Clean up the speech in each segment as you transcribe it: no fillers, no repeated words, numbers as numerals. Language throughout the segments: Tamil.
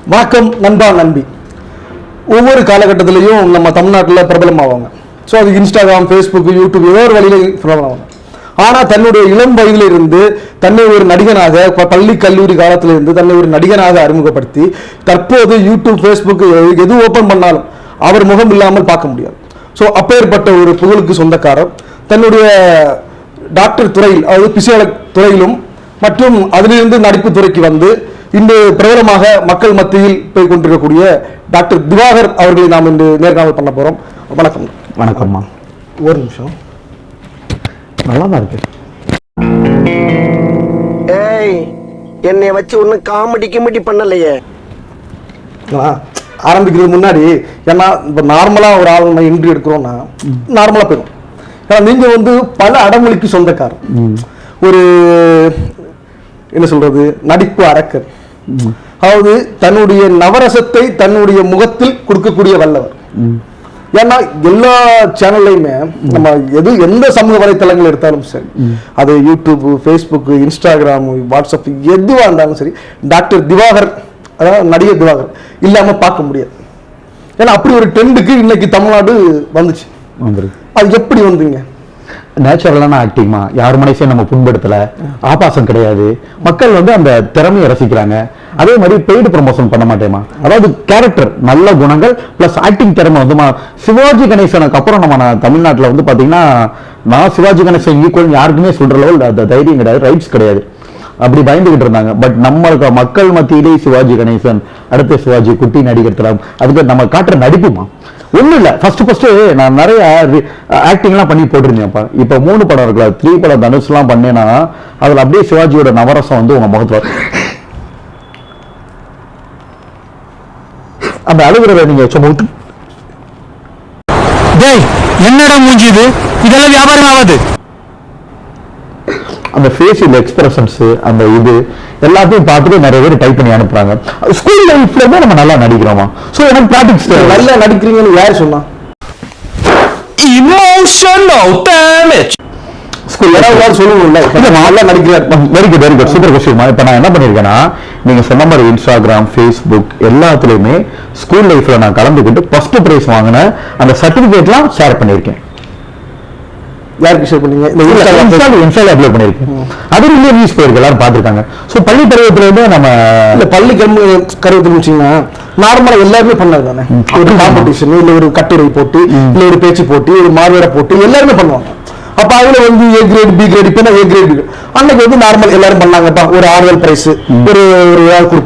வணக்கம் நண்பா நண்பி. ஒவ்வொரு காலகட்டத்திலையும் நம்ம தமிழ்நாட்டில் பிரபலமாவாங்க. ஸோ அது இன்ஸ்டாகிராம், ஃபேஸ்புக், யூடியூப் ஏதோ ஒரு வழியில் பிரபலமாவாங்க. ஆனால் தன்னுடைய இளம் வயதிலிருந்து தன்னை ஒரு நடிகனாக பள்ளி கல்லூரி காலத்திலிருந்து தன்னை ஒரு நடிகனாக அறிமுகப்படுத்தி தற்போது யூடியூப், ஃபேஸ்புக் எது ஓப்பன் பண்ணாலும் அவர் முகம் இல்லாமல் பார்க்க முடியாது. ஸோ அப்பேற்பட்ட ஒரு புகழுக்கு சொந்தக்காரர் தன்னுடைய டாக்டர் துறையில், அதாவது பிசியாலஜி துறையிலும் மற்றும் அதிலிருந்து நடிப்பு துறைக்கு வந்து இன்று பிரபலமாக மக்கள் மத்தியில் போய் கொண்டிருக்கக்கூடிய டாக்டர் திவாகர் அவர்களை நாம் இன்று நேர்காணல் பண்ண போறோம். வணக்கம். வணக்கம்மா. ஒரு நிமிஷம். நல்லா தான் இருக்கு. ஏய், என்னை வச்சு ஒன்னும் காமெடி பண்ணலையே. ஆரம்பிக்கிறது முன்னாடி ஏன்னா இப்போ நார்மலாக ஒரு ஆள் நம்ம இன்ட்ரி எடுக்கிறோம்னா நார்மலாக போயிடும். ஏன்னா நீங்க வந்து பல அடமொழிக்கு சொந்தக்காரர், ஒரு என்ன சொல்றது, நடிப்பு அரக்கர். அதாவது தன்னுடைய நவரசத்தை தன்னுடைய முகத்தில் கொடுக்கக்கூடிய வல்லவர். ஏன்னா எல்லா சேனல்லையுமே நம்ம எந்த சமூக வலைத்தளங்கள் எடுத்தாலும் சரி, அது யூடியூப், ஃபேஸ்புக், இன்ஸ்டாகிராம், வாட்ஸ்அப் எதுவாக இருந்தாலும் சரி, டாக்டர் திவாகர், அதாவது நடிகர் திவாகர் இல்லாம பார்க்க முடியாது. ஏன்னா அப்படி ஒரு ட்ரெண்டுக்கு இன்னைக்கு தமிழ்நாடு வந்துச்சு. அது எப்படி வந்தீங்க? நேச்சுரலான ஆக்டிங்மா, யார் மனசையும் நம்ம புண்படுத்தல, ஆபாசம் கிடையாது, மக்கள் வந்து அந்த திறமையை ரசிக்கிறாங்க. அதே மாதிரி பெய்டு ப்ரமோஷன் பண்ண மாட்டேமா. அதாவது கேரக்டர், நல்ல குணங்கள் பிளஸ் ஆக்டிங் திறமை வந்து சிவாஜி கணேசனுக்கு அப்புறம் நம்ம தமிழ்நாட்டில் வந்து பாத்தீங்கன்னா, நான் சிவாஜி கணேசன் ஈக்குவல் யாருக்குமே சொல்ற லெவல் தைரியம் கிடையாது, ரைட்ஸ் கிடையாது, அப்படி பயந்துகிட்டு இருந்தாங்க. பட் நம்மளுக்கு மக்கள் மத்தியிலே சிவாஜி கணேசன், அடுத்த சிவாஜி, குட்டி நடிகர் தரம், அதுக்கு நம்ம காட்டுற நடிப்புமா ஒன்றும் இல்லை. ஃபர்ஸ்ட் நான் நிறைய ஆக்டிங்லாம் பண்ணி போட்டிருந்தேன்ப்பா. இப்போ 3 படம் இருக்குல்ல, 3 படம் தனுஷ்லாம் பண்ணேன்னா அதில் அப்படியே சிவாஜியோட நவரசம் வந்து உங்க முகத்தில் அந்த அழுகுறத நீங்க சும்மா என்னடா மூஞ்சி இது, இதெல்லாம் வியாபாரம் ஆகாது. அந்த ஃபேஷியல் எக்ஸ்பிரஷன்ஸ், அந்த இது எல்லாத்தையும் பார்த்துட்டு நிறைய பேர் டைப் பண்ணி அனுப்புறாங்க. ஸ்கூல் லைஃப்ல நம்ம நல்லா நடிக்கிறோமா? ஸோ எனக்கு ப்ராக்டிக்ஸ் நல்லா நடிக்கிறீங்கன்னு யார் சொன்னா? Emotional damage. ஸ்கூல்ல எல்லாரும் சொல்லுவோம்ல, நல்லா நடிக்கிறார். Very good, super question. இப்போ நான் என்ன பண்ணியிருக்கேன்னா, நீங்க சொன்ன மாதிரி இன்ஸ்டாகிராம், ஃபேஸ்புக் எல்லாத்துலயுமே ஸ்கூல் லைஃப்ல நான் கலந்துக்கிட்டு ஃபர்ஸ்ட் பிரைஸ் வாங்கின அந்த சர்டிபிகேட்லாம் ஷேர் பண்ணியிருக்கேன். யாருக்கு ஷேர் பண்ணீங்க? இன்ஸ்டால அப்லோட் பண்ணிருக்கேன். அது நியூஸ் போயிருக்கு, எல்லாரும் பார்த்துருக்காங்க. ஸோ பள்ளி பருவத்துல இருந்து நம்ம இல்ல பள்ளி கருவத்தில் வச்சீங்கன்னா நார்மலா எல்லாருமே பண்ணது தானே. ஒரு காம்படிஷன், இல்ல ஒரு கட்டுரை போட்டி, இல்ல ஒரு பேச்சு போட்டி, ஒரு மார்வேட போட்டி எல்லாருமே பண்ணுவாங்க. அப்ப அதுல வந்து ஏ கிரேட், பி கிரேட், இப்ப ஏ கிரேட் அன்னைக்கு வந்து நார்மல் எல்லாரும் பண்ணாங்கப்பா. ஒரு ஆனுவல் பிரைஸ், ஒரு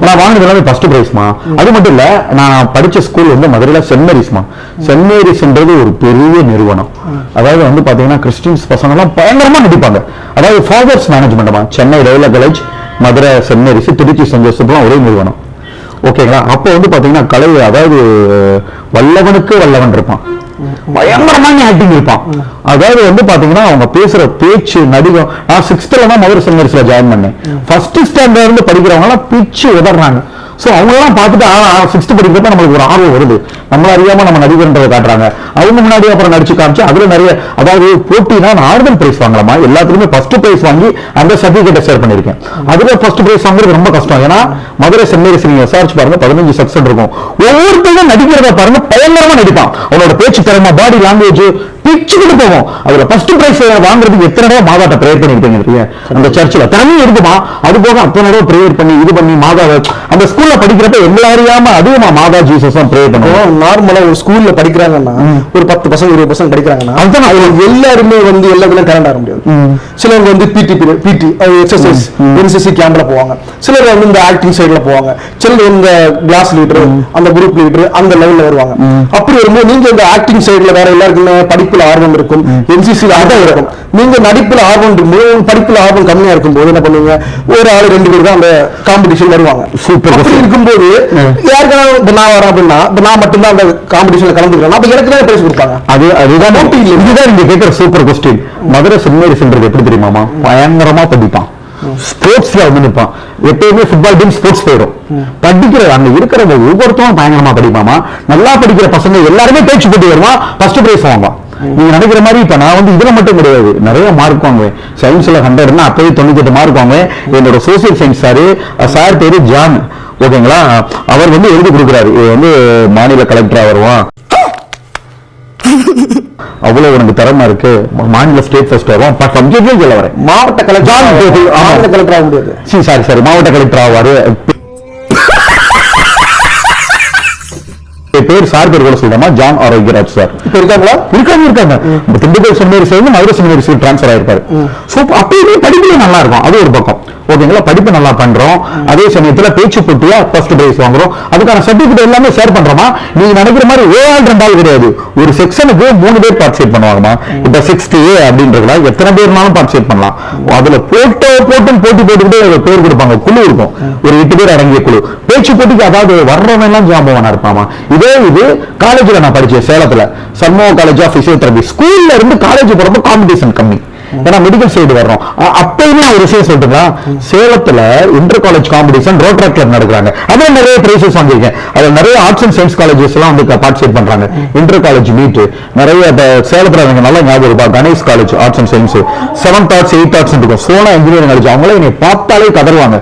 நான் வாங்கினது எல்லாமே ஃபர்ஸ்ட் பிரைஸ்மா. அது மட்டும் இல்ல, நான் படிச்ச ஸ்கூல் வந்து மதுரையில சென்ட் மேரிஸ்மா. சென்ட் மேரிஸ்ன்றது ஒரு பெரிய நிறுவனம். அதாவது வந்து பாத்தீங்கன்னா கிறிஸ்டின்ஸ் பசங்க எல்லாம் பயங்கரமா நடிப்பாங்க. அதாவது ஃபாதர்ஸ் மேனேஜ்மெண்ட்மா. Chennai railway college, Madurai saint Mary's, Tiruchi saint ஜோசப்லாம் ஒரே நிறுவனம். ஓகேங்களா? அப்போ வந்து பாத்தீங்கன்னா கலை, அதாவது வல்லவனுக்கு வல்லவன் இருப்பான், பயங்கரமான ஆக்டிங் இருப்பான். அதாவது வந்து பாத்தீங்கன்னா அவங்க பேசுற பேச்சு, நடிகம். நான் 6th தான் மதுரை சென்ட் மேரிஸ்ல ஜாயின் பண்ணேன். ஃபர்ஸ்ட் ஸ்டாண்டர்ட்ல இருந்து படிக்கிறவங்க எல்லாம் பிச்சு உதறாங்க. ஸோ அவங்கெல்லாம் பார்த்துட்டு 6th படிக்கிறப்ப நம்மளுக்கு ஒரு ஆர்வம் வருது, நம்மள அறியாம நம்ம நடிகர்ன்றதை காட்டுறாங்க. அவங்க முன்னாடி அப்புறம் நடிச்சு காமிச்சு அதுல நிறைய, அதாவது போட்டினா நார்மல் பிரைஸ் வாங்கலாமா, எல்லாத்துலயுமே ஃபர்ஸ்ட் பிரைஸ் வாங்கி அந்த சர்டிபிகேட்டை ஷேர் பண்ணிருக்கேன். அதுல ஃபர்ஸ்ட் பிரைஸ் வாங்குறது ரொம்ப கஷ்டம். ஏன்னா மதுரை சென்ட் மேரிஸ் நீங்க விசாரிச்சு பாருங்க, 15 செக்ஷன் இருக்கும். ஒவ்வொருத்தரும் நடிக்கிறத பாருங்க, பயங்கரமா நடிப்பான். அவனோட பேச்சு திறமை, பாடி லாங்குவேஜ் பிச்சுக்கிட்டு போவோம். அதுல ஃபர்ஸ்ட் பிரைஸ் வாங்குறதுக்கு எத்தனை தடவை மாதாட்ட ப்ரேயர் பண்ணிருக்கீங்க அந்த சர்ச்சில். தனி இருக்குமா, அது போக அத்தனை தடவை ப்ரேயர் பண்ணி இது பண்ணி மாதாவை அந்த ஸ்கூல்ல படிக்கிறப்ப எங்களை அறியாம அதுவும் மாதா ஜீசஸ் தான் ப்ரேயர் பண்ணுவோம். நார்மலா ஒரு ஸ்கூல்ல படிக்கிறாங்கன்னா ஒரு 10 பசங்க 20 பசங்க படிக்கிறாங்கன்னா அதுதான் எல்லாருமே வந்து எல்லாத்துலயும் கரண்ட் ஆக முடியாது. சிலர் வந்து பிடி எக்ஸசைஸ் என்சிசி கேம்ப்ல போவாங்க, சிலர் வந்து இந்த ஆக்டிங் சைட்ல போவாங்க, சிலர் இந்த கிளாஸ் லீடர், அந்த குரூப் லீடர் அந்த லெவல்ல வருவாங்க. அப்படி வரும்போது நீங்க இந்த ஆக்டிங் சைட்ல வேற எல்லாருக்குமே படிப்புல ஆர்வம் இருக்கும், என்சிசி ஆர்வம் இருக்கும். நீங்க நடிப்புல ஆர்வம் இருக்கும்போது, படிப்புல ஆர்வம் கம்மியா இருக்கும்போது என்ன பண்ணுவீங்க? ஒரு ஆள் 2 பேர் தான் அந்த காம்படிஷன் வருவாங்க. சூப்பர். அப்படி இருக்கும்போது யாருக்காவது நான் வரேன் அப்படின்னா, நான் மட்டும்தான் அந்த காம்படிஷன்ல கலந்துக்கிறேன், அப்ப எனக்கு தான் பிரைஸ் கொடுப்பாங்க. அதுதான் இதுதான் நீங்க கேட்கிற சூப்பர் கொஸ்டின். மதுரை சென்ட் மேரிஸ்ன்றது எப்படி தெரியுமாமா? பயங்கரமா படிப்பான், ஸ்போர்ட்ஸ்ல வந்து நிற்பான். எப்பயுமே ஃபுட்பால் டீம் ஸ்போர்ட்ஸ் போயிடும். படிக்கிற அங்க இருக்கிற ஒவ்வொருத்தரும் பயங்கரமா படிப்பாமா. நல்லா படிக்கிற பசங்க எல்லாருமே பேச்சு போட்டி வருவான், ஃபர்ஸ்ட் பிரைஸ் வாங்குவான். நீங்க நினைக்கிற மாதிரி இப்ப நான் வந்து இதுல மட்டும் கிடையாது, நிறைய மார்க் வாங்குவேன். சயின்ஸ்ல 100ன்னா அப்பவே 98 மார்க் வாங்குவேன். என்னோட சோசியல் சயின்ஸ் சார் பேரு ஜான், ஓகேங்களா. அவர் வந்து எழுதி கொடுக்குறாரு, இது வந்து மாநில கலெக்டரா வருவான், அவ்வளவு உனக்கு திறமை இருக்கு, மாநில ஸ்டேட் ஃபர்ஸ்ட் வரும், சப்ஜெக்ட்லயும் சொல்ல வரேன். மாவட்ட கலெக்டர் ஆக முடியாது, சரி மாவட்ட கலெக்டர் ஆவாரு. பேர் சார் பேர் கூட சொல்றோமா, ஜான் ஆரோக்கியராஜ் சார். இப்ப இருக்காங்க. திண்டுக்கல் செமினரி சேர்ந்து மதுரை செமினரி டிரான்ஸ்பர் ஆயிருப்பாரு. சோ அப்பயுமே படிப்புல நல்லா இருக்கும், அது ஒரு பக்கம். ஓகேங்களா, படிப்பு நல்லா பண்றோம், அதே சமயத்துல பேச்சு போட்டியா ஃபர்ஸ்ட் பிரைஸ் வாங்குறோம், அதுக்கான சர்டிபிகேட் எல்லாமே ஷேர் பண்றோமா. நீங்க நினைக்கிற மாதிரி ஓஆல் 2 ஆள் கிடையாது, ஒரு செக்ஷனுக்கு 3 பேர் பார்ட்டிசிபேட் பண்ணுவாங்கம்மா. இப்ப 60A அப்படின்றதுல எத்தனை பேர்னாலும் பார்ட்டிசிபேட் பண்ணலாம். அதுல போட்டும் போட்டி போட்டுக்கிட்டு பேர் கொடுப்பாங்க, குழு இருக்கும், ஒரு 8 பேர் அடங்கிய குழு. பேச்சு போட்டிக்கு அதாவது வர்றவன் எல்லாம் ஜாம்பவனா இருப்பாமா. இது காலேஜ்ல நான் படிச்சேன், சேலத்துல சண்முக காலேஜ் ஆஃப் பிசியோதெரபி. ஸ்கூல்ல இருந்து காலேஜ் போறப்ப காம்படிஷன் கம்மி, ஏன்னா மெடிக்கல் சைடு வர்றோம். அப்பயுமே ஒரு விஷயம் சொல்றீங்களா, சேலத்துல inter college competition rotary club நடக்கிறாங்க, அதுல நிறைய பிரைசஸ் வாங்கியிருக்கேன். அதுல நிறைய ஆர்ட்ஸ் அண்ட் சயின்ஸ் காலேஜஸ் எல்லாம் வந்து பார்ட்டிசிபேட் பண்றாங்க. இன்டர் காலேஜ் மீட் நிறைய சேலத்துல எனக்கு நல்லா ஞாபகம் இருப்பா, Ganesh college arts and science 7th arts 8th arts இருக்கும், சோனா இன்ஜினியரிங் காலேஜ். அவங்களே என்னை பார்த்தாலே கதறுவாங்க.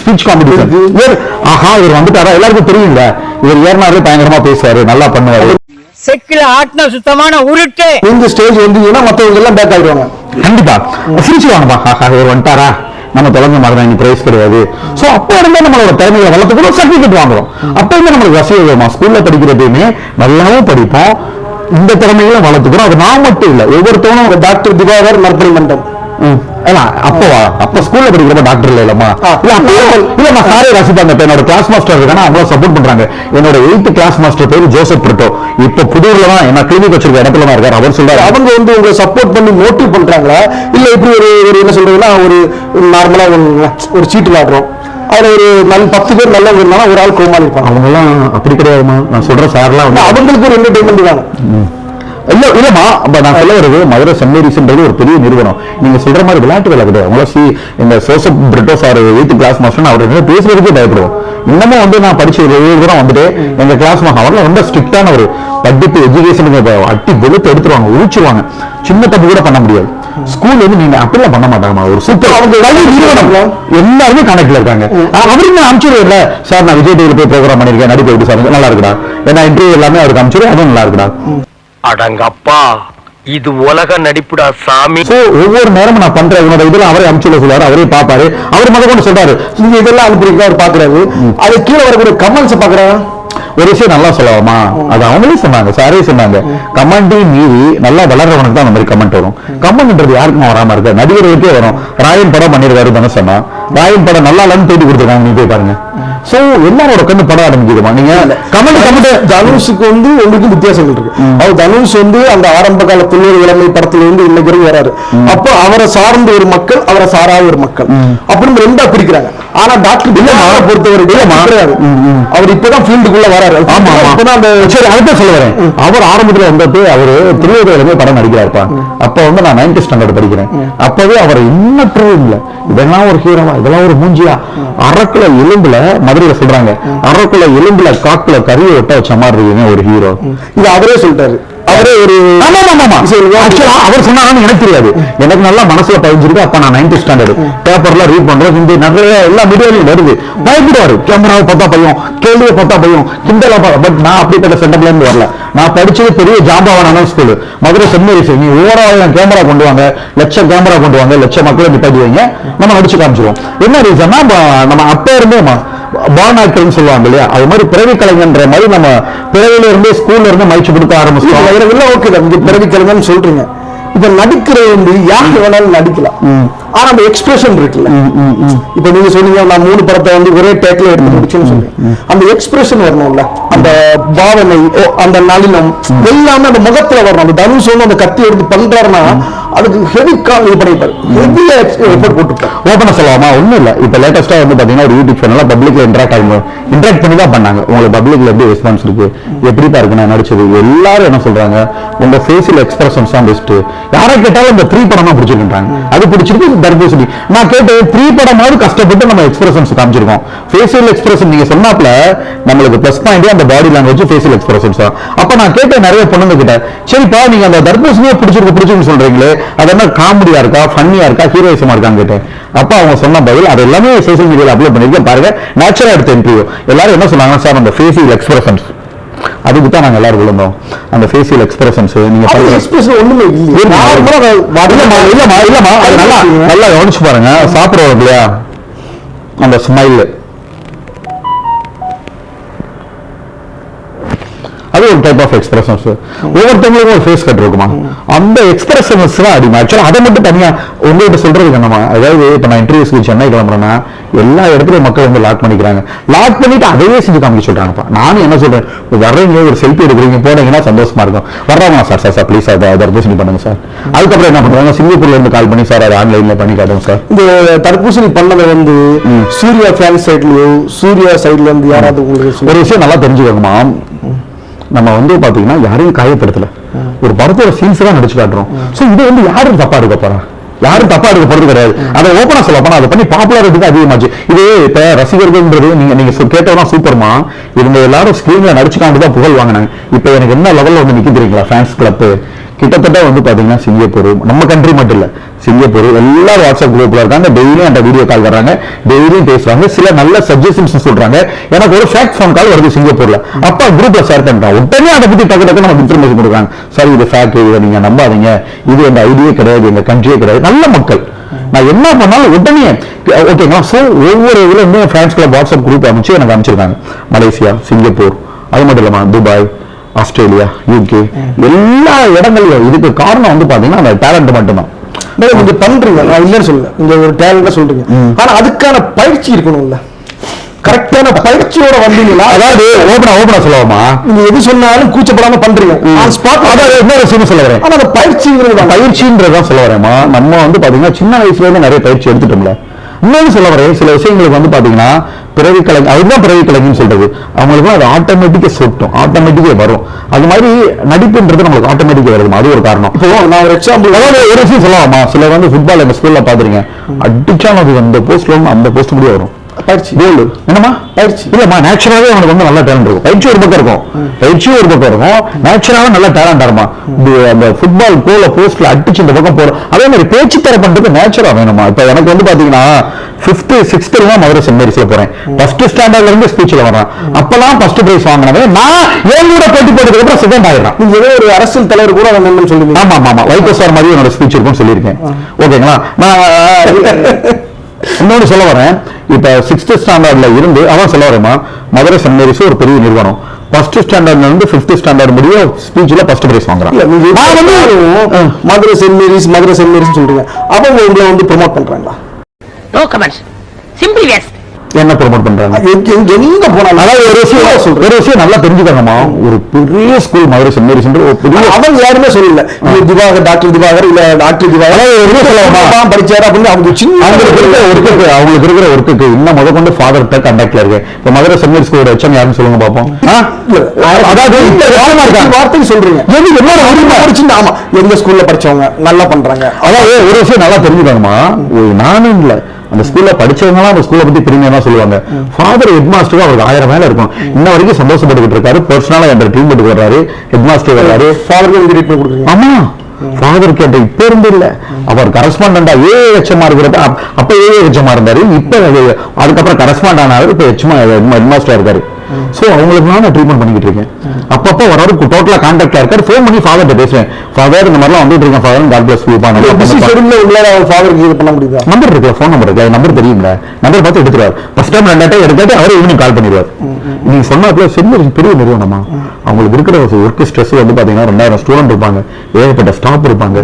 ஸ்பீச் காம்படிஷன், இவர் வந்துட்டாரா, எல்லாருக்கும் தெரியுங்க, இவர் ஏறினாரு, பயங்கரமா பேசுவாரு, நல்லா பண்ணுவாரு. செக்கில ஆட்டின சுத்தமான உருட்டு. இந்த ஸ்டேஜ் வந்தீங்கன்னா மத்தவங்க எல்லாம் பேக் ஆயிடுவாங்க. கண்டிப்பா சிரிச்சுவாங்கப்பா, இவர் வந்துட்டாரா, நம்ம தொடங்க மாதிரி இனி பிரைஸ் கிடையாது. சோ அப்ப இருந்தே நம்மளோட திறமையை வளர்த்துக்கணும், சர்டிபிகேட் வாங்குறோம். அப்பயுமே நம்மளுக்கு வசதிமா, ஸ்கூல்ல படிக்கிறப்பயுமே நல்லாவும் படிப்போம், இந்த திறமைகளை வளர்த்துக்கிறோம். அது நான் மட்டும் இல்ல, ஒவ்வொருத்தவனும். டாக்டர் திவாகர் நற்பணி மன்றம் அப்ப ஸ்கூல்ல படிக்கிறப்ப டாக்டர் இல்லம்மா, இல்ல சாரே ரசிப்பாங்க. என்னோட கிளாஸ் மாஸ்டர் இருக்காங்க, அவங்க சப்போர்ட் பண்றாங்க. என்னோட 8th கிளாஸ் மாஸ்டர் பேரு ஜோசப் பிரிட்டோ, இப்ப புதூர்ல தான் என்ன கிளினிக் வச்சிருக்க இடத்துல தான் இருக்காரு. அவர் சொல்றாரு, அவங்க வந்து உங்களை சப்போர்ட் பண்ணி மோட்டிவ் பண்றாங்களா, இல்ல இப்படி ஒரு என்ன சொல்றதுன்னா, ஒரு நார்மலா ஒரு சீட்டு விளையாடுறோம், அதுல ஒரு 10 பேர் நல்லா இருந்தாலும் ஒரு ஆள் கோமாளி இருப்பாங்க. அவங்க எல்லாம் அப்படி கிடையாதுமா, நான் சொல்ற சார்லாம் அவங்களுக்கு ஒரு என்டர்டைன்மெண்ட் தான். இல்லம்மா, நான் சொல்ல வருது, மதுரை சென்மேரிஸ்ன்றது ஒரு பெரிய நிறுவனம். நீங்க சொல்ற மாதிரி விளையாட்டு வேலை கிடையாது. அவங்கள இந்த Joseph Britto sir 8th class master, அவர் பேசுறதுக்கே பயப்படுவோம். இன்னமும் வந்து நான் படிச்ச 7 தூரம் வந்துட்டு எங்க கிளாஸ் அவர்லாம் ரொம்ப ஸ்ட்ரிக்டான ஒரு படிப்பு எஜுகேஷனுக்கு அட்டி வெளுத்து எடுத்துருவாங்க, உழிச்சுவாங்க, சின்ன தப்பு கூட பண்ண முடியாது. ஸ்கூல் வந்து நீங்க அப்படிலாம் பண்ண மாட்டாங்க, ஒரு சூப்பர் அவங்க நிறுவனம் எல்லாருமே கணக்குல இருக்காங்க. அவருக்கு அனுப்பிச்சுடுவேன்ல சார், நான் விஜய் டிவில போய் ப்ரோக்ராம் பண்ணிருக்கேன், நடிப்பு எப்படி சார், நல்லா இருக்குடா, ஏன்னா இன்டர்வியூ எல்லாமே அவருக்கு அனுப்பிச்சுடுவேன், அதுவும் நல்லா இருக்குடா. அடங்கப்பா, இது உலக நடிப்புடா சாமி. ஒவ்வொரு நேரமும் நான் பண்றேன், இவனோட இதெல்லாம் அவரே அனுப்பிச்சு சொல்லுவாரு, அவரே பாப்பாரு, அவர் முதல் கொண்டு சொல்றாரு, நீங்க இதெல்லாம் அனுப்புறீங்க, அவர் பாக்குறாரு, அது கீழே வரக்கூடிய கமெண்ட்ஸ் பாக்குறாரு. ஒரு விஷயம் நல்லா சொல்லலாமா, அது அவங்களே சொன்னாங்க, சாரே சொன்னாங்க, கமெண்டையும் மீறி நல்லா வளர்றவனுக்கு தான் அந்த மாதிரி கமெண்ட் வரும். கமெண்ட்ன்றது யாருக்கும் வராம இருக்கு, நடிகர்களுக்கே வரும். ராயன் படம் பண்ணிருக்காரு தானே சொன்னா, ராயன் படம் நல்லா இல்லைன்னு தேடி கொடுத்துருக்காங்க, நீங்க போய் பாருங்க. சோ எல்லாரோட கண்ணு படம் ஆரம்பிக்குதுமா. நீங்க கமெண்ட் தனுஷுக்கு வந்து உங்களுக்கு வித்தியாசங்கள் இருக்கு. அவர் தனுஷ் வந்து அந்த ஆரம்ப கால துள்ளூர் இளமை படத்துல இருந்து இன்னைக்கு வராரு. அப்போ அவரை சார்ந்த ஒரு மக்கள், அவரை சாராத ஒரு மக்கள் அப்படின்னு ரெண்டா பிரிக்கிறாங்க. ஆனா டாக்டர் பில்லமாவை பொறுத்தவரை கிடையாது, அவர் இப்பதான் ஃபீல்டுக்குள்ள வராரு. ஆமா இப்பதான் அந்த சரி அதுதான் சொல்ல வரேன். அவர் ஆரம்பத்துல வந்துட்டு அவரு திருவிழாவிலுமே படம் நடிக்கிறாருப்பா. அப்ப வந்து நான் 9th ஸ்டாண்டர்ட் படிக்கிறேன். அப்பவே அவர் இன்னற்றே இல்லை, இதெல்லாம் ஒரு ஹீரோவா, இதெல்லாம் ஒரு மூஞ்சியா, அரக்குல எலும்புல மதுரையில சொல்றாங்க, அரக்குல எலும்புல காக்குல கறியை ஒட்ட வச்ச மாதிரி இருக்குங்க ஒரு ஹீரோ. இது அவரே சொல்லிட்டாரு. அவரே ஒரு அவர் சொன்னாரான்னு எனக்கு தெரியாது, எனக்கு நல்லா மனசுல பதிஞ்சிருக்கு. அப்ப நான் 9th ஸ்டாண்டர்ட் பேப்பர்ல ரீட் பண்றோம், இந்த நிறைய எல்லா மீடியாலையும் வருது. பயப்படுவாரு, கேமராவை பார்த்தா பையன், கேள்வியை பார்த்தா பையன், கிண்டலா. பட் நான் அப்படிப்பட்ட செட்டப்ல இருந்து வரல. நான் படிச்சது பெரிய ஜாம்பவான ஸ்கூல், மதுரை சென்மேரிஸ். நீ ஓவரால் கேமரா கொண்டு வாங்க, லட்சம் கேமரா கொண்டு வாங்க, லட்சம் மக்களை நிப்பாட்டி வைங்க, நம்ம நடிச்சு காமிச்சிருவோம். என்ன ரீசன்னா, நம்ம அப்ப இருந்தே பான் ஆக்டர்னு சொல்லுவாங்க இல்லையா, அது மாதிரி பிறவி கலைஞன்ற மாதிரி நம்ம பிறவில இருந்தே ஸ்கூல்ல இருந்து மயிற்சி கொடுக்க ஆரம்பிச்சோம். ஓகே, பிறவி கலைஞர்னு சொல்றீங்க. இப்ப நடிக்கிறது வந்து யாரு வேணாலும் நடிக்கலாம், ஆனா அந்த எக்ஸ்பிரஷன் இருக்குல்ல. இப்ப நீங்க சொன்னீங்க நான் 3 படத்தை வந்து ஒரே டேக்ல எடுத்து முடிச்சுன்னு சொல்றேன். அந்த எக்ஸ்பிரஷன் வரணும்ல, அந்த பாவனை, அந்த நளினம் எல்லாமே அந்த முகத்துல வரணும். அந்த தனுஷ் வந்து அந்த கத்தி எடுத்து பண்றாருன்னா அதுக்கு ஹெவி கால் இது பண்ணிப்பாரு, ஹெவியா எஃபோர்ட் போட்டுப்பாரு. ஓபனா சொல்லலாமா, ஒண்ணும் இல்ல. இப்ப லேட்டஸ்டா வந்து பாத்தீங்கன்னா ஒரு யூடியூப் சேனல்ல பப்ளிக்ல இன்டராக்ட் பண்ணி தான் பண்ணாங்க. உங்களுக்கு பப்ளிக்ல எப்படி ரெஸ்பான்ஸ் இருக்கு, எப்படிப்பா இருக்கு நான் நடிச்சது, எல்லாரும் என்ன சொல்றாங்க, உங்க ஃபேஷியல் எக்ஸ்பிரஷன்ஸ் தான் பெஸ்ட். யாரை கேட்டாலும் இந்த 3 படம் தான் பிடிச்சிருக்காங்க, அது பிடிச்சிருக்கு, தர்பூசணி. நான் கேட்டு 3 படமாவது கஷ்டப்பட்டு நம்ம எக்ஸ்பிரஷன்ஸ் காமிச்சிருக்கோம். ஃபேஷியல் எக்ஸ்பிரஷன் நீங்க சொன்னாப்ல நம்மளுக்கு பிளஸ் பாயிண்ட் அந்த பாடி லாங்குவேஜ் ஃபேஷியல் எக்ஸ்பிரஷன்ஸ் தான். அப்ப நான் கேட்ட நிறைய பொண்ணுங்க கிட்ட, சரிப்பா நீங்க அந்த தர்பூசணியே பிடிச்சிருக்கு சொல்றீங்களே, அது என்ன காமெடியா இருக்கா, ஃபன்னியா இருக்கா, ஹீரோயிசமா இருக்கான்னு கேட்டேன். அப்ப அவங்க சொன்ன பதில், அது எல்லாமே சோசியல் மீடியால அப்லோட் பண்ணிருக்கேன் பாருங்க, நேச்சுரலா எடுத்த இன்டர்வியூ. எல்லாரும் என்ன சொன்னாங்க, சார் அந்த ஃபேஷியல் எக்ஸ்பிரஷன்ஸ் அதுக்கு தான் நாங்க எல்லாரும் விழுந்தோம். அந்த ஃபேஷியல் எக்ஸ்பிரஷன்ஸ் நீங்க எக்ஸ்பிரஷன் ஒண்ணுமே இல்ல, நல்லா கவனிச்சு பாருங்க. சாப்பிடுவோம் இல்லையா அந்த ஸ்மைல், அது ஒரு டைப் ஆஃப் எக்ஸ்பிரஷன்ஸ். ஒவ்வொருத்தவங்களுக்கும் ஒரு ஃபேஸ் கட் இருக்குமா, அந்த எக்ஸ்பிரஷன்ஸ் தான் அடிமை. ஆக்சுவலா அதை மட்டும் தனியா உங்ககிட்ட சொல்றதுக்கு என்னமா, அதாவது இப்ப நான் இன்டர்வியூஸ்க்கு சென்னை கிளம்புறேன்னா எல்லா இடத்துலயும் மக்கள் வந்து லாக் பண்ணிக்கிறாங்க. லாக் பண்ணிட்டு அதையே செஞ்சு காமிக்க சொல்றாங்கப்பா. நானும் என்ன சொல்றேன், வர்றீங்க ஒரு செல்ஃபி எடுக்கிறீங்க போனீங்கன்னா சந்தோஷமா இருக்கும். வர்றாங்க சார் சார் சார் ப்ளீஸ் அதை தர்பூசணி பண்ணுங்க சார். அதுக்கப்புறம் என்ன பண்றாங்க, சிங்கப்பூர்ல இருந்து கால் பண்ணி சார் அதை ஆன்லைன்ல பண்ணி காட்டுங்க சார். இந்த தர்பூசணி பண்ணதை வந்து சூர்யா ஃபேன் சைட்லயோ சூர்யா சைட்ல இருந்து யாராவது உங்களுக்கு ஒரு விஷயம் நல்லா தெரிஞ்சுக்கோங்கம்மா, நம்ம வந்து பாத்தீங்கன்னா யாரையும் காயப்படுத்தல, ஒரு படத்தோட சீன்ஸ் தான் நடிச்சு காட்டுறோம். சோ இது வந்து யாரும் தப்பா எடுக்க போறா, யாரும் தப்பா எடுக்க போறது கிடையாது. அதை ஓப்பனா சொல்ல போனா அதை பண்ணி பாப்புலாரிட்டி அதிகமாச்சு. இது இப்ப ரசிகர்கள்ன்றது நீங்க கேட்டோம்னா சூப்பர்மா, இவங்க எல்லாரும் ஸ்கிரீன்ல நடிச்சு காட்டுதான் புகழ் வாங்கினாங்க. இப்ப எனக்கு என்ன லெவல்ல வந்து நிக்க தெரியுங்களா, ஃபேன்ஸ் கிளப் கிட்டத்தட்ட வந்து பாத்தீங்கன்னா சிங்கப்பூர், நம்ம கண்ட்ரி மட்டும் இல்ல, சிங்கப்பூர் எல்லாரும் வாட்ஸ்அப் குரூப்ல இருக்காங்க, டெய்லியும் அந்த வீடியோ கால் வர்றாங்க, டெய்லியும் பேசுறாங்க, சில நல்ல சஜஷன்ஸ் சொல்றாங்க. எனக்கு ஒரு ஃபேக்ட் ஃபோன் கால் வருது சிங்கப்பூர்ல, அப்பா குரூப்ல ஷேர் பண்றான், உடனே அதை பத்தி டக்கு டக்கு நமக்கு இன்ஃபர்மேஷன் கொடுக்குறாங்க. சார் இது ஃபேக்ட், இதை நீங்க நம்பாதீங்க, இது எங்க ஐடியே கிடையாது, எங்க கண்ட்ரியே கிடையாது. நல்ல மக்கள், நான் என்ன பண்ணாலும் உடனே ஓகேங்களா. சோ ஒவ்வொரு இதுல இருந்து ஃபேன்ஸ் கிளப் வாட்ஸ்அப் குரூப் அமைச்சு எனக்கு அனுப்பிச்சிருக்காங்க. மலேசியா, சிங்கப்பூர், அது மட்டும் இல்லாம துபாய், ஆஸ்திரேலியா, யூகே, எல்லா இடங்கள்லயும். இதுக்கு காரணம் வந்து பாத்தீங்கன்னா அந்த டேலண்ட் மட்டும்தான். நீங்க பண்றீங்க, நான் இல்லைன்னு சொல்லல, நீங்க ஒரு டேலண்டா சொல்றீங்க, ஆனா அதுக்கான பயிற்சி இருக்கணும்ல. கரெக்டான பயிற்சியோட வந்தீங்களா, அதாவது ஓபனா சொல்லலாமா, நீங்க எது சொன்னாலும் கூச்சப்படாம பண்றீங்க. அதாவது இன்னொரு விஷயம் சொல்ல வரேன், ஆனா அந்த பயிற்சின்றதான் சொல்ல வரேமா. நம்ம வந்து பாத்தீங்கன்னா சின்ன வயசுல இருந்து நிறைய பயிற்சி எடுத்துட்டோம்ல. இன்னொரு சொல்ல வரேன், சில விஷயங்களுக்கு வந்து பாத்தீங்கன்னா பிறவி கலைஞர், அதுதான் பிறவி கலைஞர்னு சொல்றது. அவங்களுக்கு அது ஆட்டோமேட்டிக்கா சொட்டும், ஆட்டோமேட்டிக்கா வரும். அது மாதிரி நடிப்புன்றது நம்மளுக்கு ஆட்டோமேட்டிக்கா வருது, அது ஒரு காரணம். இப்போ நான் ஒரு எக்ஸாம்பிள், அதாவது ஒரு விஷயம் சொல்லலாமா, சிலர் வந்து ஃபுட்பால் எங்க ஸ்கூல்ல பாத்துறீங்க, அடிச்சானது அந்த போஸ்ட்ல அந்த போஸ்ட் முடிய வரும். பயிற்சி கோல் என்னமா பயிற்சி இல்லம்மா, நேச்சுரலாவே அவனுக்கு வந்து நல்ல டேலண்ட் இருக்கும். பயிற்சி ஒரு பக்கம் இருக்கும், நேச்சுரலாவே நல்ல டேலண்ட் ஆகுமா. அந்த ஃபுட்பால் கோல போஸ்ட்ல அடிச்சு இந்த பக்கம் போறோம். அதே மாதிரி பேச்சு தர பண்றதுக்கு நேச்சுரா வேணுமா. இப்ப எனக்கு வந்து பாத்தீங்கன்னா 5th 6th மதுரை சென்ட் மேரிஸ்ல போறேன். ஃபர்ஸ்ட் ஸ்டாண்டர்ட்ல இருந்து ஸ்பீச்ல வர்றேன். அப்பெல்லாம் ஃபர்ஸ்ட் பிரைஸ் வாங்கினவே நான் ஏழூட போட்டி போட்டதுக்கு அப்புறம் செகண்ட் ஆயிடுறேன். நீங்க ஏதோ ஒரு அரசியல் தலைவர் கூட வந்து சொல்லுங்க. ஆமா ஆமா, வைகோ சார் மாதிரி என்னோட ஸ்பீச் இருக்கும்னு சொல்லியிருக்கேன். ஓகேங்களா. நான் இன்னொன்னு சொல்ல வரேன், இப்ப 6th ஸ்டாண்டர்ட்ல இருந்து அவன் சொல்ல வரேமா, மதுரை சென்ட் மேரிஸ் ஒரு பெரிய நிறுவனம். ஃபர்ஸ்ட் ஸ்டாண்டர்ட்ல இருந்து 5th ஸ்டாண்டர்ட் முடிய ஸ்பீச்ல ஃபர்ஸ்ட் பிரைஸ் வாங்குறான். நான் வந்து மதுரை சென்ட் மேரிஸ் சொல்றீங்க, அவங்க உங்களை வந்து ப்ரொமோட் பண்றாங்களா? No comments, simply yes. என்ன ப்ரொமோட் பண்றாங்க, எங்க போனாலும். அதாவது ஒரு விஷயம் நல்லா தெரிஞ்சுக்கணுமா, ஒரு பெரிய ஸ்கூல் மதுரை சென்ட் மேரிஸ் அவங்க யாருமே சொல்லல திவாகர், டாக்டர் திவாகர் இல்ல டாக்டர் திவாகர் படிச்சாரு அப்படின்னு அவங்க சின்ன அவங்களுக்கு இருக்கிற ஒர்க்குக்கு இன்னும் முத கொண்டு ஃபாதர் கண்டக்ட்ல இருக்கு. இப்ப மதுரை சென்ட் மேரிஸ் ஸ்கூலோட எச்எம் யாருன்னு சொல்லுங்க பாப்போம். அதாவது வார்த்தை சொல்றீங்க, என்னோட உரிமை படிச்சுன்னு. ஆமா, எங்க ஸ்கூல்ல படிச்சவங்க நல்லா பண்றாங்க. அதாவது ஒரு விஷயம் நல்லா தெரிஞ்சுக்கணுமா, நானும் இல்ல அந்த ஸ்கூல்ல படிச்சவங்க அந்த ஸ்கூல்ல பத்தி பெருமையா தான் சொல்லுவாங்க. ஃபாதர் ஹெட் மாஸ்டர் அவருக்கு 1000 மேல இருக்கும். இன்ன வரைக்கும் சந்தோஷப்பட்டுக்கிட்டு இருக்காரு. பர்சனலா என்ற ட்ரீட்மெண்ட் வர்றாரு, ஹெட் மாஸ்டர் வர்றாரு. ஃபாதருக்கு ட்ரீட்மெண்ட் கொடுக்குறீங்க? ஆமா, ஃபாதருக்கு என்ற இப்ப இருந்து இல்ல, அவர் கரஸ்பாண்டா ஏஎச்எம்மா இருக்கிறத, அப்ப ஏஎச்எம்மா இருந்தாரு, இப்ப அதுக்கப்புறம் கரஸ்பாண்ட் ஆனாரு, இப்ப ஹெட் மாஸ்டரா இருக்காரு. சோ அவங்களுக்கு நான் ட்ரீட்மெண்ட் பண்ணிக்கிட்டு இருக்கேன். அப்பப்போ வர டோட்டலா கான்டாக்ட்ல இருக்காரு. ஃபோன் பண்ணி ஃபாதர்ட்ட பேசுவேன், ஃபாதர் இந்த மாதிரிலாம் வந்துட்டு இருக்கேன் ஃபாதர், காட் பிளஸ் யூ பாருங்க. ஃபாதருக்கு இது பண்ண முடியுதா? நம்பர் இருக்குல்ல, ஃபோன் நம்பர் இருக்கு, நம்பர் தெரியும்ல, நம்பர் பார்த்து எடுத்துருவாரு. ஃபர்ஸ்ட் டைம் 2 டைம் எடுத்துட்டு அவரே ஈவினிங் கால் பண்ணிடுவார். நீங்க சொன்னாப்புல சென்னை பெரிய நிறுவனமா, அவங்களுக்கு இருக்கிற ஒர்க் ஸ்ட்ரெஸ் வந்து பாத்தீங்கன்னா 2000 ஸ்டூடெண்ட் இருப்பாங்க, ஏகப்பட்ட ஸ்டாஃப் இருப்பாங்க.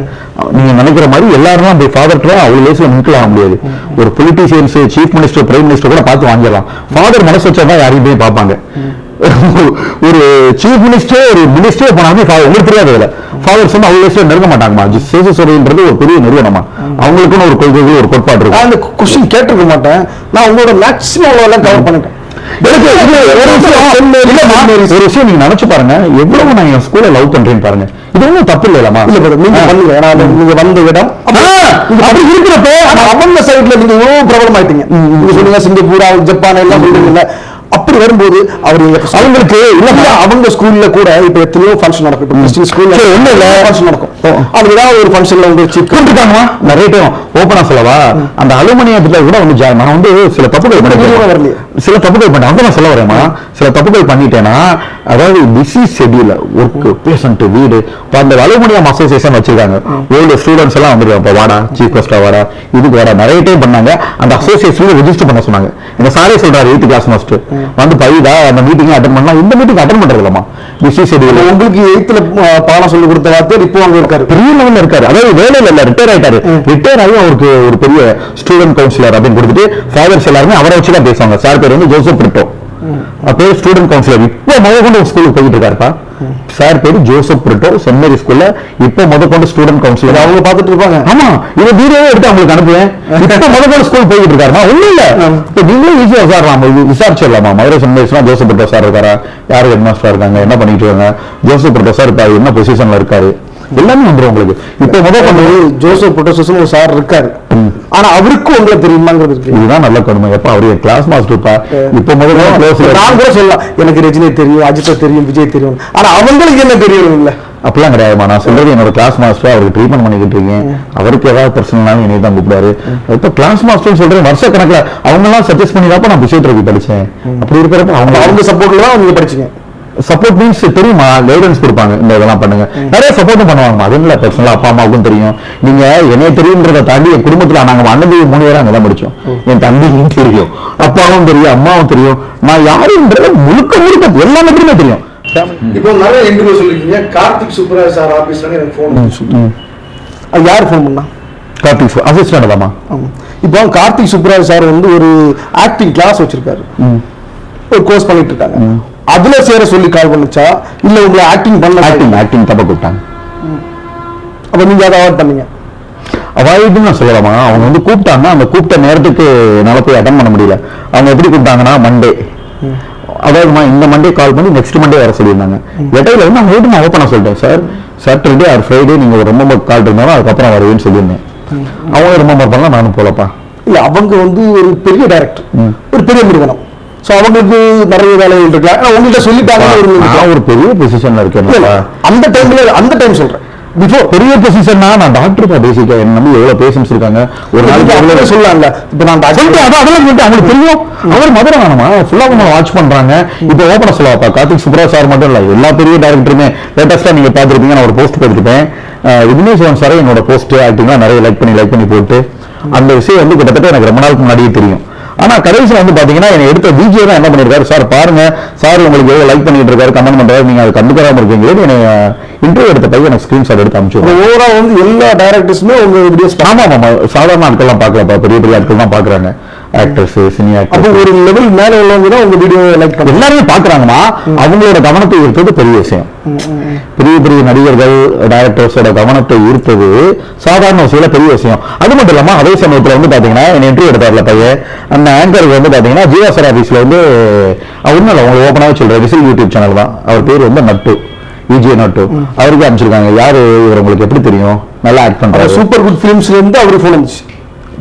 நீங்க நினைக்கிற மாதிரி எல்லாரும் அப்படி ஃபாதர்ட்ட அவ்வளவு லேஸ்ல மிங்கிள் ஆக முடியாது. ஒரு politicians, chief minister, prime minister கூட பார்த்து வாங்கிடலாம். ஃபாதர் மனசு வச்சாதான் யாரையும் போய் பார்ப்பாங்க. ஒரு சீஃப் மினிஸ்டர், ஒரு மினிஸ்டர் போனாலுமே உங்களுக்கு தெரியாது, ஃபாதர்ஸ் வந்து அவங்க நெருங்க மாட்டாங்கம்மா. சேசஸ்வரின்றது ஒரு பெரிய நிறுவனமா, அவங்களுக்குன்னு ஒரு கொள்கைகள், ஒரு கோட்பாடு இருக்கும். அந்த கொஸ்டின் கேட்டிருக்க மாட்டேன், நான் உங்களோட மேக்ஸிமம் எல்லாம் கவர் பண்ணிட்டேன். ஒரு விஷயம் நீங்க நினைச்சு பாருங்க, எவ்வளவு நான் என் ஸ்கூல்ல லவ் பண்றேன்னு பாருங்க. இது ஒன்றும் தப்பு இல்லையாமா? இல்ல brother, நீங்க பண்ணுங்க. ஏன்னா நீங்க வந்த இடம் அப்படி இருக்கிறப்ப அவங்க சைட்ல நீங்க இவ்வளவு பிரபலம் ஆயிட்டீங்க. நீங்க சொன்னீங்க சிங்கப்பூர், ஜப்பான் எல்லாம் சொல்றீங்கல்ல. அப்படி வரும்போது அவர் அவங்களுக்கு இல்ல அவங்க ஸ்கூல்ல கூட இப்ப எத்தனையோ ஃபங்க்ஷன் நடக்கும். கிறிஸ்டியன் ஸ்கூல்ல ஒண்ணு இல்ல ஃபங்க்ஷன் நடக்கும். அது ஏதாவது ஒரு ஃபங்க்ஷன்ல வந்து சீஃப் கூப்பிட்டுட்டாங்கம்மா. நிறைய டைம் ஓப்பனா சொல்லவா, அந்த அலுமினியத்துல கூட வந்து நான் வந்து சில தப்புகள் வரலையே, சில தப்புகள் பண்ணேன். வந்து நான் சொல்ல வரேம்மா, சில தப்புகள் பண்ணிட்டேன்னா, அதாவது பிஸி ஷெட்யூல், ஒர்க், பேஷண்ட், வீடு. இப்போ அந்த அலுமினியம் அசோசியேஷன் வச்சிருக்காங்க. ஓல்டு ஸ்டூடெண்ட்ஸ் எல்லாம் வந்துருவாங்க. இப்போ வாடா, சீஃப் கெஸ்டா வாடா, இதுக்கு வாடா, நிறைய டைம் பண்ணாங்க. அந்த அசோசியேஷன்ல ரெஜிஸ்டர் பண்ண சொன்னாங்க. எங்க சாரே சொல்றாரு 8th கிளாஸ் மாஸ்டர் வந்து பைதா அந்த மீட்டிங் அட்டன் பண்ணலாம். இந்த மீட்டிங் அட்டன் பண்றது இல்லமா, பிஸி ஷெட்யூல். உங்களுக்கு 8th பாடம் சொல்லி கொடுத்த வார்த்தை இப்போ அங்க இருக்காரு, பெரிய லெவல்ல இருக்காரு. அதாவது வேலையில இல்ல, ரிட்டையர் ஆயிட்டாரு. ரிட்டையர் ஆகி அவருக்கு ஒரு பெரிய ஸ்டூடெண்ட் கவுன்சிலர் அப்படின்னு கொடுத்துட்டு ஃபாதர்ஸ் எல்லாருமே அவரை வச்சுதான் பேசுவாங்க. சார் பேர் வந்து ஜோசப் பிரிட்டோ, பேர் ஸ்டூடெண்ட் கவுன்சிலர். இப்போ முதற்கொண்டு ஸ்கூலுக்கு போயிட்டு இருக்காருப்பா. சார் பேரு ஜோசப் பிரிட்டோ, சென்ட் மேரி ஸ்கூல்ல இப்போ முதற்கொண்டு ஸ்டூடெண்ட் கவுன்சிலர். அவங்க பார்த்துட்டு இருப்பாங்க. ஆமா, இதை வீடியோவே எடுத்து அவங்களுக்கு அனுப்புவேன். இப்போ முதற்கொண்டு ஸ்கூல் போயிட்டு இருக்காருமா. ஒண்ணும் இல்ல, இப்போ நீங்களும் ஈஸியா விசாரலாம், விசாரிச்சிடலாமா. மதுரை சென்ட் மேரிஸ்னா ஜோசப் பிரிட்டோ சார் இருக்காரா, யாரு ஹெட் மாஸ்டரா இருக்காங்க, என்ன பண்ணிட்டு இருக்காங்க, ஜோசப் பிரிட்டோ சார் இப்ப என்ன பொசிஷன்ல இருக்காரு, எல்லாமே வந்துடும் உங்களுக்கு. இப்ப முதற்கொண்டு ஜோசப் பிரிட்டோ ஒரு சார் இருக்காரு. ஆனா அவருக்கும் உங்களை தெரியுமாங்கிறது இருக்கு. இதுதான் நல்ல கொடுமை. எப்ப அவரு கிளாஸ் மாஸ்டர்ப்பா. இப்ப முதல்ல நான் கூட சொல்லலாம், எனக்கு ரஜினி தெரியும், அஜித்தை தெரியும், விஜய் தெரியும். ஆனா அவங்களுக்கு என்ன தெரியும் இல்ல, அப்படிலாம் கிடையாதுமா. நான் சொல்றது என்னோட கிளாஸ் மாஸ்டர், அவருக்கு ட்ரீட்மெண்ட் பண்ணிக்கிட்டு இருக்கேன். அவருக்கு ஏதாவது பிரச்சனைனாலும் என்னை தான் கூப்பிடாரு. இப்ப கிளாஸ் மாஸ்டர் சொல்றேன், வருஷ கணக்குல அவங்க எல்லாம் சஜஸ்ட் பண்ணிதான் நான் பிசியோதெரபி படிச்சேன். அப்படி இருக்கிறப்ப அவங்க சப்போர்ட்ல தான் நீங்க படிச்சீங்க. சப்போர்ட் மீன்ஸ் தெரியுமா, கைடன்ஸ் கொடுப்பாங்க, இந்த இதெல்லாம் பண்ணுங்க, நிறைய சப்போர்ட்டும் பண்ணுவாங்க. அது இல்ல பர்சனலா அப்பா அம்மாவுக்கும் தெரியும். நீங்க என்னைய தெரியுன்றதை தாண்டி என் குடும்பத்துல நாங்க அண்ணன் 3 பேரும் அங்கதான் படிச்சோம். என் தம்பியும் தெரியும், அப்பாவும் தெரியும், அம்மாவும் தெரியும். நான் யாருன்றத முழுக்க முழுக்க எல்லாமே தெரியும். இப்போ நிறைய இன்டர்வியூ சொல்லிருக்கீங்க. கார்த்திக் சுப்ராஜ் சார் ஆபீஸ்ல எனக்கு ஃபோன், அது யார் ஃபோன் பண்ணா? கார்த்திக் அசிஸ்டன்ட் தாமா. இப்போ கார்த்திக் சுப்ராஜ் சார் வந்து ஒரு ஆக்டிங் கிளாஸ் வச்சிருக்காரு, ஒரு கோர்ஸ் பண்ணிட்டு இருக்காங்க. அதுல சேர சொல்லி கால் பண்ணுச்சா இல்ல உங்களை ஆக்டிங் பண்ண? ஆக்டிங் தப்ப கூப்பிட்டாங்க. அப்ப நீங்க அதை அவாய்ட் பண்ணீங்க? அவாய்டுன்னு நான் சொல்லலாமா, அவங்க வந்து கூப்பிட்டாங்க. அந்த கூப்பிட்ட நேரத்துக்கு என்னால போய் அட்டன் பண்ண முடியல. அவங்க எப்படி கூப்பிட்டாங்கன்னா மண்டே, அதாவது இந்த மண்டே கால் பண்ணி நெக்ஸ்ட் மண்டே வர சொல்லியிருந்தாங்க. இடையில வந்து அவங்க நான் ஓப்பனா சொல்லிட்டேன், சார் சாட்டர்டே ஆர் ஃப்ரைடே நீங்க ஒரு ரொம்ப கால் இருந்தாலும் அதுக்கப்புறம் வருவேன்னு சொல்லியிருந்தேன். அவங்க ரொம்ப பண்ணலாம், நானும் போலப்பா. இல்ல அவங்க வந்து ஒரு பெரிய டைரக்டர், ஒரு பெரிய நிறுவனம். சோ அவங்களுக்கு நிறைய வேலைகள் இருக்கு. உங்கள்கிட்ட சொல்லிட்டாங்க ஒரு பெரிய பொசிஷன்ல இருக்கேன். அந்த டைம் சொல்றேன், பிஃபோர் பெரிய பொசிஷன்னா நான் டாக்டர் தான் பேசிக்க. என்ன நம்பி எவ்வளவு பேஷன்ஸ் இருக்காங்க. ஒரு நாளைக்கு சொல்லலாம்ல. இப்ப நான் அதெல்லாம் சொல்லிட்டு அவங்களுக்கு தெரியும். அவர் மதுரை வேணுமா ஃபுல்லா வாட்ச் பண்றாங்க. இப்ப ஓப்பனா சொல்லவாப்பா, கார்த்திக் சுப்ராஜ் சார் மட்டும் இல்ல, எல்லா பெரிய டைரக்டருமே லேட்டஸ்டா நீங்க பாத்துருப்பீங்க. நான் ஒரு போஸ்ட் போட்டுருப்பேன், விக்னேஸ்வரன் சார் என்னோட போஸ்ட் ஆக்டிங்லாம் நிறைய லைக் பண்ணி போட்டு, அந்த விஷயம் வந்து கிட்டத்தட்ட எனக்கு ரொம்ப நாளுக்கு முன்னாடியே தெரியும். ஆனா கடைசியில் வந்து பாத்தீங்கன்னா என்னை எடுத்த விஜய் தான் என்ன பண்ணிருக்காரு, சார் பாருங்க சார் உங்களுக்கு எவ்வளவு லைக் பண்ணிட்டு இருக்காரு, கமெண்ட் பண்றாரு, நீங்க அதை கண்டுக்காம இருக்கீங்களே. என்னை இன்டர்வியூ எடுத்த பையன் எனக்கு ஸ்கிரீன்ஷாட் எடுத்து அனுப்பிச்சு. ஓவரா வந்து எல்லா டைரக்டர்ஸுமே உங்க வீடியோஸ் ஆமா சாதாரண ஆட்கள்லாம் பாக்கலப்பா, பெரிய ஆட்கள் தான் பாக்குறாங்க. ஆக்டர்ஸ், சினி ஆக்டர்ஸ், ஒரு லெவல் மேல உள்ளவங்க தான் உங்க வீடியோ லைக் பண்ணி எல்லாருமே பாக்குறாங்கம்மா. அவங்களோட கவனத்தை ஈர்த்தது பெரிய விஷயம். பெரிய நடிகர்கள், டைரக்டர்ஸோட கவனத்தை ஈர்த்தது சாதாரண விஷயம், பெரிய விஷயம். அது மட்டும் இல்லாம அதே சமயத்துல வந்து பாத்தீங்கன்னா என்ன இன்டர்வியூ எடுத்தார்ல பையன், அந்த ஆங்கருக்கு வந்து பாத்தீங்கன்னா ஜியா சார் ஆபீஸ்ல வந்து ஒன்னும் இல்லை, உங்களுக்கு ஓப்பனாவே சொல்றேன், விசில் யூடியூப் சேனல் தான், அவர் பேர் வந்து நட்டு, விஜய் நட்டு. அவருக்கு அனுப்பிச்சிருக்காங்க. யாரு இவர் உங்களுக்கு எப்படி தெரியும், நல்லா ஆக்ட் பண்றாரு. சூப்பர் குட் ஃபிலிம்ஸ்ல இருந்து அவரு ஃபோன் வந்துச்சு.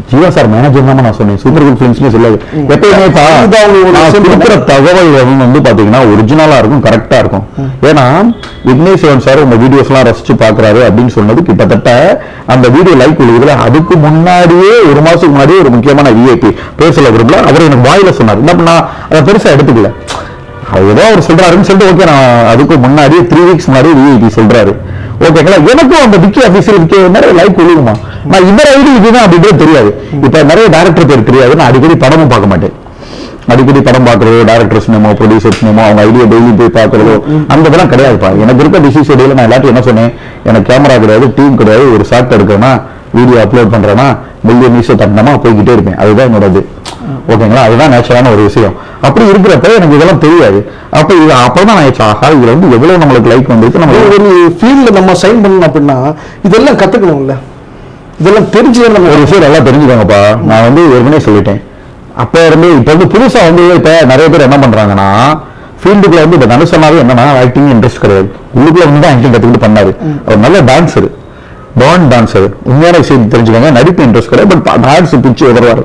ஜீவா சார் மேனேஜர் தான் நான் சொன்னேன், சூப்பர் குட் ஃபிலிம்ஸ்னு சொல்லாது. எப்பயுமே கொடுக்குற தகவல் வந்து பாத்தீங்கன்னா ஒரிஜினலா இருக்கும், கரெக்டா இருக்கும். ஏன்னா விக்னேஸ்வரன் சார் உங்க வீடியோஸ் எல்லாம் ரசிச்சு பாக்குறாரு அப்படின்னு சொன்னது கிட்டத்தட்ட அந்த வீடியோ லைக் விழுகுதுல, அதுக்கு முன்னாடியே 1 மாசத்துக்கு முன்னாடியே ஒரு முக்கியமான விஐபி பேர் சொல்ல விரும்பல, அவர் எனக்கு வாயில சொன்னார். என்ன பண்ணா அதை பெருசா எடுத்துக்கல, ஏதோ அவர் சொல்றாருன்னு சொல்லிட்டு ஓகே. நான் அதுக்கு முன்னாடியே 3 வீக்ஸ் முன்னாடி விஐபி சொல்றாரு, ஓகேங்களா. எனக்கும் அந்த விக்கி ஆபீஸருக்கு நிறைய லைக் விழுகுமா, நான் இவர் ஐடி இதுதான் அப்படின்றது தெரியாது. இப்ப நிறைய டைரக்டர் பேர் தெரியாது, நான் அடிக்கடி படமும் பார்க்க மாட்டேன். அடிக்கடி படம் பார்க்கறதோ, டைரக்டர்ஸ் நேமோ, ப்ரொடியூசர்ஸ் நேமோ, அவங்க ஐடியா டெய்லி போய் பார்க்கறதோ, அந்த இதெல்லாம் கிடையாதுப்பா. எனக்கு இருக்க பிஸி ஷெட்யூல்ல நான் எல்லாத்தையும் என்ன சொன்னேன், எனக்கு கேமரா கிடையாது, டீம் கிடையாது, ஒரு ஷார்ட் எடுக்கிறேன்னா, வீடியோ அப்லோட் பண்றேன்னா, மில்லியன் நியூஸ் தட்டினமா போய்கிட்டே இருப்பேன். அதுதான் என்னோடது, ஓகேங்களா. அதுதான் நேச்சுரலான ஒரு விஷயம். அப்படி இருக்கிறப்ப எனக்கு இதெல்லாம் தெரியாது. அப்ப இது அப்பதான் நான் ஆஹா இதுல வந்து எவ்வளவு நம்மளுக்கு லைக் வந்துருக்கு, நம்ம ஒரு ஃபீல்ட்ல நம்ம சைன் பண்ணணும் அப்படின்னா இதெல்லாம் கத்துக்கணும்ல, இதெல்லாம் தெரிஞ்சு நம்ம ஒரு விஷயம் நல்லா தெரிஞ்சுக்கோங்கப்பா. நான் வந்து ஏற்கனவே சொல்லிட்டேன், அப்ப இருந்து இப்ப வந்து புதுசா வந்து இப்ப நிறைய பேர் என்ன பண்றாங்கன்னா ஃபீல்டுக்குள்ள வந்து இப்போ தனுஷ் சொன்னாவே என்னன்னா ஆக்டிங் இன்ட்ரெஸ்ட் கிடையாது, உள்ளுக்குள்ள வந்து தான் ஆக்டிங் கற்றுக்கிட்டு பண்ணாரு. அவர் நல்ல டான்ஸர், டான்ஸர், உண்மையான விஷயம் தெரிஞ்சுக்கோங்க. நடிப்பு இன்ட்ரெஸ்ட் கிடையாது, பட் டான்ஸ் பிடிச்சி உதவாரு,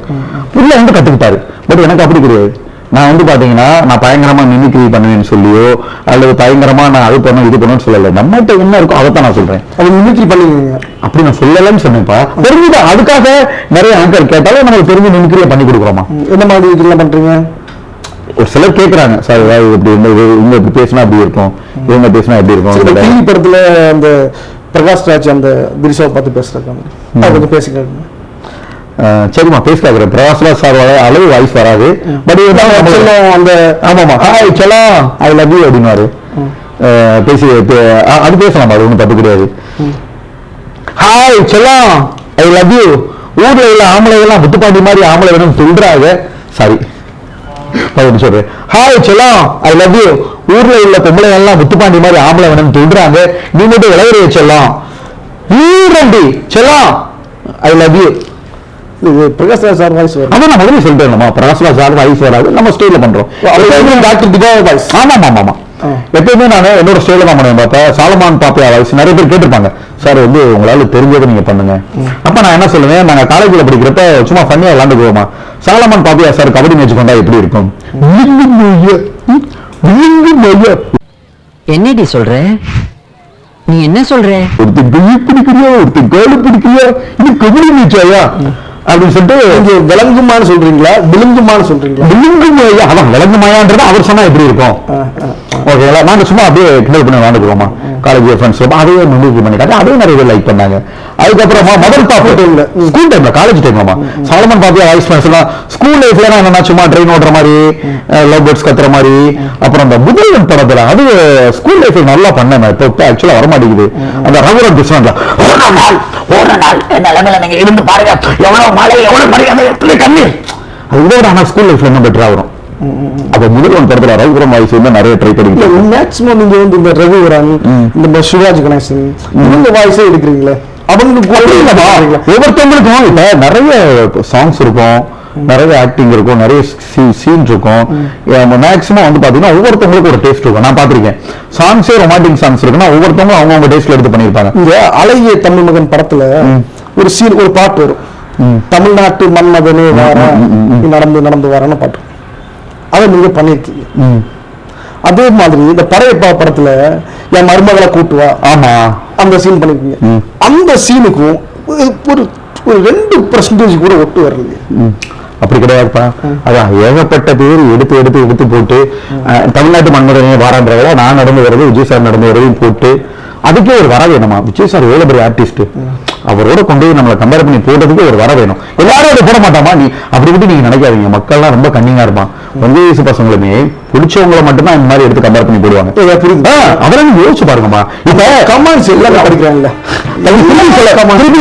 உள்ள வந்து கற்றுக்கிட்டாரு. பட் எனக்கு அப்படி கிடையாது. நான் வந்து பாத்தீங்கன்னா நான் பயங்கரமா மிமிக்ரி பண்ணுவேன்னு சொல்லியோ அல்லது பயங்கரமா நான் அது பண்ண இது பண்ணணும்னு சொல்லல. நம்மகிட்ட என்ன இருக்கோ அதைத்தான் நான் சொல்றேன். அது மிமிக்ரி பண்ணுவீங்க அப்படி நான் சொல்லலன்னு சொன்னேன்ப்பா. தெரிஞ்சுதான் அதுக்காக நிறைய ஆங்கர் கேட்டாலும் நமக்கு தெரிஞ்சு மிமிக்ரியை பண்ணி கொடுக்குறோமா. என்ன மாதிரி இதெல்லாம் பண்றீங்க? ஒரு சிலர் கேட்கறாங்க, சார் ஏதாவது இப்படி இவங்க இப்படி பேசினா அப்படி இருக்கும், இவங்க பேசினா எப்படி இருக்கும். டிவி படத்துல அந்த பிரகாஷ் ராஜ் அந்த திரிஷாவை பார்த்து பேசுறாங்க, கொஞ்சம் பேசிக்கிறாங்க. சரிம்மா பேசி கேட்கிறேன். பிரகாஷ்ராஜ் சார் அளவு வாய்ஸ் வராது, பட் அந்த ஆமாமா ஹாய் செல்லம் ஐ லவ் யூ அப்படின்னாரு. பேசி அது பேசலாம், அது ஒன்றும் தப்பு கிடையாது. ஹாய் செல்லம் ஐ லவ் யூ. ஊர்ல உள்ள ஆம்பளைகள்லாம் முத்துப்பாண்டி மாதிரி ஆம்பளை வேணும் சொல்றாங்க. சாரி சொல்றேன். ஹாய் செல்லம் ஐ லவ் யூ. ஊர்ல உள்ள பொம்பளை எல்லாம் முத்துப்பாண்டி மாதிரி ஆம்பளை வேணும் சொல்றாங்க, நீ மட்டும் விளையாடுற செல்லம். செல்லம் I love you. Prakashraj sir voice வரும். அதான் நான் முதல்ல சொல்லிட்டேன், பிரகாஷ்ராஜ் சார் வாய்ஸ் வராது, நம்ம ஸ்டைல பண்றோம். Doctor Tibba voice. ஆமா எப்பயுமே நான் என்னோட ஸ்டைல தான் பண்ணுவேன். பார்த்தா சாலமான் பாப்பியா வாய்ஸ் நிறைய பேர் கேட்டிருப்பாங்க, சார் வந்து உங்களால தெரிஞ்சதை நீங்க பண்ணுங்க. அப்ப நான் என்ன சொல்லுவேன், நாங்க காலேஜ்ல படிக்கிறப்ப சும்மா ஃபன்னியா விளாண்டுக்குவோமா, சாலமான் பாப்பியா சார் கபடி மேட்ச் கொண்டா எப்படி இருக்கும். என்னடி சொல்ற? நீ என்ன சொல்ற? ஒருத்தன் கையை பிடிக்கிறியா, ஒருத்தன் காலு பிடிக்கிறியா, இது கபடி மேட்சாயா அப்படின்னு சொல்லிட்டு விளங்குமான்னு சொல்றீங்களா விழுங்குமான்னு சொல்றீங்களா? விழுங்குமாயா, அதான் விளங்குமாயான்றது அவர் சொன்னா எப்படி இருக்கும். ஓகேங்களா, நாங்க சும்மா அப்படியே கிண்டல் பண்ணி விளாண்டுக்குவோமா காலேஜ் ஃப்ரெண்ட்ஸ், அதே மிமிக்ரி பண்ணி காட்டி அதே நிறைய பேர் லைக் பண்ணாங்க. அதுக்கப்புறமா முதல் பாப்பு டைம்ல ஸ்கூல் டைம்ல காலேஜ் டைம்லமா சாலமன் பாப்பியா வாய்ஸ் பேசலாம். ஸ்கூல் லைஃப்ல என்னன்னா சும்மா ட்ரெயின் ஓடுற மாதிரி, லவ் பேர்ட்ஸ் கத்துற மாதிரி, அப்புறம் அந்த முதல்வன் படத்துல அது ஸ்கூல் லைஃப்ல நல்லா பண்ணேன். இப்போ ஆக்சுவலா வர மாட்டேங்குது அந்த ரகுரன் கிருஷ்ணன் இருந்து பாருங்க எவ்வளவு மழை எவ்வளவு மழை கண்ணீர். அது இதோட ஆனா ஸ்கூல் லைஃப்ல இன்னும் பெட்டரா வரும். அப்ப முதல்வன் படத்துல ரகுரம் வாய்ஸ் வந்து நிறைய ட்ரை பண்ணி மேக்ஸிமம் நீங்க வந்து இந்த ரகுவரன் இந்த சிவாஜி கணேசன் இவங்க வாய்ஸே எடுக்கிறீங்களே, அவங்களுக்கு ஒவ்வொருத்தவங்களுக்கும் இப்ப நிறைய சாங்ஸ் இருக்கும், நிறைய ஆக்டிங் இருக்கும், நிறைய சீன் இருக்கும். மேக்ஸிமம் வந்து பாத்தீங்கன்னா ஒவ்வொருத்தவங்களுக்கும் ஒரு டேஸ்ட் இருக்கும். நான் பாத்திருக்கேன் சாங்ஸே ரொமான்டிக் சாங்ஸ் இருக்குன்னா ஒவ்வொருத்தவங்களும் அவங்க டேஸ்ட்ல எடுத்து பண்ணிருப்பாங்க. இந்த அழகிய தமிழ் மகன் படத்துல ஒரு சீன் ஒரு பாட்டு வரும், தமிழ்நாட்டு மன்மதனே நடந்து நடந்து வரன்னு பாட்டு, அதை நீங்க பண்ணிருக்கீங்க. அதே மாதிரி இந்த படையப்பா படத்துல என் மருமகளை கூட்டுவா, ஆமா அந்த சீன் பண்ணிருக்கீங்க. அந்த சீனுக்கும் ஒரு 2% கூட ஒட்டு வரலையே. அப்படி கிடையாதுப்பா, அதான் ஏகப்பட்ட பேர் எடுத்து எடுத்து எடுத்து போட்டு தமிழ்நாட்டு மன்மதனே வாரான்றவங்கள நான் நடந்து வர்றது விஜய் சார் நடந்து வர்றதையும் போட்டு அதுக்கே ஒரு வர வேணுமா. விஜய் சார் எவ்வளவு பெரிய ஆர்டிஸ்ட், அவரோட கொண்டு போய் நம்மளை கம்பேர் பண்ணி போடுறதுக்கு ஒரு வர வேணும். எல்லாரும் அதை போட மாட்டாமா, நீ அப்படி விட்டு நீங்க நினைக்காதீங்க. மக்கள்லாம் ரொம்ப கன்னிங்கா இருப்பான். 9 வயசு பசங்களுமே பிடிச்சவங்களை மட்டும்தான் இந்த மாதிரி எடுத்து கம்பேர் பண்ணி போடுவாங்க. அவரை யோசிச்சு பாருங்கம்மா. இப்ப கமெண்ட்ஸ் எல்லாம் படிக்கிறாங்கல்ல,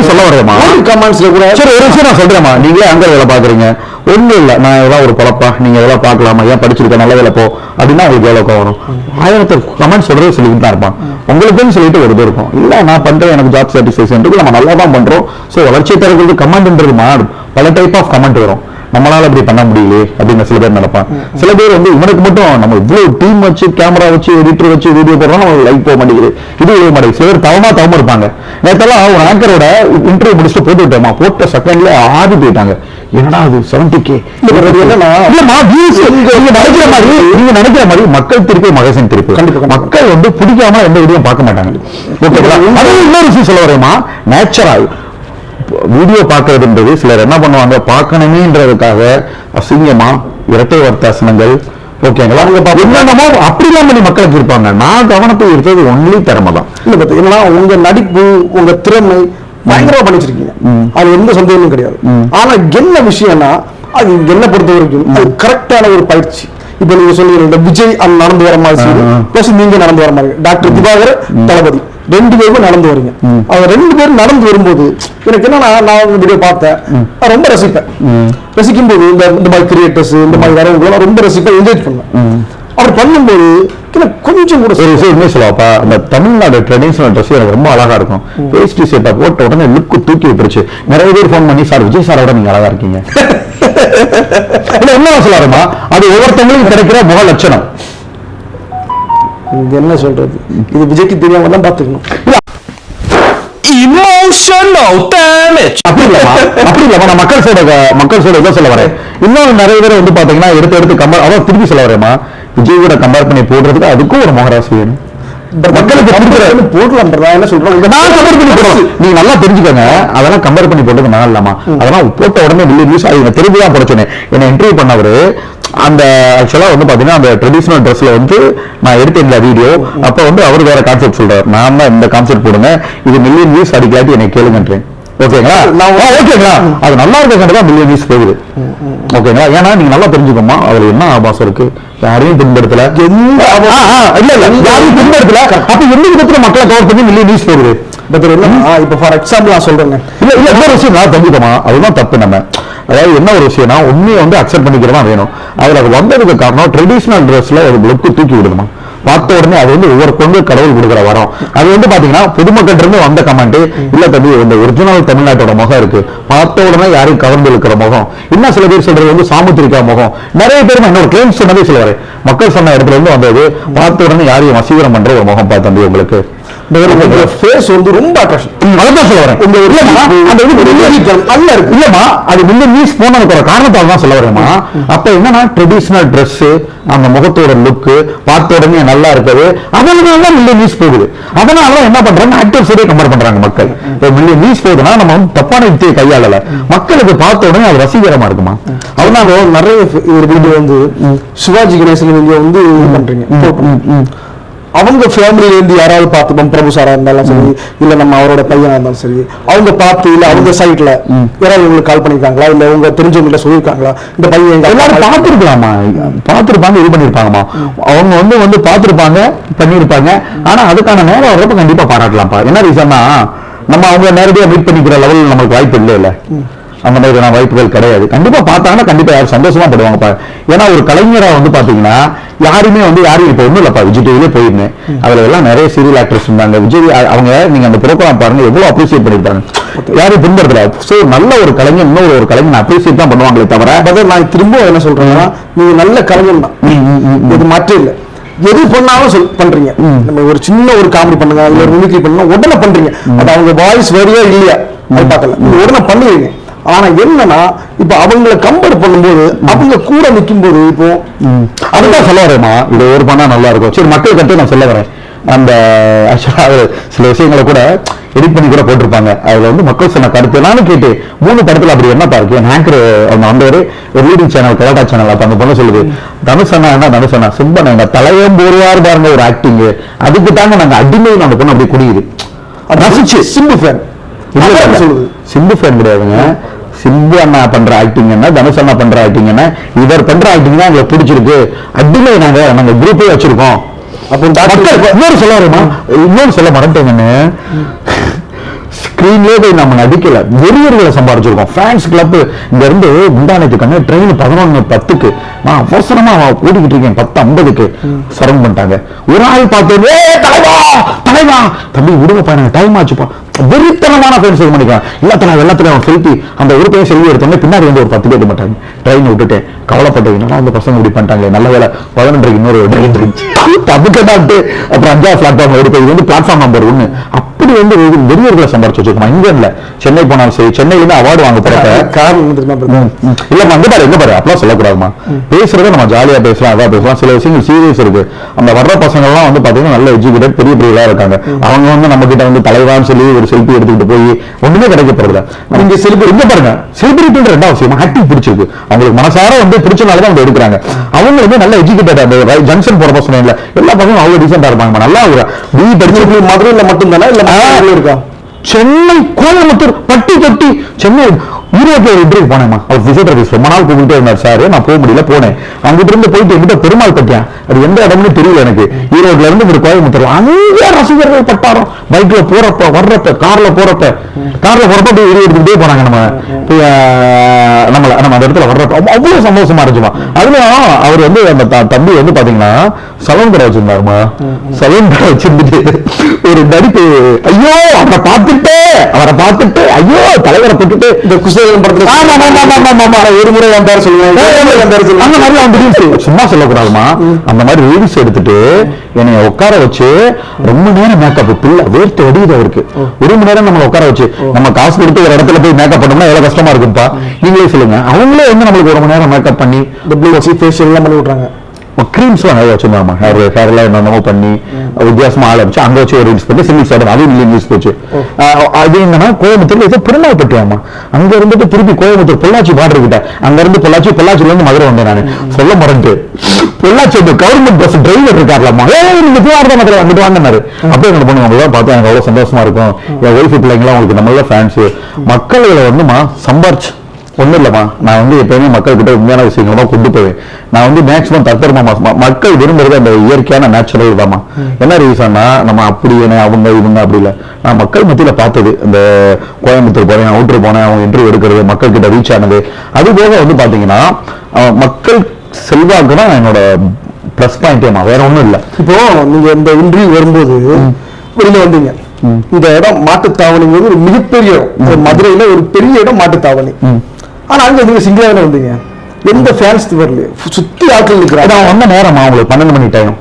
சொல்ல வரேம்மா கமெண்ட்ஸ்ல கூட சரி ஒரு விஷயம் நான் சொல்றேம்மா. நீங்களே அங்க வேலை பாக்குறீங்க, ஒண்ணும் இல்ல நான் ஏதாவது ஒரு பொழப்பா நீங்க எதாவது பாக்கலாமா, ஏன் படிச்சிருக்க நல்ல வேலை போ அப்படின்னா உங்களுக்கு எவ்வளவு வரும். 1000 கமெண்ட் சொல்றது சொல்லிட்டு தான் இருப்பான். உங்களுக்குன்னு சொல்லிட்டு ஒரு இது இருக்கும், இல்ல நான் பண்றேன் எனக்கு ஜாப் சாட்டிஸ்பேக்ஷன் நம்ம நல்லா தான் பண்றோம். சோ வளர்ச்சி தரக்கூடிய கமெண்ட்ன்றது மாறும், பல டைப் ஆஃப் கமெண்ட் வரும். நம்மளால அப்படி பண்ண முடியல அப்படின்னு சில பேர் நினைப்பான். சில பேர் வந்து இவனுக்கு மட்டும் நம்ம இவ்வளவு டீம் வச்சு கேமரா வச்சு எடிட்டர் வச்சு வீடியோ போடுறோம் நம்ம லைக் போக மாட்டேங்குது, இது எழுத மாட்டேங்குது. சில பேர் தவமா இருப்பாங்க. நேற்றெல்லாம் ஒரு ஆங்கரோட இன்டர்வியூ முடிச்சுட்டு போட்டு விட்டோமா, போட்ட செகண்ட்ல ஆடி போயிட்டாங்க. என்னடா அது 70K நீங்க நினைக்கிற மாதிரி மக்கள் திருப்பி மகசன் திருப்பி மக்கள் வந்து பிடிக்காம எந்த வீடியோ பார்க்க மாட்டாங்க. ஓகேங்களா, அது இன்னொரு விஷயம் சொல்ல வரேமா, நேச்சுரா வீடியோ பார்க்கறதுன்றது சிலர் என்ன பண்ணுவாங்க, பார்க்கணுமேன்றதுக்காக அசிங்கமா இரட்டை வர்த்தாசனங்கள் ஓகேங்களா என்னென்னமோ அப்படிலாம் பண்ணி மக்களுக்கு இருப்பாங்க. நான் கவனத்தை இருக்கிறது ஒன்லி திறமை தான். இல்ல பாத்தீங்கன்னா உங்க நடிப்பு உங்க திறமை பயங்கரமா பண்ணி வச்சிருக்கீங்க, அது எந்த சந்தேகமும் கிடையாது. ஆனா என்ன விஷயம்னா அது என்ன பொறுத்த வரைக்கும் அது கரெக்டான ஒரு பயிற்சி. இப்ப நீங்க சொல்லுவீங்க விஜய் நடந்து வர மாதிரி பிளஸ் நீங்க நடந்து வர மாதிரி, டாக்டர் திவாகர் தளபதி 2 பேருமே நடந்து வரீங்க. அவங்க 2 பேரும் நடந்து வரும்போது எனக்கு என்னன்னா நான் வீடியோ பார்த்தேன், ரொம்ப ரசிப்பேன். ரசிக்கும் போது இந்த மாதிரி கிரியேட்டர்ஸ் இந்த மாதிரி வரவங்க ரொம்ப ரசிப்பேன், என்ஜாய் பண்ணுவேன். அப்படி பண்ணும்போது கொஞ்சம் கூட ஒரு விஷயம் சொல்லப்பா, அந்த தமிழ்நாடு ட்ரெடிஷனல் ட்ரெஸ் எனக்கு ரொம்ப அழகா இருக்கும். வேஷ்டி சேட்டா போட்ட உடனே லுக்கு தூக்கி விட்டுருச்சு. நிறைய பேர் ஃபோன் பண்ணி சார் விஜய் சாரோட நீங்க அழகா இருக்கீங்க. என்ன சொல்லாருமா, அது ஒவ்வொருத்தவங்களுக்கும் கிடைக்கிற முக லட்சணம். இது என்ன சொல்றது, இது விஜய்க்கு தெரியாம தான் பாத்துக்கணும். Emotional damage. அப்படி இல்லமா நான் மக்கள் சொல்ல சொல்ல வரேன். இன்னும் நிறைய பேர் வந்து பாத்தீங்கன்னா எடுத்து கம்பேர், அதான் திருப்பி சொல்ல வரேமா, விஜய் கூட கம்பேர் பண்ணி போடுறதுக்கு அதுக்கும் ஒரு முகராசி வேணும். மக்களுக்கு போடலாம் என்ன சொல்றோம், நீங்க நல்லா தெரிஞ்சுக்கோங்க. அதெல்லாம் கம்பேர் பண்ணி போட்டது நான் இல்லாமா, அதெல்லாம் போட்ட உடனே நியூஸ் ஆகி தெரிஞ்சுதான் படிச்சேன். என்ன இன்டர்வியூ பண்ணவரு அந்த ஆக்சுவலா வந்து பாத்தீங்கன்னா அந்த ட்ரெடிஷனல் ட்ரெஸ்ல வந்து நான் எடுத்தேன் வீடியோ, அப்ப வந்து அவர் வேற கான்செப்ட் சொல்றாரு, நான் தான் இந்த கான்செப்ட் போடுங்க, இது மில்லியன் வியூஸ் அடிக்காட்டி என்னை கேளுங்கன்றேன். ஓகேங்களா, ஓகேங்களா, அது நல்லா இருக்கதான் மில்லியன் வியூஸ் போகுது. ஓகேங்களா, ஏன்னா நீங்க நல்லா தெரிஞ்சுக்கோமா, அதுல என்ன ஆபாசம் இருக்கு, யாரையும் பின்படுத்தல, யாரையும் பின்படுத்தல, அப்ப எந்த விதத்துல மக்களை கவர் பண்ணி மில்லியன் வியூஸ் போகுது. இப்ப ஃபார் எக்ஸாம்பிள் நான் சொல்றேன், இல்ல இன்னொரு விஷயம் நான் தெரிஞ்சுக்கோமா, அதுதான் தப்பு. நம்ம அதாவது என்ன ஒரு விஷயம்னா உண்மையை வந்து அக்செப்ட் பண்ணிக்கிறதா வேணும். அதுல வந்ததுக்கு காரணம் ட்ரெடிஷனல் ட்ரெஸ்ல ஒரு லுக்கு தூக்கி விடுமா, பார்த்த உடனே அது வந்து ஒவ்வொரு கொண்டு கடவுள் கொடுக்குற வரோம். அது வந்து பாத்தீங்கன்னா பொதுமக்கள் இருந்து வந்த கமெண்ட், இல்ல தம்பி இந்த ஒரிஜினல் தமிழ்நாட்டோட முகம் இருக்கு, பார்த்த உடனே யாரையும் கவர்ந்து இருக்கிற முகம். இன்னும் சில பேர் சொல்றது வந்து சாமுத்திரிக்கா முகம். நிறைய பேர் என்னோட கிளைம் சொன்னதே சொல்லுவாரு, மக்கள் சொன்ன இடத்துல இருந்து வந்தது, பார்த்த உடனே யாரையும் வசீகரம் பண்ற ஒரு முகம் பார்த்து தம்பி உங்களுக்கு ஃபேஸ் வந்து ரொம்ப அட்ராக்ஷன். அதான் சொல்ல வரேன். இல்லமா அது மில்லியன் வியூஸ் போனதுக்கு ஒரு காரணத்தால தான் சொல்ல வரேமா. அப்ப என்னன்னா ட்ரெடிஷனல் ட்ரெஸ், அந்த முகத்தோட லுக்கு பார்த்த உடனே நல்லா இருக்குது, அதனாலதான் மில்லியன் வியூஸ் போகுது. அதனால என்ன பண்றாங்க, ஆக்டர் சரியா கம்பேர் பண்றாங்க மக்கள். மில்லியன் வியூஸ் போகுதுன்னா நம்ம வந்து தப்பான யுக்தியை கையாளல, மக்களுக்கு பார்த்த உடனே அது ரசிகரமா இருக்குமா. அதனால நிறைய வீடியோ வந்து சிவாஜி கணேசன் நீங்க வந்து பண்றீங்க, அவங்க ஃபேமிலியில இருந்து யாராவது பார்த்துப்போம், பிரபு சாரா இருந்தாலும் சரி, இல்ல நம்ம அவரோட பையனா இருந்தாலும் சரி, அவங்க பார்த்து இல்ல அவங்க சைட்ல யாராவது உங்களுக்கு கால் பண்ணிருக்காங்களா, இல்ல உங்க தெரிஞ்சவங்க சொல்லியிருக்காங்களா, இந்த பையன் எல்லாரும் பார்த்துருக்கலாமா, பார்த்துருப்பாங்க, இது பண்ணிருப்பாங்கம்மா, அவங்க வந்து பார்த்துருப்பாங்க, பண்ணிருப்பாங்க. ஆனா அதுக்கான நேரம் வரப்ப கண்டிப்பா பாராட்டலாம்ப்பா. என்ன ரீசன்னா, நம்ம அவங்க நேரடியா மீட் பண்ணிக்கிற லெவல் நமக்கு வாய்ப்பு இல்லை. அந்த மாதிரியான வாய்ப்புகள் கிடையாது. கண்டிப்பா பார்த்தாங்கன்னா கண்டிப்பா யாரும் சந்தோஷமா படுவாங்கப்பா. ஏன்னா ஒரு கலைஞரா வந்து பாத்தீங்கன்னா யாருமே வந்து யாரும் இப்ப ஒண்ணும் இல்லப்பா, விஜய் டிவிலே போயிருந்தேன், அதுல எல்லாம் நிறைய சீரியல் ஆக்டர்ஸ் இருந்தாங்க. விஜய் அவங்க நீங்க அந்த ப்ரோக்ராம் பாருங்க எவ்வளவு அப்ரிசியேட் பண்ணிருக்காங்க, யாரும் பின்பற்றல. சோ நல்ல ஒரு கலைஞர் இன்னொரு ஒரு கலைஞர் அப்ரிசியேட் தான் பண்ணுவாங்களே தவிர, நான் திரும்ப என்ன சொல்றேன்னா, நீங்க நல்ல கலைஞர் தான், இது மாற்றம் இல்லை. எது பண்ணாலும் பண்றீங்க, நம்ம ஒரு சின்ன ஒரு காமெடி பண்ணுங்க, இல்ல ஒரு மிமிக்ரி பண்ணுங்க, உடனே பண்றீங்க. அது அவங்க வாய்ஸ் வரியா இல்லையா அது பார்க்கல, உடனே பண்ணுவீங்க. ஆனா என்னன்னா இப்ப அவங்களை கம்பேர் பண்ணும்போது அவங்க கூட நிற்கும் போது இப்போ அதுதான் சொல்ல வரேமா, இது ஒரு பண்ணா நல்லா இருக்கும். சரி மக்கள் கட்டு நான் சொல்ல வரேன். அந்த ஆக்சுவலா சில விஷயங்களை கூட எடிட் பண்ணி கூட போட்டிருப்பாங்க. அதுல வந்து மக்கள் சொன்ன கருத்து நானும் கேட்டு 3 படத்துல அப்படி என்ன பாருக்கு, என் ஆங்கர் அந்த ஒரு லீடிங் சேனல் கலாட்டா சேனல், அப்ப அந்த பொண்ணு சொல்லுது, தனுஷனா என்ன தனுஷனா சிம்பன் எங்க தலையம் போருவார் பாருங்க ஒரு ஆக்டிங், அதுக்கு தாங்க நாங்க அடிமை, அந்த பொண்ணு அப்படி குடியுது. ரசிச்சு சிம்பு ஃபேன் சொல்லுது, சிம்பு ஃபேன் கிடையாதுங்க. சிம்பு அண்ணா பண்ற ஆக்டிங் என்ன, தனுஷ் அண்ணா பண்ற ஆக்டிங் என்ன, இவர் பண்ற ஆக்டிங் தான் எங்களுக்கு பிடிச்சிருக்கு, அடிமை நாங்க குரூப்பே வச்சிருக்கோம். அப்போ இன்னொரு சொல்ல வருமா, இன்னொரு சொல்ல மறந்துட்டேங்கன்னு, ஸ்கிரீன்லேயே போய் நம்ம நடிக்கல, வெறியர்களை சம்பாதிச்சிருக்கோம். ஃபேன்ஸ் கிளப் இங்க இருந்து முந்தானத்துக்கான ட்ரெயின் 11:10க்கு நான் அவசரமா ஓடிக்கிட்டு இருக்கேன், 10:50க்கு சரௌண்ட் பண்ணிட்டாங்க. ஒரு ஆள் பார்த்து தலைவா தம்பி விடுங்கப்பா எனக்கு டைம் ஆச்சுப்பா, வெறித்தனமான ஃபேன்ஸ் இது பண்ணிக்கலாம். எல்லாத்தையும் அவன் செல்ஃபி, அந்த உறுப்பையும் செல்ஃபி எடுத்தோன்னே பின்னாடி வந்து ஒரு 10 பேர் மாட்டாங்க. ட்ரெயின் விட்டுட்டேன், கவலைப்பட்டீங்கன்னா அந்த பசங்க இப்படி பண்ணிட்டாங்களே, நல்ல வேலை 11:30 இன்னொரு ட்ரெயின் இருந்துச்சு, அதுக்கடாட்டு அப்புறம் 5வது பிளாட்ஃபார்ம் எடுப்பேன். இது வந்து பிளாட்ஃபார்ம் நம்பர் 1. அப்படி வந்து வெறியர்களை சம்பாரிச்சு வச்சிருக்கோம். இங்கிலாந்துல சென்னை போனாலும் சரி, சென்னையில அவார்டு வாங்க போறப்ப இல்லம்மா எங்க பாரு அப்பெல்லாம் சொல்லக்கூடாதுமா, பேசுறத நம்ம ஜாலியா பேசலாம், அதான் பேசலாம். சில விஷயங்கள் சீரியஸ் இருக்கு. அந்த வர்ற பசங்க எல்லாம் வந்து பாத்தீங்கன்னா நல்ல எஜுகேட்டட் பெரிய பெரிய இருக்காங்க. அவங்க வந்து நம்ம கிட்ட வந்து தலைவான்னு சொல்லி ஒரு செல்ஃபி எடுத்துக்கிட்டு போய் ஒண்ணுமே கிடைக்க போறதுல. நீங்க செலிபிரிட்டி இங்க பாருங்க, செலிபிரிட்டின்ற 2வது விஷயம் ஆக்டிங் பிடிச்சிருக்கு, அவங்களுக்கு மனசார வந்து பிடிச்சனாலதான் அவங்க எடுக்கிறாங்க. அவங்க வந்து நல்ல எஜுகேட்டட், அந்த ஜங்ஷன் போற பசங்க இல்ல, எல்லா பசங்களும் அவ்வளவு டீசெண்டா இருப்பாங்க. நல்லா பி படிச்சு மதுரையில மட்டும்தானே இல்ல இருக்கா, சென்னை, கோயம்புத்தூர், பட்டி சென்னை, ஈரோட்டில் ஒரு இன்டர்வியூ போனேம்மா. அவர் பிசியோதெரபிஸ்ட் ரொம்ப நாள் கூப்பிட்டே இருந்தார் சார், நான் போக முடியல, போனேன். அங்கிட்ட இருந்து போயிட்டு எங்கிட்ட பெருமாள் பட்டியான், அது எந்த இடம்னு தெரியல எனக்கு. ஈரோட்ல இருந்து ஒரு கோயம்புத்தூர், அங்கே ரசிகர்கள் பட்டாரம், பைக்ல போறப்ப வர்றப்ப, கார்ல போறப்ப அப்படி எடுத்துக்கிட்டே போனாங்க. நம்ம அந்த இடத்துல வர்றப்ப அவ்வளவு சந்தோஷமா இருந்துச்சுமா. அதுலயும் அவர் வந்து அந்த தம்பி வந்து பாத்தீங்கன்னா சலூன் கடை வச்சிருந்தாருமா. சலூன் கடை வச்சிருந்துட்டு ஒரு நடிப்பு. ஐயோ அவரை பார்த்துட்டு ஐயோ தலைவரை போட்டுட்டு இந்த குசேலன் படத்துல ஒரு முறை என் பேர் சொல்லுவேன் அந்த மாதிரி அவன் ரீல்ஸ் சும்மா சொல்லக்கூடாதுமா. அந்த மாதிரி ரீல்ஸ் எடுத்துட்டு என்னைய உட்கார வச்சு ரொம்ப நேரம் மேக்கப் பிள்ளை வேர்த்து வடியுது அவருக்கு. ஒரு மணி நேரம் நம்மளை உட்கார வச்சு நம்ம காசு கொடுத்து ஒரு இடத்துல போய் மேக்கப் பண்ணோம்னா எவ்வளவு கஷ்டமா இருக்குப்பா, நீங்களே சொல்லுங்க. அவங்களே வந்து நம்மளுக்கு ஒரு மணி நேரம் மேக்கப் பண்ணி டபுள் வச்சு ஃபேஷியல் எல்லாம் பண்ணி விட்றாங்க. கிரீம்ஸ் எல்லாம் நிறைய வச்சிருந்தாமா. ஹேர் எல்லாம் என்னென்னமோ பண்ணி வித்தியாசமா ஆள வச்சு அங்க வச்சு ஒரு ரீல்ஸ் பண்ணி சிங்கிள் சைடு அது நியூஸ் போச்சு. அது என்னன்னா கோயம்புத்தூர்ல ஏதோ திருநாள்பட்டியாமா. அங்க இருந்துட்டு திருப்பி கோயம்புத்தூர் பொள்ளாச்சி பார்டர் கிட்ட, அங்க இருந்து பொள்ளாச்சில இருந்து மதுரை வந்தேன் நான். சொல்ல மறந்து பொள்ளாச்சி கவர்மெண்ட் பஸ் டிரைவர் இருக்காருலாமா, நீங்க திருவாரூர் மதுரை வந்துட்டு வாங்கினாரு. அப்படியே என்ன பண்ணுவாங்க பார்த்தா எனக்கு அவ்வளவு சந்தோஷமா இருக்கும். என் ஒய்ஃபு பிள்ளைங்களாம் உங்களுக்கு நம்மள ஃபேன்ஸ். மக்கள்களை வந்துமா சம்பாரிச்சு ஒண்ணும் இல்லம்மா, நான் வந்து எப்பயுமே மக்கள் கிட்ட உண்மையான விஷயங்கள் தான் கொண்டு போவேன். நான் வந்து மேக்சிமம் தத்துவமா மக்கள் விரும்புறது அந்த இயற்கையான நேச்சுரல் தான்மா. என்ன ரீசன்னா நம்ம அப்படி அவங்க இவங்க அப்படி இல்லை. நான் மக்கள் மத்தியில பார்த்தது இந்த கோயம்புத்தூர் போறேன், அவுட்டர் போனேன், அவங்க இன்டர்வியூ எடுக்கிறது, மக்கள் கிட்ட ரீச் ஆனது. அது போக வந்து பாத்தீங்கன்னா மக்கள் செல்வாக்கு தான் என்னோட பிளஸ் பாயிண்டேமா, வேற ஒண்ணும் இல்லை. இப்போ நீங்க இந்த இன்டர்வியூ வரும்போது வெளியில வந்தீங்க, இந்த இடம் மாட்டுத்தாவணிங்கிறது ஒரு மிகப்பெரிய இடம், மதுரையில ஒரு பெரிய இடம் மாட்டுத்தாவணி. ஆனா அங்க நீங்க சிங்களாக வந்தீங்க, எந்த ஃபேன்ஸ் வரல, சுத்தி ஆட்கள் இருக்கிறாங்க. வந்த நேரம் அவங்களுக்கு 12 மணி டைம்.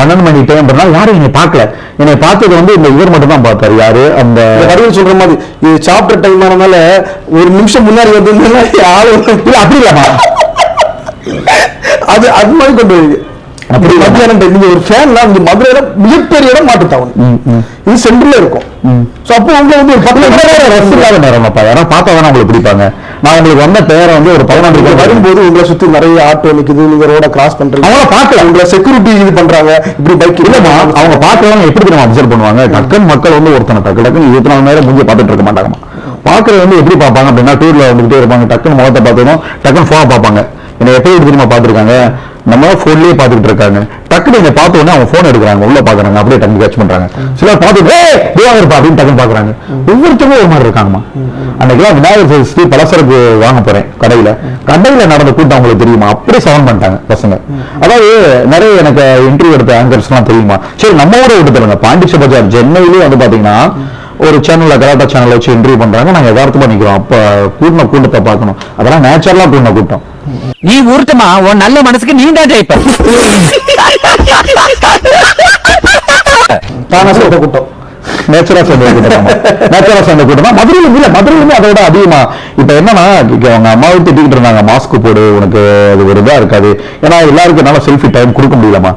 12 மணி டைம்ன்றனால யாரும் என்னை பார்க்கல. என்னை பார்த்தது வந்து இந்த இவர் மட்டும் தான் பார்த்தாரு. யாரு அந்த கடவுள் சொல்ற மாதிரி இது சாப்பிட்ட டைம் ஆனதுனால ஒரு நிமிஷம் முன்னாடி வந்ததுனால ஆளு அப்படி இல்லாமா அது அது மாதிரி கொண்டு வருது. அப்படி மத்தியானம் நீங்க ஒரு ஃபேன்ல இந்த மதுரையில மிகப்பெரிய இடம் மாட்டுத்தாவணி, இது சென்ட்ரல்ல இருக்கும். சோ அப்போ உங்க வந்து ஒரு 10 ரஸ் இல்லாத நேரம் யாராவது பார்த்தா தானே உங்களுக்கு பிடிப்பாங்க. நான் உங்களுக்கு வந்த பேரை வந்து ஒரு 14 வரும்போது உங்களை சுத்தி நிறைய ஆட்டோ நிக்குது, நீங்க ரோட கிராஸ் பண்றீங்க, அவங்க பார்க்கல, உங்களை செக்யூரிட்டி இது பண்றாங்க, இப்படி பைக் இல்லமா அவங்க பார்க்கறவங்க எப்படி நம்ம அப்சர்வ் பண்ணுவாங்க. டக்குன்னு மக்கள் வந்து ஒருத்தனை டக்குன்னு 24 நேரம் மூஞ்சி பார்த்துட்டு இருக்க மாட்டாங்கம்மா. பார்க்கறது வந்து எப்படி பார்ப்பாங்க அப்படின்னா டூர்ல வந்துகிட்டே இருப்பாங்க, டக்குன்னு முகத்தை பார்த்தோம், டக்குன்னு போனை பார்ப்பாங்க. என்னை எப்படி தெரியுமா பார்த்துருக்காங்க, நம்ம போன்லயே பாத்துக்கிட்டு இருக்காங்க, டக்குனு இங்க பார்த்த உடனே அவங்க போன் எடுக்கிறாங்க, உள்ள பாக்குறாங்க, அப்படியே டக்கு கேட்ச் பண்றாங்க. சிலர் பார்த்துட்டு இருப்பா அப்படின்னு டக்குன்னு பாக்குறாங்க. ஒவ்வொருத்தரும் ஒரு மாதிரி இருக்காங்கம்மா. அன்னைக்கெல்லாம் விநாயகர் சதுர்த்தி பலசரக்கு வாங்க போறேன் கடையில நடந்த கூட்டம் அவங்களுக்கு தெரியுமா, அப்படியே சவுண்ட் பண்ணிட்டாங்க பசங்க. அதாவது நிறைய எனக்கு இன்டர்வியூ எடுத்த ஆங்கர்ஸ் எல்லாம் தெரியுமா. சரி நம்ம ஊரை விட்டு தருங்க, பாண்டிச்ச பஜார் சென்னையிலேயே வந்து பாத்தீங்கன்னா ஒரு சேனல்ல கலாட்டா சேனல்ல வச்சு இன்டர்வியூ பண்றாங்க, நாங்க யதார்த்தமா நிக்கிறோம். அப்ப கூட்டத்தை பார்க்கணும், அதெல்லாம் நேச்சுரலா கூட்டம். நீ ஊர்த்தமா உன் நல்ல மனசுக்கு நீ தான் ஜெயிப்ப. தானா சொல்ற கூட்டம் நேச்சுரலா சேர்ந்த கூட்டம் தான் மதுரையிலுமே அதோட அதிகமா. இப்ப என்னன்னா அவங்க அம்மாவை திட்டிக்கிட்டு இருந்தாங்க, மாஸ்க் போடு, உனக்கு அது ஒரு இதா இருக்காது. ஏன்னா எல்லாருக்கும் என்னால செல்ஃபி டைம் கொடுக்க முடியலமா.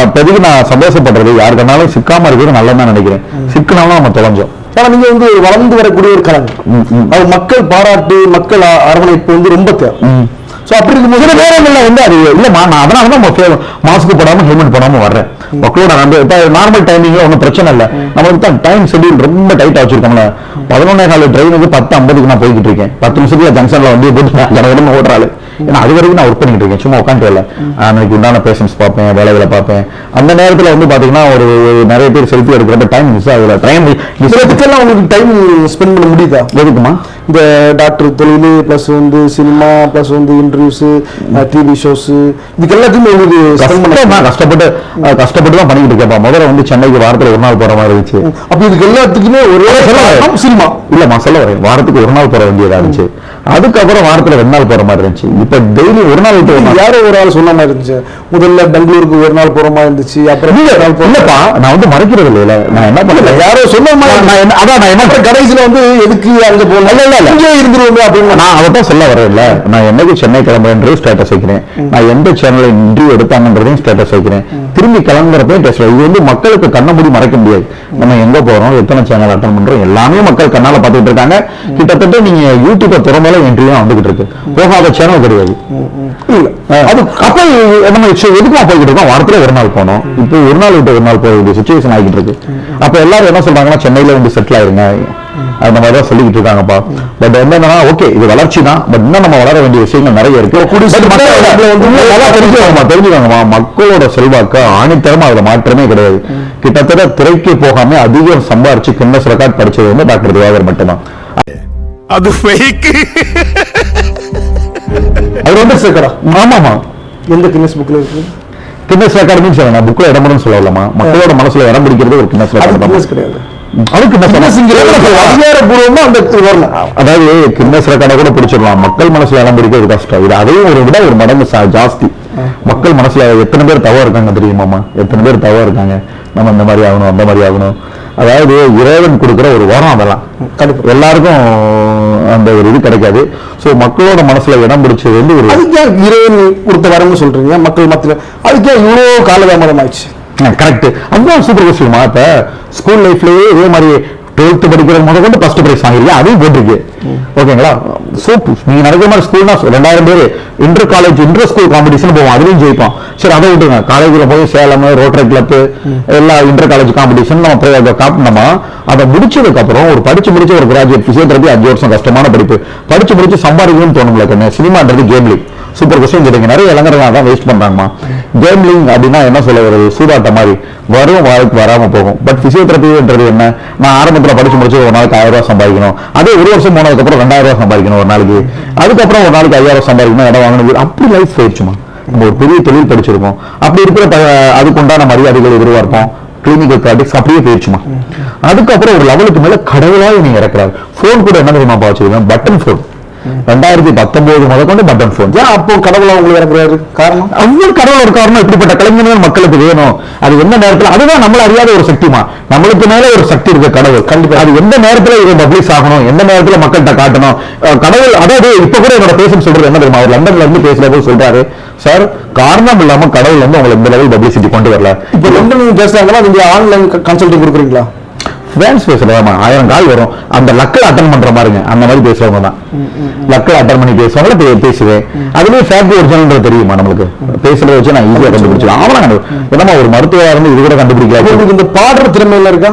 இப்போதைக்கு நான் சந்தோஷப்படுறது யாருக்குனாலும் சிக்காம இருக்கிறது நல்லதான் நினைக்கிறேன். சிக்கினாலும் நம்ம தொலைஞ்சோம். ஆனா நீங்க வந்து வளர்ந்து வரக்கூடிய ஒரு கலைஞர், அது மக்கள் பாராட்டு, மக்கள் அரவணைப்பு வந்து ரொம்ப தேவை. சோ அப்படி இருக்கும்போது நேரங்கள்ல வந்து அது இல்லம்மா, நான் அதனாலதான் மாஸ்க் போடாம ஹெல்மெட் போடாம வர்றேன். மக்களோட நார்மல் டைமிங்ல ஒன்றும் பிரச்சனை இல்லை. நமக்கு தான் டைம் ஷெட்யூல் ரொம்ப டைட்டா வச்சிருக்கோம்ல. 11:15 ட்ரெயின் வந்து 10:50 நான் போய்கிட்டு இருக்கேன். 10 நிமிஷத்துல ஜங்ஷன்ல வந்து போட்டு ஓடுறாள். ஏன்னா அது வரைக்கும் நான் ஒர்க் பண்ணிட்டு இருக்கேன், சும்மா உட்காந்து இல்லை. அன்னைக்கு உண்டான பேஷன்ஸ் பார்ப்பேன், வேலைகளை பார்ப்பேன். அந்த நேரத்துல வந்து பாத்தீங்கன்னா ஒரு நிறைய பேர் செல்ஃபி எடுக்கிறப்ப டைம் மிஸ் ஆகுது. டைம் இதுக்கெல்லாம் உங்களுக்கு டைம் ஸ்பெண்ட் பண்ண முடியுதா? எதுக்குமா? இந்த டாக்டர் தொழில் பிளஸ் வந்து சினிமா பிளஸ் வந்து இன்டர்வியூஸ், டிவி ஷோஸ், இதுக்கு எல்லாத்தையுமே உங்களுக்கு கஷ்டப்பட்டு தான் பண்ணிட்டு இருக்கேன். முதல்ல வந்து சென்னைக்கு வாரத்துல ஒரு நாள் போற மாதிரி இருந்துச்சு. அப்ப இதுக்கு எல்லாத்துக்குமே ஒரு சினிமா இல்லம்மா சொல்ல வரேன், வாரத்துக்கு ஒரு நாள் போற வேண்டியதா இருந்துச்சு. அதுக்கப்புறம் வாரத்துல 2 நாள் போற மாதிரி இருந்துச்சு. இப்ப டெய்லி ஒரு நாள் விட்டு யாரோ ஒரு ஆள் சொன்ன மாதிரி இருந்துச்சு. முதல்ல பெங்களூருக்கு ஒரு நாள் போற மாதிரி இருந்துச்சு. அப்புறம் இல்லப்பா, நான் வந்து மறைக்கிறது இல்ல, நான் என்ன பண்ணல, யாரோ சொன்ன மாதிரி நான் என்ன கடைசியில வந்து எதுக்கு அங்க போகல இங்கே இருந்துருவோம் அப்படின்னு நான் அவர்தான் சொல்ல வரேன். இல்ல நான் என்னைக்கு சென்னை கிளம்புறேன் ஸ்டேட்டஸ் வைக்கிறேன், நான் எந்த சேனல்ல இன்டர்வியூ எடுத்தாங்கன்றதையும் ஸ்டேட்டஸ் வைக்கிறேன், திரும்பி கிளம்புறப்பையும் டெஸ்ட். இது வந்து மக்களுக்கு கண்ண மூடி மறைக்க முடியாது. நம்ம எங்க போறோம், எத்தனை சேனல் அட்டன் பண்றோம், எல்லாமே மக்கள் கண்ணால பாத்துட்டு இருக்காங்க. கிட்டத்தட்ட நீங்க யூடியூப் திறமையில இன்டர்வியூ வந்துகிட்டு இருக்கு, போகாத சேனல் கிடையாது. அது அப்ப நம்ம எதுக்கும் போய்கிட்டு இருக்கோம். வாரத்துல ஒரு நாள் போனோம், இப்போ ஒரு நாள் விட்டு ஒரு நாள் போக வேண்டிய சிச்சுவேஷன் ஆகிட்டு இருக்கு. அப்ப எல்லாரும் என்ன சொல்றாங்கன்னா சென்னையில வந்து செட்டில் ஆயிருங்க, அந்த மாதிரி தான் சொல்லிக்கிட்டு இருக்காங்கப்பா. பட் என்னன்னா ஓகே இது வளர்ச்சி தான், பட் இன்னும் நம்ம வளர வேண்டிய விஷயங்கள் நிறைய இருக்கு. தெரிஞ்சுக்காங்கம்மா, மக்களோட செல்வாக்கு ஆணித்தரமா அதுல மாற்றமே கிடையாது. கிட்டத்தட்ட திரைக்கு போகாம அதிகம் சம்பாரிச்சு கின்னஸ் ரெக்கார்ட் படிச்சது வந்து டாக்டர் திவாகர் மட்டும்தான். அது ஃபேக். அது ரொம்ப சேர்க்கறா. ஆமாமா, எந்த கின்னஸ் புக்ல இருக்கு? கின்னஸ் ரெக்கார்டுன்னு சொல்லலாம், புக்ல இடம் பண்ணணும்னு சொல்லலாமா? மக்களோட மனசுல இடம் பிடிக்கிறது ஒரு கின்னஸ் ரெக்கார்டு கிடையாது. அதுக்கு அதிகாரப்பூர்வமா அந்த வரணும். அதாவது கின்னஸ் ரெக்கார்டை கூட பிடிச்சிடலாம், மக்கள் மனசுல இடம் பிடிக்கிறது கஷ்டம். இது அதையும் ஒரு மடங்கு ஜாஸ்தி. மக்கள் மனசுல எத்தனை பேர் தவறு இருக்காங்க தெரியுமாமா? எத்தனை பேர் தவறு இருக்காங்க, நம்ம இந்த மாதிரி ஆகணும் அந்த மாதிரி ஆகணும். அதாவது இறைவன் கொடுக்குற ஒரு வரம், அதெல்லாம் எல்லாருக்கும் அந்த ஒரு இது கிடைக்காது. சோ மக்களோட மனசுல இடம் பிடிச்சது வந்து ஒரு அதுக்கே இறைவன் கொடுத்த வரம்னு சொல்றீங்க மக்கள் மத்தியில, அதுக்கே இவ்வளவு காலதாமதம் ஆயிடுச்சு. கரெக்ட். அதுதான் சூப்பர் கொஸ்டின்மா. இப்ப ஸ்கூல் லைஃப்லயே இதே மாதிரி 12th படிக்கிற முதல் கொண்டு ஃபர்ஸ்ட் பிரைஸ் வாங்கிருக்கீங்க, அதையும் போட்டிருக்கு. ஓகேங்களா? சூப்பர். நீங்க நடக்கிற மாதிரி ஸ்கூல்னா 2000 பேர் inter college inter school competition போவோம், அதுலயும் ஜெயிப்போம். சரி, அதை விட்டுருங்க. காலேஜ்ல போய் சேலம் ரோட்டரி கிளப் எல்லா இன்டர் காலேஜ் காம்படிஷன் நம்ம காட்டினோமா, அதை முடிச்சதுக்கு அப்புறம் ஒரு படிச்சு முடிச்ச ஒரு கிராஜுவேட் பிசியோதெரபி 5 வருஷம் கஷ்டமான படிப்பு படிச்சு முடிச்சு சம்பாதிக்கணும்னு தோணும்ல கண்ணு. சினிமான்றது கேம்லிங். சூப்பர் கொஸ்டின் கேட்டீங்க. நிறைய இளைஞர்கள் அதான் வேஸ்ட் பண்றாங்கம்மா. கேம்லிங் அப்படின்னா என்ன சொல்ல வருது? சூதாட்ட மாதிரி வரும், வாழ்க்கை வராம போகும். பட் பிசியோதெரபின்றது என்ன? நான் ஆரம்பத்தில் படிச்சு முடிச்சு ஒரு நாளைக்கு 1000 ரூபாய் சம்பாதிக்கணும், அதே ஒரு வருஷம் போனதுக்கு அப்புறம் 2000 ரூபாய் சம்பாதிக்கணும் ஒரு நாளைக்கு, அதுக்கப்புறம் ஒரு நாளைக்கு 5000 சம்பாதிக்கணும், இடம் வாங்கணும். அப்படி லைஃப் போயிடுச்சுமா. நம்ம ஒரு பெரிய தொழில் படிச்சிருக்கோம், அப்படி இருக்கிற அதுக்குண்டான மரியாதைகள் எதிர்பார்ப்போம், கிளினிக்கல் ப்ராக்டிஸ் அப்படியே போயிடுச்சுமா. அதுக்கப்புறம் ஒரு லெவலுக்கு மேல கடவுளா நீங்க இறக்குறாரு. போன் கூட என்ன தெரியுமா வச்சிருக்கேன்? Button phone. 2019 முதல் கொண்டு பட்டன் போன். ஏன் அப்போ கடவுளா உங்களுக்கு இறக்குறாரு? காரணம் அவ்வளவு கடவுள் ஒரு காரணம். இப்படிப்பட்ட கலைஞர்கள் மக்களுக்கு வேணும். அது எந்த நேரத்தில், அதுதான் நம்மள அறியாத ஒரு சக்திமா. நம்மளுக்கு மேல ஒரு சக்தி இருக்கு, கடவுள். கண்டிப்பா அது எந்த நேரத்துல இதை பப்ளிஷ் ஆகணும், எந்த நேரத்துல மக்கள்கிட்ட காட்டணும். கடவுள் அதாவது இப்ப கூட என்னோட பேஷண்ட் சொல்றது என்ன தெரியுமா? அவர் லண்டன்ல இருந்து பேசுறப்போ சொல்றாரு, சார் காரணம் இல்லாம கடவுள் வந்து உங்களை இந்த லெவல் பப்ளிசிட்டி கொண்டு வரல. இப்ப லண்டன் பேசுறாங்கன்னா நீங்க ஆன்லைன் கன்சல்டிங் கொடுக்குறீங்களா? ஃப்ரெண்ட்ஸ் பேசுறதாமா 1000 கால் வரும், அந்த லக்கில் அட்டன் பண்ற பாருங்க, அந்த மாதிரி பேசுறவங்க தான் லக்கில் அட்டன் பண்ணி பேசுவாங்க. பேசுவேன் அதுலயே ஃபேக்ட் ஒரிஜினல் தெரியுமா நம்மளுக்கு? பேசுறத வச்சு நான் ஈஸியா கண்டுபிடிச்சிடலாம். அவனா என்னமா ஒரு மருத்துவராக இருந்து இது கூட கண்டுபிடிக்கலாம். இந்த பாடுற திறமையில இருக்கா?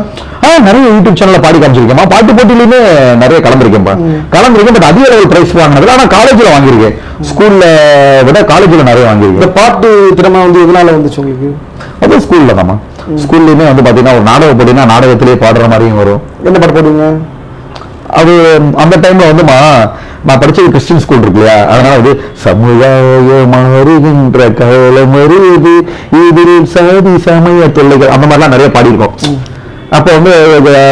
நிறைய யூடியூப் சேனல்ல பாடி காமிச்சிருக்கேன், பாட்டு போட்டியிலுமே நிறைய கலந்துருக்கேன். பட் அதிக லெவல் பிரைஸ் வாங்கினது ஆனா காலேஜ்ல வாங்கியிருக்கேன், ஸ்கூல்ல விட காலேஜ்ல நிறைய வாங்கியிருக்கேன். இந்த பாட்டு திறமை வந்து எதனால வந்துச்சு உங்களுக்கு? அது ஸ்கூல்ல தாமா. ஸ்கூல்லயுமே வந்து பாத்தீங்கன்னா ஒரு நாடகம் போட்டீங்கன்னா நாடகத்திலேயே பாடுற மாதிரியும் வரும். என்ன பாட்டு போடுவீங்க? அது அந்த டைம்ல வந்து நான் படிச்சது கிறிஸ்டின் ஸ்கூல் இருக்கு இல்லையா, அதனால வந்து சமுதாய மாறுகின்ற காலம் வருது, இதில் சாதி சமய தொல்லைகள் அந்த மாதிரிலாம் நிறைய பாடியிருக்கோம். அப்போ வந்து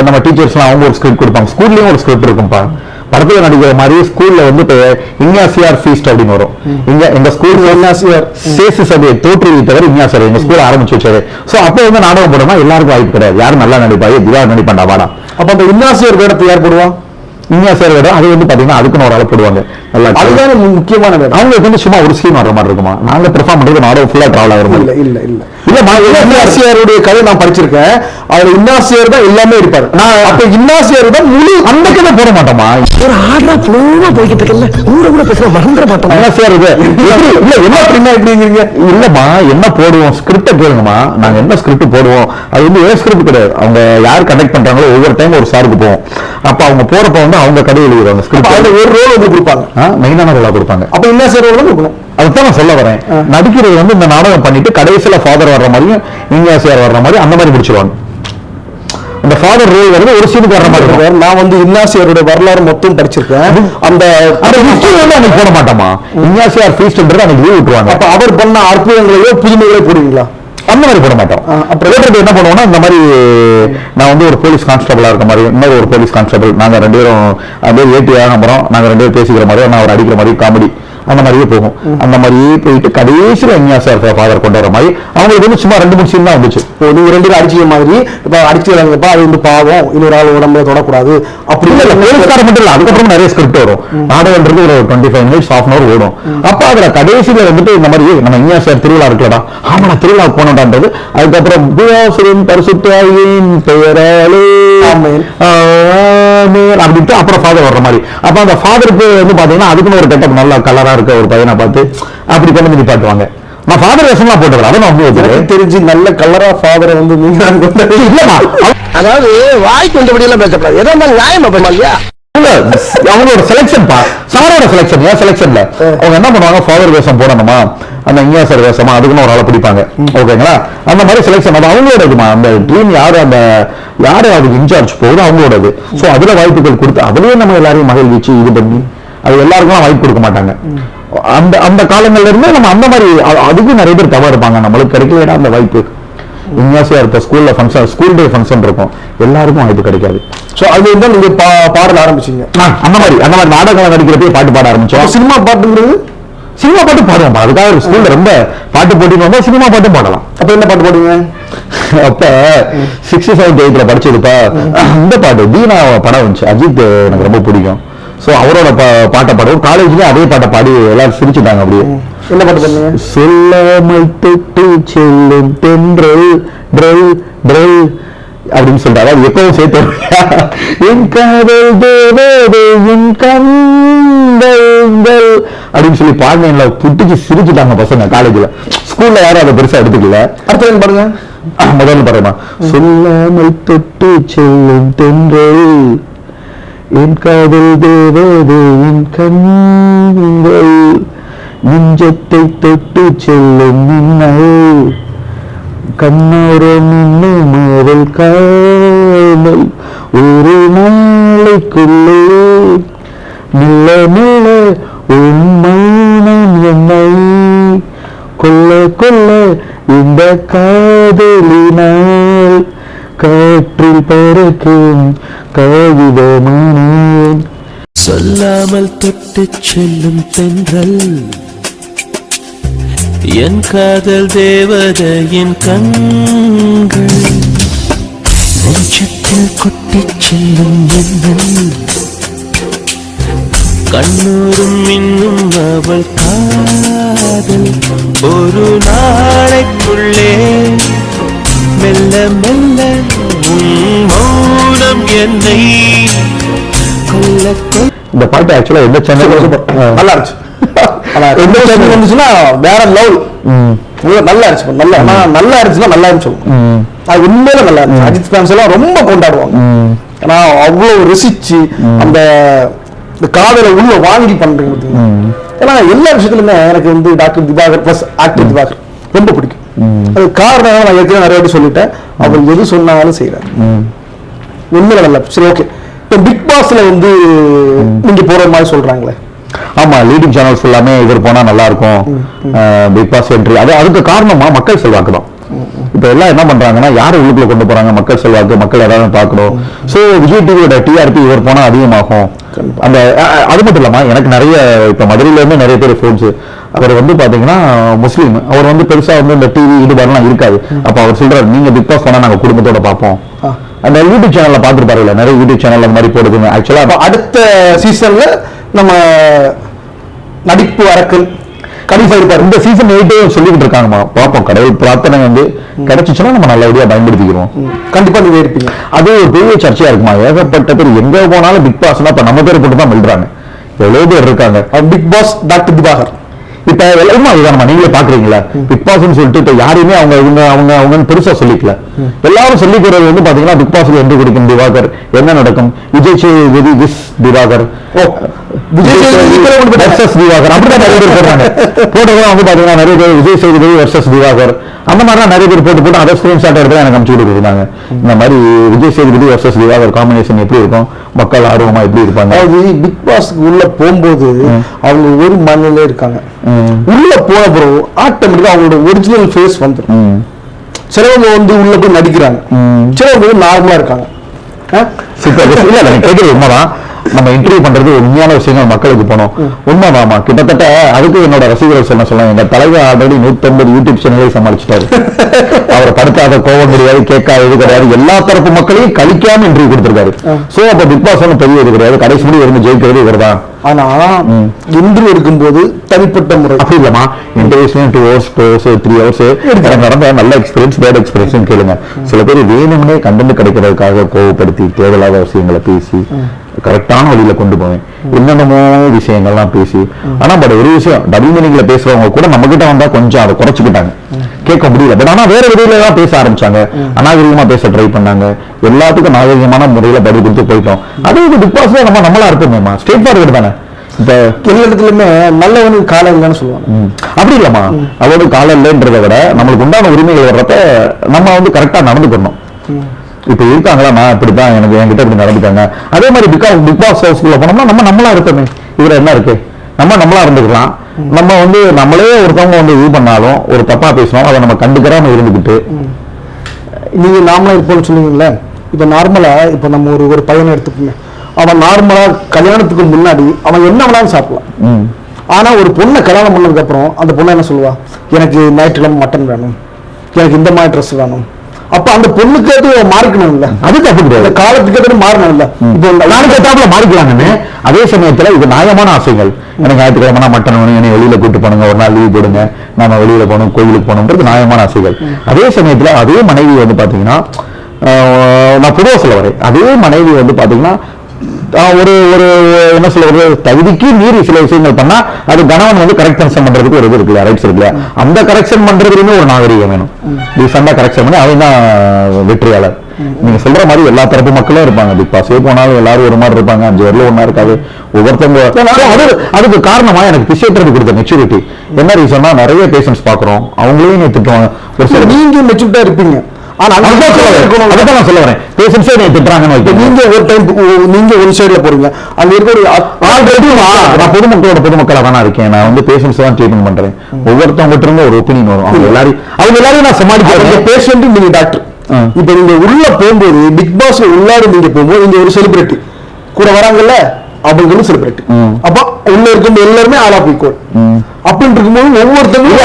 நம்ம டீச்சர்ஸ்லாம் அவங்க ஒரு ஸ்கிரிப்ட் கொடுப்பாங்க, ஸ்கூல்லயும் ஒரு ஸ்கிரிப்ட் இருக்கும்பா. படத்துல நடிக்கிற மாதிரி ஸ்கூல்ல வந்து இங்காசியார் ஃபீஸ்ட் அப்படின்னு வரும். எங்க ஸ்கூல் சேசு சபையை தோற்றுவித்தவர் இங்காசியார், எங்க ஸ்கூல் ஆரம்பிச்சு வச்சாரு. சோ அப்போ வந்து நாடகம் போடுமா எல்லாருக்கும் வாய்ப்பு கிடையாது, யாரும் நல்லா நடிப்பாரு, திவார் நடிப்பாண்டா வாடா. அப்ப அந்த இங்காசியார் வேடத்தை யார் போடுவா? இங்காசியார் வேடம் அது வந்து பாத்தீங்கன்னா அதுக்குன்னு ஒரு ஆள் போடுவாங்க. அதுதான் முக்கியமான வேடம். அவங்களுக்கு வந்து சும்மா ஒரு சீன் வர மாதிரி இருக்குமா, நாங்க பெர்ஃபார்ம் பண்றது நாடகம் ஃபுல்லா டிராவல் ஆகிற மாதிரி. இல்ல இல்ல இல்லமா, இன்னாசியாருடைய கதை நான் படிச்சிருக்கேன், அதுல இன்னாசியார் தான் எல்லாமே இருப்பாரு. நான் அப்ப இன்னாசியார் தான் முழு அந்த கதை போட மாட்டோமா, ஒரு ஆர்டரா ஃப்ளோவா போய்கிட்டு இருக்கல, ஊர கூட பேச மறந்துட மாட்டோம். இன்னாசியார் இது இல்ல என்ன அப்படின்னா எப்படிங்கிறீங்க? இல்லம்மா என்ன போடுவோம், ஸ்கிரிப்ட கேளுங்கம்மா, நாங்க என்ன ஸ்கிரிப்ட் போடுவோம், அது வந்து ஏ ஸ்கிரிப்ட் கிடையாது. அவங்க யார் கண்டக்ட் பண்றாங்களோ ஒவ்வொரு டைம் ஒரு சாருக்கு போவோம். அப்ப அவங்க போறப்ப வந்து அவங்க கதை எழுதுவாங்க ஸ்கிரிப்ட், அதுல ஒரு ரோல் வந்து கொடுப்பாங்க, மெயினான ரோலா கொடுப்பாங்க. அப்ப இன்னாசியார் ரோல் தான் கொடுக்கணும். அதுதான் நான் சொல்ல வரேன். நடிக்கிறது வந்து இந்த நாடகம் பண்ணிட்டு கடைசியில ஃபாதர் வர்ற மாதிரியும் இங்காசியார் வர்ற மாதிரி அந்த மாதிரி பிடிச்சிருவாங்க. அந்த ஃபாதர் ரோல் வந்து ஒரு சீனுக்கு வர்ற மாதிரி இருக்கும். நான் வந்து இன்னாசியாரோட வரலாறு மொத்தம் படிச்சிருக்கேன். அந்த அன்னைக்கு போட மாட்டோமா, இங்காசியார் ஃபீஸ்ட்ன்றது அன்னைக்கு லீவ் விட்டுருவாங்க. அப்ப அவர் பண்ண அற்புதங்களையோ புதுமைகளோ போடுவீங்களா? அந்த மாதிரி போட மாட்டோம். அப்புறம் என்ன பண்ணுவோம்னா, இந்த மாதிரி நான் வந்து ஒரு போலீஸ் கான்ஸ்டபிளா இருக்க மாதிரி, இன்னொரு ஒரு போலீஸ் கான்ஸ்டபிள், நாங்க 2 பேரும் அப்படியே ஏட்டி ஆகம்புறோம், நாங்க 2 பேரும் பேசிக்கிற மாதிரி, நான் அவர் அடிக்கிற மாதிரி காமெடி அந்த மாதிரியே போகும். அந்த மாதிரியே போயிட்டு கடைசியில் இங்காசியார் ஃபாதர் கொண்டு வர மாதிரி அவங்களுக்கு வந்து சும்மா 2-3 சீன் தான் வந்துச்சு. நீங்க 2 பேரும் அடிச்சிக்க மாதிரி இப்ப அடிச்சுப்பா, அது வந்து பாவம், இன்னொரு ஆள் உடம்புல தொடக்கூடாது அப்படி இல்லை. போலீஸ்கார மட்டும் இல்லை, அதுக்கப்புறம் நிறைய ஸ்கிரிப்ட் வரும். நாடகன்றது ஒரு 25 மினிட்ஸ் ½ hour ஓடும். அப்ப அதுல கடைசியில வந்துட்டு இந்த மாதிரி நம்ம இங்காசியார் திருவிழா இருக்கலடா, ஆமா நான் திருவிழா போனோம்ன்றது. அதுக்கப்புறம் பரிசுத்தாயின் பெயராலே அப்படின்ட்டு அப்புறம் ஃபாதர் வர்ற மாதிரி. அப்ப அந்த ஃபாதருக்கு வந்து பாத்தீங்கன்னா அதுக்குன்னு ஒரு கெட்டப் நல்லா கலரா இருக்க ஒரு பையனை பார்த்து அப்படி கொண்டு வந்து நிப்பாட்டுவாங்க. நான் ஃபாதர் வேஷம்லாம் போட்டுக்கிறேன், அதை நான் வந்து தெரிஞ்சு நல்ல கலரா ஃபாதரை வந்து இல்லமா, அதாவது வாய்க்கு வந்தபடி எல்லாம் பேசப்படாது, எதோ நியாயமா பண்ணலாம் இல்லையா? அவங்களோட செலக்ஷன் பா, சாரோட செலக்ஷன். ஏன் செலக்ஷன்ல அவங்க என்ன பண்ணுவாங்க, ஃபாதர் வேஷம் போடணுமா, அந்த இங்காசியார் வேஷமா, அதுக்குன்னு ஒரு ஆளை பிடிப்பாங்க. ஓகேங்களா? அந்த மாதிரி செலக்ஷன் அது அவங்களோட இதுமா. அந்த ட்ரீம் யாரு அதுக்கு இன்சார்ஜ் போகுது அவங்களோடது. சோ அதுல வாய்ப்புகள் கொடுத்து அதுலயே நம்ம எல்லாரையும் மகிழ்ச்சி இது பண்ணி அது எல்லாருக்கும் வாய்ப்பு கொடுக்க மாட்டாங்க. அந்த அந்த காலங்கள்ல இருந்து நம்ம அந்த மாதிரி அதுக்கும் நிறைய பேர் தவறு இருப்பாங்க. நம்மளுக்கு கிடைக்கலடா அந்த வாய்ப்பு. விஞ்ஞாசியா இருக்க ஸ்கூல்ல ஃபங்க்ஷன், ஸ்கூல் டே ஃபங்க்ஷன் இருக்கும், எல்லாருக்கும் வாய்ப்பு கிடைக்காது. ஸோ அது வந்து நீங்க பாடல ஆரம்பிச்சீங்க. அந்த மாதிரி நாடகம் நடிக்கிறப்பே பாட்டு பாட ஆரம்பிச்சோம். சினிமா பாட்டுங்கிறது சினிமா பாட்டு பாடுவோம். அதுக்காக ஸ்கூல்ல ரொம்ப பாட்டு போட்டின்னு வந்தா சினிமா பாட்டு பாடலாம். அப்ப என்ன பாட்டு பாடுவீங்க? அப்ப 6th 7th 8th படிச்சதுப்பா இந்த பாட்டு தீனா படம் வந்துச்சு, அஜித் எனக்கு ரொம்ப பிடிக்கும். ஸோ அவரோட பாட்டை பாடுவோம். காலேஜ்லயே அதே பாட்டை பாடி எல்லாரும் சிரிச்சுட்டாங்க. அப்படியே என்ன பாட்டு பண்ணுங்க? சொல்லாமல் தொட்டு செல்லும் தென்றல் ட்ரெல் ட்ரெல் அப்படின்னு சொல்லிட்டு, அதாவது எப்பவும் சேர்த்து என் காதல் தேவதை என் கண்கள் அப்படின்னு சொல்லி பாடின புட்டிச்சு சிரிச்சுட்டாங்க பசங்க காலேஜ்ல. ஸ்கூல்ல யாரும் அதை பெருசா எடுத்துக்கல. அடுத்த பாருங்க, முதல்ல பாருமா. சொல்லாமல் தொட்டு செல்லும் தென்றல் என் காதல் தேவதை என் கண்கள் நெஞ்சத்தை தொட்டு செல்லும் மின்னல் கண்ணோரம் இன்னும் அவள் காதல் ஒரு நாளைக்குள்ளே மெல்ல மெல்ல உன் மௌனம் என்னை கொல்ல கொல்ல இந்த காதலினால் காற்றில் பறக்கும் காகிதமானேன். சொல்லாமல் தொட்டு செல்லும் தென்றல் என் காதல் தேவதையின் கண்கள் நெஞ்சத்தில் கொட்டிச் செல்லும் எண்ணல் கண்ணூரும் இன்னும் அவள் காதல் ஒரு நாளைக்குள்ளே மெல்ல மெல்ல மௌனம் என்னை கொல்ல கொல்ல. இந்த பாட்டு ஆக்சுவலா எந்த சேனல் நல்லா இருந்துச்சு. எந்த சேனல் வந்துச்சுன்னா வேற லெவல். நல்லா இருந்துச்சு. நல்லா இருந்துச்சுன்னா நல்லா இருந்துச்சு. அது உண்மையில நல்லா இருந்துச்சு. அஜித் ஃபேன்ஸ் எல்லாம் ரொம்ப கொண்டாடுவாங்க. ஏன்னா அவ்வளவு ரசிச்சு அந்த காதலை உள்ள வாங்கி பண்றது. ஏன்னா எல்லா விஷயத்துலயுமே எனக்கு வந்து doctor Divakar plus actor Divakar ரொம்ப பிடிக்கும். அது காரணம் நான் ஏற்கனவே நிறைய வாட்டி சொல்லிட்டேன். அவர் எது சொன்னாலும் செய்யறாரு. உண்மையில நல்லா. சரி, ஓகே. இப்போ பிக் பாஸ்ல வந்து நீங்க போற மாதிரி சொல்றாங்களே. ஆமா, லீடிங் சேனல்ஸ் எல்லாமே இவர் போனா நல்லா இருக்கும், பிக் பாஸ் என்ட்ரி. அதுக்கு காரணமா மக்கள் செல்வாக்கு தான். இப்ப எல்லாம் என்ன பண்றாங்கன்னா யாரை உள்ளுக்குள்ள கொண்டு போறாங்க, மக்கள் செல்வாக்கு, மக்கள் எல்லாரும் பார்க்கணும். சோ விஜய் டிவியோட டிஆர்பி இவர் போனா அதிகமாகும். அந்த அது மட்டும் இல்லாம எனக்கு நிறைய இப்ப மதுரையில இருந்து நிறைய பேர் ஃபோன்ஸ். அவர் வந்து பாத்தீங்கன்னா முஸ்லீம். அவர் வந்து பெருசா வந்து இந்த டிவி ஈடுபாடுலாம் இருக்காது. அப்ப அவர் சொல்றாரு, நீங்க பிக் பாஸ் போனா நாங்க குடும்பத்தோட பார்ப்போம். அந்த யூடியூப் சேனல்ல பாத்துருப்பாருல்ல, நிறைய யூடியூப் சேனல் அந்த மாதிரி போடுதுங்க. ஆக்சுவலா அடுத்த சீசன்ல நம்ம நடிப்பு அரக்கன் கண்டிப்பா இருப்பாரு. இந்த சீசன் 8 சொல்லிக்கிட்டு இருக்காங்கம்மா. பார்ப்போம், கடவுள் பிரார்த்தனை வந்து கிடைச்சிச்சுன்னா நம்ம நல்லபடியா பயன்படுத்திக்கிறோம். கண்டிப்பா நீங்க இருப்பீங்க. அது ஒரு பெரிய சர்ச்சையா இருக்குமா. ஏகப்பட்ட பேர் எங்க போனாலும் பிக் பாஸ்னா இப்ப நம்ம பேர் போட்டு தான் வெல்றாங்க. எவ்வளவு பேர் இருக்காங்க. பிக் பாஸ் டாக்டர் திவாகர் இப்ப எல்லாருமே அதுதானமா, நீங்களே பாக்குறீங்களா. பிக் பாஸ்ன்னு சொல்லிட்டு இப்ப யாருமே அவங்க பெருசா சொல்லிக்கல. எல்லாரும் சொல்லிக்கிறது வந்து பாத்தீங்கன்னா பிக் பாஸ்ல எந்த குடிக்கும் திவாகர், என்ன நடக்கும், விஜய் சேதுபதி விஸ் திவாகர், விஜய் சேதுபதி வர்சஸ் திவாகர், அப்படிதான் நிறைய பேர் போடுறாங்க. போட்டோலாம் வந்து பாத்தீங்கன்னா நிறைய பேர் விஜய் சேதுபதி வர்சஸ் திவாகர் அந்த மாதிரிலாம் நிறைய பேர் போட்டு அதை ஸ்கிரீன்ஷாட் எடுத்து எனக்கு அனுப்பிச்சு கொடுக்குறாங்க. இந்த மாதிரி விஜய் சேதுபதி வர்சஸ் திவாகர் காம்பினேஷன் எப்படி இருக்கும், மக்கள் ஆர்வமா எப்படி இருப்பாங்க. அதாவது பிக் பாஸ் உள்ள போகும்போது அவங்க ஒரு மனநிலை இருக்காங்க. உள்ள போன பிறகு ஆட்டோமேட்டிக்கா அவங்களோட ஒரிஜினல் ஃபேஸ் வந்துடும். சிலவங்க வந்து உள்ள போய் நடிக்கிறாங்க, சிலவங்க வந்து நார்மலா இருக்காங்க. இல்ல கேட்கறது உண்மைதான். நம்ம இன்டர்வியூ பண்றது உண்மையான விஷயங்கள் மக்களுக்கு போனோம். உண்மைதாமா. கிட்டத்தட்ட அதுக்கு என்னோட ரசிகர்கள் சொல்ல எங்க தலைவர் ஆல்ரெடி 150 யூடியூப் சேனலை சமாளிச்சுட்டாரு. அவரை படுத்தாத கோவம் கிடையாது, கேட்காத இது கிடையாது, எல்லா தரப்பு மக்களையும் கழிக்காம இன்டர்வியூ கொடுத்திருக்காரு. சோ அப்ப பிக் பாஸ் பெரிய இது கிடையாது, கடைசி முடி இருந்து ஜெயிக்கிறது இவர் தான். ஆனா இன்டர்வியூ எடுக்கும்போது தனிப்பட்ட முறை அப்படி இல்லமா. இன்டர்வியூஸ்லயும் 2 hours 3 hours எனக்கு நடந்த நல்ல எக்ஸ்பீரியன்ஸ் பேட் எக்ஸ்பீரியன்ஸ் கேளுங்க. சில பேர் வேணும்னே கண்டென்ட் கிடைக்கிறதுக்காக கோவப்படுத்தி தேவையில்லாத விஷயங்களை பேசி கரெக்டான வழியில கொண்டு போவேன். என்னென்னமோ விஷயங்கள்லாம் பேசி. ஆனா பட் ஒரு விஷயம், டபுள் மீனிங்ல பேசுறவங்க கூட நம்ம கிட்ட வந்தா கொஞ்சம் அதை குறைச்சிக்கிட்டாங்க, கேட்க முடியல. பட் ஆனா வேற விதையில தான் பேச ஆரம்பிச்சாங்க, அநாகரிகமா பேச ட்ரை பண்ணாங்க. எல்லாத்துக்கும் நாகரிகமான முறையில பதில் கொடுத்து போயிட்டோம். அதே இது பிக் பாஸ்ல நம்மளா இருப்போமேமா, ஸ்ட்ரெயிட் ஃபார்வர்டு தானே. இப்ப எல்லா இடத்துலயுமே நல்லவனுக்கு காலம் இல்லைன்னு சொல்லுவாங்க. அப்படி இல்லம்மா, அவனுக்கு காலம் இல்லைன்றதை விட நம்மளுக்கு உண்டான உரிமைகள் வர்றப்ப நம்ம வந்து கரெக்டா நடந்துக்கணும். இப்ப இருக்காங்களா, நான் இப்படிதான் எனக்கு என்கிட்ட இப்படி நடந்துட்டாங்க. அதே மாதிரி பிக் பாஸ் ஹவுஸ்க்குள்ள போனோம்னா நம்மளா இருப்போமே. இதுல என்ன இருக்கு, நம்மளா இருந்துக்கலாம். நம்ம வந்து நம்மளே ஒருத்தவங்க வந்து இது பண்ணாலும் ஒரு தப்பா பேசணும், அதை நம்ம கண்டுக்கிறாம இருந்துக்கிட்டு. நீங்க நார்மலா இருப்போம்னு சொன்னீங்கல்ல, இப்ப நார்மலா இப்ப நம்ம ஒரு பையனை எடுத்துக்கோங்க, அவன் நார்மலா கல்யாணத்துக்கு முன்னாடி அவன் என்ன வேணாலும் சாப்பிடலாம். ஆனா ஒரு பொண்ணை கல்யாணம் பண்ணதுக்கு அப்புறம் அந்த பொண்ணை என்ன சொல்லுவா, எனக்கு ஞாயிற்றுக்கிழமை மட்டன் வேணும், எனக்கு இந்த மாதிரி ட்ரெஸ் வேணும். அப்ப அந்த பொண்ணுக்கு அது மாறிக்கணும் இல்ல, அது தப்பு கிடையாது. காலத்துக்கு ஏற்ற மாறணும் இல்ல. இப்போ நானும் கேட்டாப்புல மாறிக்கலாங்கன்னு. அதே சமயத்துல இது நியாயமான ஆசைகள். எனக்கு ஞாயிற்றுக்கிழமை மட்டன் வேணும், என்னை வெளியில கூட்டு போனுங்க, ஒரு நாள் லீவ் போடுங்க, நம்ம வெளியில போகணும், கோயிலுக்கு போகணுன்றது நியாயமான ஆசைகள். அதே சமயத்துல அதே மனைவி வந்து பாத்தீங்கன்னா, நான் பொதுவாக சொல்ல வரேன், அதே மனைவி வந்து பாத்தீங்கன்னா ஒரு ஒரு என்ன சொல்றது, தகுதிக்கு மீறி சில விஷயங்கள் பண்ணா அது கணவன் வந்து கரெக்ஷன் பண்றதுக்கு ஒரு இது இருக்குல்ல, ரைட்ஸ் இருக்குல்ல, அந்த கரெக்ஷன் பண்றதுக்குமே ஒரு நாகரிகம் வேணும். ரீசெண்டா கரெக்ஷன் பண்ணி அவன் தான் வெற்றியாளர். நீங்க சொல்ற மாதிரி எல்லா தரப்பு மக்களும் இருப்பாங்க. பிக் பாஸே போனாலும் எல்லாரும் ஒரு மாதிரி இருப்பாங்க, 5 பேர்ல ஒன்னா இருக்காது ஒவ்வொருத்தவங்க. அதுக்கு காரணமா எனக்கு பிசியோதெரபி கொடுத்த மெச்சூரிட்டி. என்ன ரீசன்னா, நிறைய பேஷண்ட்ஸ் பாக்குறோம், அவங்களே நீ திட்டுவாங்க. ஒரு சில நீங்க மெச்சூரிட்டா இருப்பீங்க, ஆனா அதான் சொல்ல வரேன், பேஷண்ட்ஸே நீ திட்டுறாங்கன்னு. நீங்க ஒரு டைம் நீங்க ஒரு சைடுல போறீங்க, அங்க இருக்க ஆல்ரெடி நான் பொதுமக்களா தானே இருக்கேன். நான் வந்து பேஷண்ட்ஸ் தான் ட்ரீட்மெண்ட் பண்றேன். ஒவ்வொருத்தவங்க இருந்து ஒரு ஒப்பீனியன் வரும். அவங்க எல்லாரையும் நான் சமாளிக்கிறேன். பேஷண்ட் நீங்க டாக்டர். இப்ப நீங்க உள்ள போகும்போது, பிக் பாஸ்ல உள்ளாடி நீங்க போகும்போது, நீங்க ஒரு செலிபிரிட்டி கூட வராங்கல்ல, அவங்களுக்கு செலிபிரிட்டி. அப்ப உள்ள இருக்கும் எல்லாருமே ஆல் ஆஃப் ஈக்குவல் அப்படின்னு இருக்கும்போது ஒவ்வொருத்தங்களும்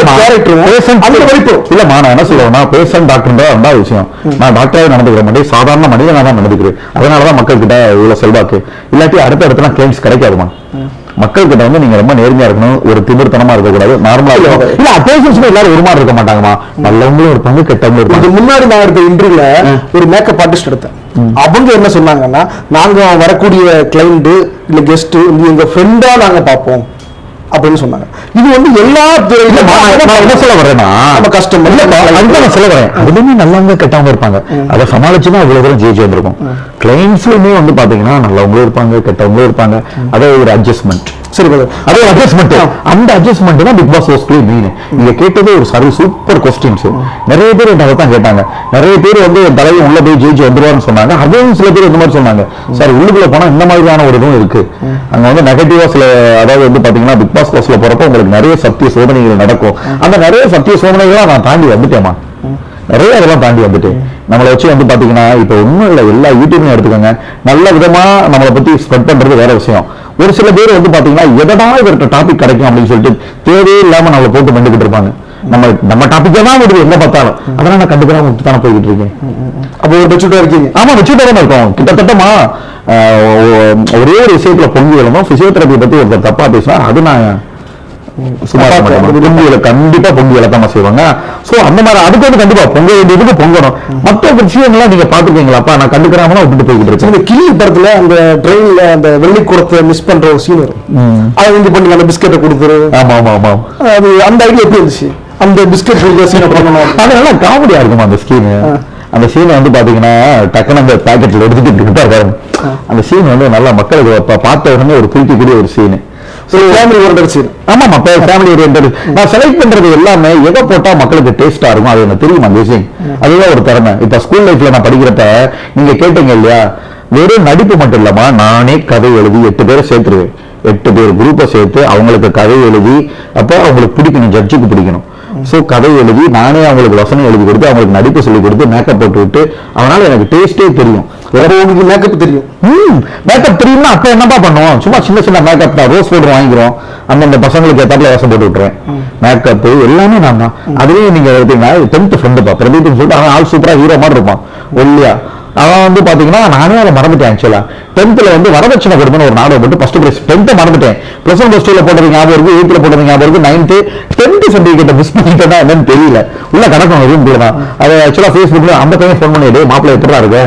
இல்லம்மா. நான் என்ன சொல்லுவேன்னா, பேஷண்ட் டாக்டர் ரெண்டாவது விஷயம். நான் டாக்டராக நடந்துக்கிற மாட்டேன், சாதாரண மனிதனா தான் நடந்துக்கிறேன். அதனாலதான் மக்கள் கிட்ட இவ்வளவு செல்வாக்கு. இல்லாட்டி அடுத்த இடத்துல கிளைம்ஸ் கிடைக்காதுமா. மக்கள் கிட்ட வந்து நீங்க ரொம்ப நேர்மையா இருக்கணும், ஒரு திமிர்த்தனமா இருக்கக்கூடாது, நார்மலா இருக்கணும். இல்ல பேஷண்ட்ஸ் எல்லாரும் ஒரு மாதிரி இருக்க மாட்டாங்கம்மா, நல்லவங்களும் இருப்பாங்க, கெட்டவங்களும் இருப்பாங்க. முன்னாடி நான் எடுத்த இன்டர்வியூல ஒரு மேக்கப் ஆர்டிஸ்ட் எடுத்தேன். அவங்க என்ன சொன்னாங்கன்னா, நாங்க வரக்கூடிய கிளைண்ட் இல்ல கெஸ்ட் எங்க ஃப்ரெண்டா நாங்க பார்ப்போம் அப்படின்னு சொன்னாங்க. இது வந்து எல்லா துறையிலும் என்ன சொல்ல வரேன்னா, நம்ம கஷ்டம் நான் சொல்ல வரேன். அதுலயுமே நல்லவங்க கெட்டவங்க இருப்பாங்க. அதை சமாளிச்சுதான் இவ்வளவு தூரம் ஜெயிச்சு வந்திருக்கும். கிளைண்ட்ஸ்லயுமே வந்து பாத்தீங்கன்னா நல்லவங்களும் இருப்பாங்க, கெட்டவங்களும் இருப்பாங்க. அதை ஒரு அட்ஜஸ்ட்மெண்ட். சரி, அதே அட்ஜஸ்ட்மெண்ட். அந்த அட்ஜஸ்ட்மெண்ட் தான் பிக் பாஸ் ஹோஸ்ட்லயே மெயின். நீங்க கேட்டதே ஒரு சூப்பர் கொஸ்டின்ஸ். நிறைய பேர் என்ன தான் கேட்டாங்க. நிறைய பேர் வந்து தலைவர் உள்ள போய் ஜெயிச்சு வந்துருவான்னு சொன்னாங்க. அதுவும் சில பேர் இந்த மாதிரி சொன்னாங்க, சார் உள்ளுக்குள்ள போனா இந்த மாதிரியான ஒரு இதுவும் இருக்கு. அங்க வந்து நெகட்டிவா சில, அதாவது வந்து பாத்தீங்கன்னா பிக் பாஸ் ஹவுஸ்ல போறப்ப உங்களுக்கு நிறைய சத்திய சோதனைகள் நடக்கும். அந்த நிறைய சத்திய சோதனைகளை நான் தாண்டி வந்துட்டேமா, நிறைய இதெல்லாம் தாண்டி வந்துட்டேன். நம்மளை வச்சு வந்து பாத்தீங்கன்னா இப்ப ஒண்ணும் இல்லை, எல்லா யூடியூப்லையும் எடுத்துக்கோங்க, நல்ல விதமா நம்மளை பத்தி ஸ்ப்ரெட் பண்றது வேற விஷயம். ஒரு சில பேர் வந்து பாத்தீங்கன்னா எதனா இவர்கிட்ட டாபிக் கிடைக்கும் அப்படின்னு சொல்லிட்டு தேவையில்லாம நம்மளை போட்டு வந்துகிட்டு இருப்பாங்க. நம்ம டாபிக்கே தான் வருது எங்க பார்த்தாலும், அதனால நான் கண்டுக்கிறாம தானே போய்கிட்டு இருக்கேன். அப்போ ஒரு மெச்சூர்டா இருக்கீங்க. ஆமா, மெச்சூர்டா தான் இருக்கும். கிட்டத்தட்டமா ஒரே ஒரு விஷயத்துல பொங்கி எழுதும். பிசியோதெரபி பத்தி ஒருத்தர் தப்பா பேசினா அது நான் கண்டிப்பா பொங்கி இழக்காம செய்வாங்க. சோ அந்த மாதிரி அதுக்கு வந்து கண்டிப்பா பொங்க வேண்டியதுக்கு பொங்கணும். மற்ற விஷயங்கள்லாம் நீங்க பாத்துக்கீங்களாப்பா, நான் கண்டுக்கிறாம விட்டு போய்கிட்டு இருக்கேன். இந்த கிளி படத்துல அந்த ட்ரெயின்ல அந்த வெள்ளி குடத்தை மிஸ் பண்ற ஒரு சீன் வரும். அதை வந்து பண்ணி அந்த பிஸ்கெட்டை கொடுத்துரு. ஆமா ஆமா ஆமா, அது அந்த ஐடியா எப்படி இருந்துச்சு? அந்த பிஸ்கெட் சீனை பண்ணணும், அது நல்லா காமெடியா இருக்குமா அந்த ஸ்கீம். அந்த சீனை வந்து பாத்தீங்கன்னா டக்குனு அந்த பேக்கெட்ல எடுத்துட்டு இருக்காரு. அந்த சீன் வந்து நல்லா மக்களுக்கு பார்த்த உடனே ஒரு பிடிக்கக்கூடிய ஒரு சீனு. நான் செலக்ட் பண்றது எல்லாமே எதை போட்டா மக்களுக்கு டேஸ்டா இருக்கும், அது எனக்கு தெரியும். அந்த விஷயம் அதுதான் ஒரு திறமை. இப்ப ஸ்கூல் லைஃப்ல நான் படிக்கிறப்ப நீங்க கேட்டீங்க இல்லையா, வெறும் நடிப்பு மட்டும் இல்லாம நானே கதை எழுதி 8 பேரை சேர்த்துருவேன். 8 பேர் குரூப்பை சேர்த்து அவங்களுக்கு கதை எழுதி, அப்போ அவங்களுக்கு பிடிக்கணும், ஜட்ஜுக்கு பிடிக்கணும். சோ கதை எழுதி நானே அவங்களுக்கு வசனம் எழுதி கொடுத்து, அவங்களுக்கு நடிப்பு சொல்லி கொடுத்து, மேக்கப் போட்டு விட்டு, அதனால எனக்கு டேஸ்டே தெரியும். வேற உங்களுக்கு மேக்கப் தெரியும். மேக்கப் தெரியும்னா அப்ப என்னப்பா பண்ணுவோம், சும்மா சின்ன சின்ன மேக்கப் தான், ரோஸ் பவுடர் வாங்கிக்கிறோம், அந்தந்த பசங்களுக்கு ஏத்தாப்புல வேஷம் போட்டு விட்டுறேன். மேக்கப் எல்லாமே நான் தான். அதுலயும் நீங்க எடுத்தீங்கன்னா 10th ஃப்ரெண்டுப்பா பிரதீப்னு சொல்லிட்டு, அவன் ஆள் சூப்பரா ஹீரோ மாதிரி இருப்பான், ஒல்லியா. அவன் வந்து பாத்தீங்கன்னா நானே அதை மறந்துட்டேன். ஆக்சுவலா 10th வந்து வரதட்சணை கொடுப்பேன்னு ஒரு நாடகம் போட்டு ஃபர்ஸ்ட் பிரைஸ் 10th மறந்துட்டேன். +1 +2 போட்டது ஞாபகம் இருக்கு, 8th போட்டது ஞாபகம் இருக்கு, 9th 10th சர்டிபிகேட் மிஸ் பண்ணிட்டேன்னா என்னன்னு தெரியல. உள்ள கிடக்கும் ரூம் கூட தான். அது ஆக்சுவலா ஃபேஸ்புக்ல அந்த பையன் ஃபோன் பண்ணிட்டு, மாப்பிள்ளை எப்படா இருக்கு,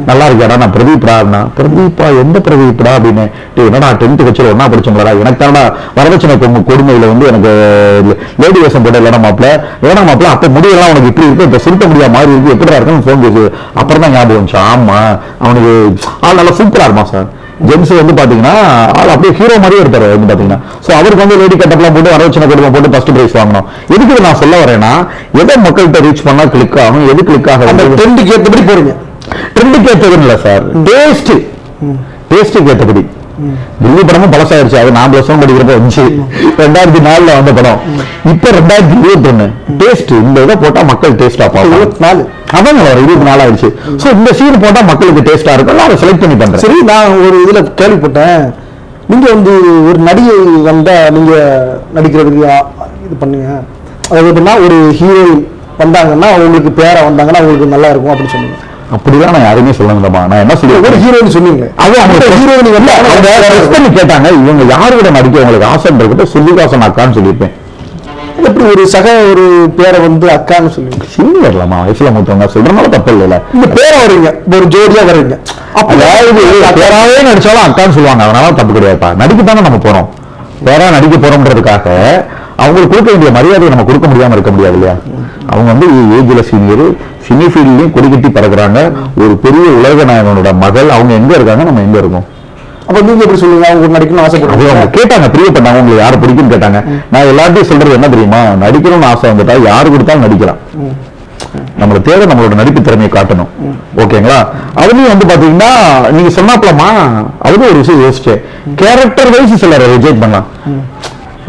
நல்லா இருக்காடா, நான் பிரதீப்டா. பிரதீப்பா, எந்த பிரதீப்டா அப்படின்னு. என்னடா 10th கட்சியில் ஒன்னா படிச்சோங்களா, எனக்கு தானடா வரதட்சணை கொடுமையில வந்து எனக்கு லேடி வேஷம் போட்ட இல்லைனா மாப்பிள்ள, ஏன்னா மாப்பிள்ள அப்ப முடியெல்லாம் உனக்கு இப்படி இருக்கு, இப்ப சுருட்ட முடியா மாதிரி இருக்கு, எப்படிடா இருக்குன்னு ஃபோன் பேசு. அப்புறம் தான் ஞாபகம் வந்துச்சு, ஆமா அவனுக்கு ஆள் நல்லா சூப்பரா இருமா சார். ஜெம்ஸ் வந்து பாத்தீங்கன்னா ஆள் அப்படியே ஹீரோ மாதிரியே இருப்பாரு வந்து பாத்தீங்கன்னா. சோ அவருக்கு வந்து லேடி கட்டப்லாம் போட்டு வரதட்சணை கொடுமை போட்டு ஃபர்ஸ்ட் பிரைஸ் வாங்கணும். எதுக்கு நான் சொல்ல வரேன்னா, எதை மக்கள்கிட்ட ரீச் பண்ணா கிளிக் ஆகும், எது கிளிக் ஆகும், அந்த ட்ரெண்டுக்கு ஏற்றபடி போறீங்க. ட்ரெண்டுக்கு ஏற்றதுன்னு இல்லை சார், டேஸ்ட்டுக்கு ஏற்றபடி. கில்லி படமும் பழசாயிருச்சு, அது நான் +1 படிக்கிறப்ப வந்துச்சு, 2004 வந்த படம். இப்ப 2021 டேஸ்ட் இந்த இதை போட்டா மக்கள் டேஸ்டா பார்ப்பாங்க. 24 அதான் 24 ஆயிடுச்சு. சோ இந்த சீன் போட்டா மக்களுக்கு டேஸ்டா இருக்கும், அதை செலக்ட் பண்ணி பண்றேன். சரி, நான் ஒரு இதுல கேள்விப்பட்டேன், நீங்க வந்து ஒரு நடிகை வந்தா நீங்க நடிக்கிறதுக்கு இது பண்ணுங்க, அதாவது எப்படின்னா ஒரு ஹீரோயின் வந்தாங்கன்னா அவங்களுக்கு பேரா வந்தாங்கன்னா அவங்களுக்கு நல்லா இருக்கும் அப்படின்னு சொன்னீங்க. அப்படிதான் நான் யாருமே சொல்லணும்மா. நான் என்ன சொல்லுவேன், ஒரு ஹீரோயின் சொன்னீங்க, அது அவங்க ஹீரோயின் வந்து அவங்க கேட்டாங்க, இவங்க யாரு கூட நடிக்க உங்களுக்கு ஆசைன்றத சுருதிகாசன் அக்கான்னு சொல்லியிருப்பேன். எப்படி ஒரு சக ஒரு பேரை வந்து அக்கான்னு சொல்லுவீங்க? சீனியர்லாமா, வயசுல மூத்தவங்க சொல்றதுனால தப்பு இல்ல. இந்த பேரை வரீங்க, ஒரு ஜோடியா வரீங்க, அதாவது பேராவே நடிச்சாலும் அக்கான்னு சொல்லுவாங்க, அதனால தப்பு கிடையாதுப்பா. நடிக்கத்தானே நம்ம போறோம், பேரா நடிக்க போறோம்ன்றதுக்காக அவங்களுக்கு கொடுக்க வேண்டிய மரியாதையை நம்ம கொடுக்க முடியாம இருக்க முடியாது இல்லையா? அவங்க வந்து ஏஜ்ல சீனியர், சினி ஃபீல்ட்லயும் கொடிக்கட்டி பறக்குறாங்க, ஒரு பெரிய உலக நாயகனோட மகள். அவங்க எங்க இருக்காங்க, நம்ம எங்க இருக்கோம்? அப்ப நீங்க எப்படி சொல்லுங்க, அவங்க நடிக்கணும்னு ஆசைப்படுறாங்க? அவங்க கேட்டாங்க, பிரியப்பட்டாங்க, உங்களுக்கு யாரு பிடிக்கும்னு கேட்டாங்க. நான் எல்லாத்தையும் சொல்றது என்ன தெரியுமா, நடிக்கணும்னு ஆசை வந்துட்டா யாரு கொடுத்தாலும் நடிக்கலாம். நம்மள தேவை நம்மளோட நடிப்பு திறமையை காட்டணும். ஓகேங்களா? அதுலயும் வந்து பாத்தீங்கன்னா நீங்க சொன்னாப்லமா, அதுவும் ஒரு விஷயம் யோசிச்சேன், கேரக்டர் வைஸ் சிலரை ரிஜெக்ட் பண்ணலாம்.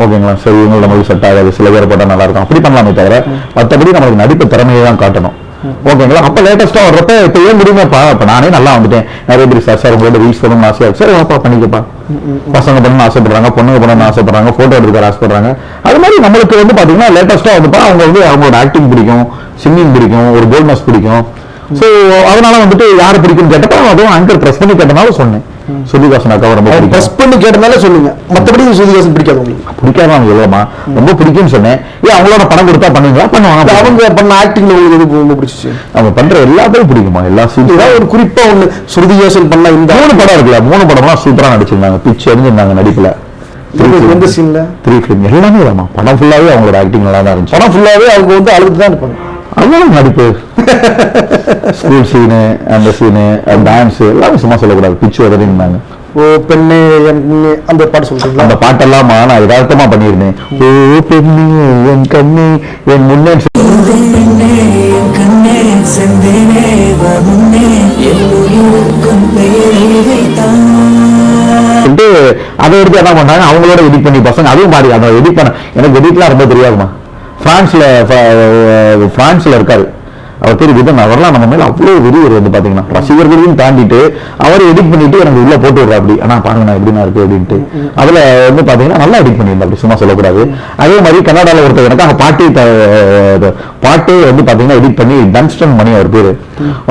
ஓகேங்களா? சரி, இவங்க நம்மளுக்கு செட் ஆகாது, சில பேர் போட்டா நல்லா இருக்கும், அப்படி பண்ணலாமே தவிர மற்றபடி நம்மளுக்கு நடிப்பு திறமையை தான் காட்டணும். ஓகேங்களா? அப்ப லேட்டஸ்டா வர்றப்ப இப்ப ஏன் முடியுமாப்பா, இப்ப நானே நல்லா வந்துட்டேன், நிறைய பேர் சார் உங்களோட ரீல்ஸ் பண்ணணும்னு ஆசையா, சரி வாப்பா பண்ணிக்கப்பா. பசங்க பண்ணணும்னு ஆசைப்படுறாங்க, பொண்ணுங்க பண்ணணும்னு ஆசைப்படுறாங்க, போட்டோ எடுக்க ஆசைப்படுறாங்க. அது மாதிரி நம்மளுக்கு வந்து பாத்தீங்கன்னா லேட்டஸ்டா வந்துப்பா அவங்க வந்து அவங்களோட ஆக்டிங் பிடிக்கும், சிங்கிங் பிடிக்கும், ஒரு போல்ட்னஸ் பிடிக்கும். சோ அதனால வந்துட்டு யாரு பிடிக்கும்னு கேட்டப்ப அதுவும் ஆங்கர் ப்ரெஸ் பண்ணி கேட்டனால சொன்னேன், சுருதிகாசன் அக்காவை ரொம்ப பிடிக்கும். ப்ரெஸ் பண்ணி கேட்டனால சொல்லுங்க, மத்தபடி சுருதிகாசன் பிடிக்காது உங்களுக்கு? பிடிக்காதான் இல்லமா, ரொம்ப பிடிக்கும்னு சொன்னேன். ஏன் அவங்களோட படம் கொடுத்தா பண்ணுவீங்களா? பண்ணுவாங்க. அவங்க பண்ண ஆக்டிங்ல உங்களுக்கு எது ரொம்ப பிடிச்சிச்சு? அவங்க பண்ற எல்லாத்தையும் பிடிக்குமா, எல்லா சீட்டும். ஏதாவது ஒரு குறிப்பா ஒண்ணு சுருதிகாசன் பண்ண இந்த 3 படம் இருக்குல்ல, 3 படம்லாம் சூப்பரா நடிச்சிருந்தாங்க, பிச்சு எரிஞ்சிருந்தாங்க நடிப்புல. எந்த சீன்ல? 3 ஃபிலிம் எல்லாமே இல்லமா, படம் ஃபுல்லாவே அவங்களோட ஆக்டிங் நல்லா தான் இருந்துச்சு. படம் ஃபுல்லாவே அவங்க வந்து அழுது தான் இருப்பாங்க. அதனால நடிப்பு, ஸ்கூல் சீனு, அந்த சீனு, டான்ஸ் எல்லாமே சும்மா சொல்லக்கூடாது, பிச்சு உதறி இருந்தாங்க. ஓ பெண்ணே அந்த பாட்டு சொல்றீங்களா? அந்த பாட்டெல்லாம் நான் யதார்த்தமா பண்ணியிருந்தேன். ஓ பெண்ணே என் கண்ணே என் முன்னே அதை எடுத்து என்ன பண்ணாங்க, அவங்களோட எடிட் பண்ணி பசங்க அதுவும் பாடி அதை எடிட் பண்ண. எனக்கு எடிட்லாம் ரொம்ப தெரியாதுமா. பிரான்ஸ்ல இருக்காரு, அவர் பேர் விதன். அவர்லாம் நம்ம மேல அவ்வளவு விரிவர் வந்து பாத்தீங்கன்னா ரசிகர்களையும் தாண்டிட்டு அவர் எடிட் பண்ணிட்டு எனக்கு உள்ள போட்டு விடுறா. அப்படி ஆனா பாருங்க நான் எப்படின்னா இருக்கு அப்படின்ட்டு அதுல வந்து பாத்தீங்கன்னா நல்லா எடிட் பண்ணியிருந்தேன், அப்படி சும்மா சொல்லக்கூடாது. அதே மாதிரி கன்னடால ஒருத்தர் எனக்காக பாட்டு வந்து பாத்தீங்கன்னா எடிட் பண்ணி டன்ஸ்டன் மணி அவர் பேரு.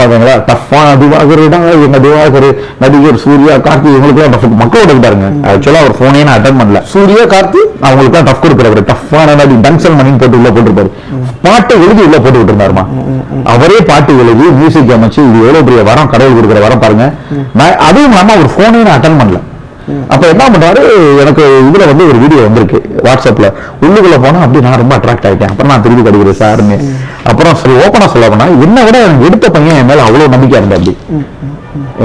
ஓகேங்களா? டஃப்பான திவாகருடா எங்க திவாகர், நடிகர் சூர்யா, கார்த்தி, இவங்களுக்கு டஃப் மக்களோட இருக்காருங்க. ஆக்சுவலா அவர் போனே நான் அட்டன் பண்ணல. சூர்யா, கார்த்தி அவங்களுக்கு தான் டஃப் கொடுக்குறாரு. டஃப்பான நடி டன்ஸ்டன் மணின்னு போட்டு உள்ள போட்டுருப்பாரு. பாட்டை எழுதி உள்ள போட்டு விட்டுருந்தாருமா. அவரே பாட்டு எழுதி மியூசிக் அமைச்சு, இது எவ்வளவு பெரிய வரம், கடவுள் கொடுக்குற வரம் பாருங்க. அதுவும் இல்லாம ஒரு போனே நான் அட்டன் பண்ணல. அப்ப என்ன பண்றாரு, எனக்கு இதுல வந்து ஒரு வீடியோ வந்திருக்கு வாட்ஸ்அப்ல, உள்ளுக்குள்ள போனா அப்படி நான் ரொம்ப அட்ராக்ட் ஆயிட்டேன். அப்புறம் நான் திருப்பி கிடைக்கிறேன் சாருன்னு. அப்புறம் சரி ஓப்பனா சொல்ல போனா என்ன விட எடுத்த பையன் என் மேல அவ்வளவு நம்பிக்கை இருந்தா. அப்படி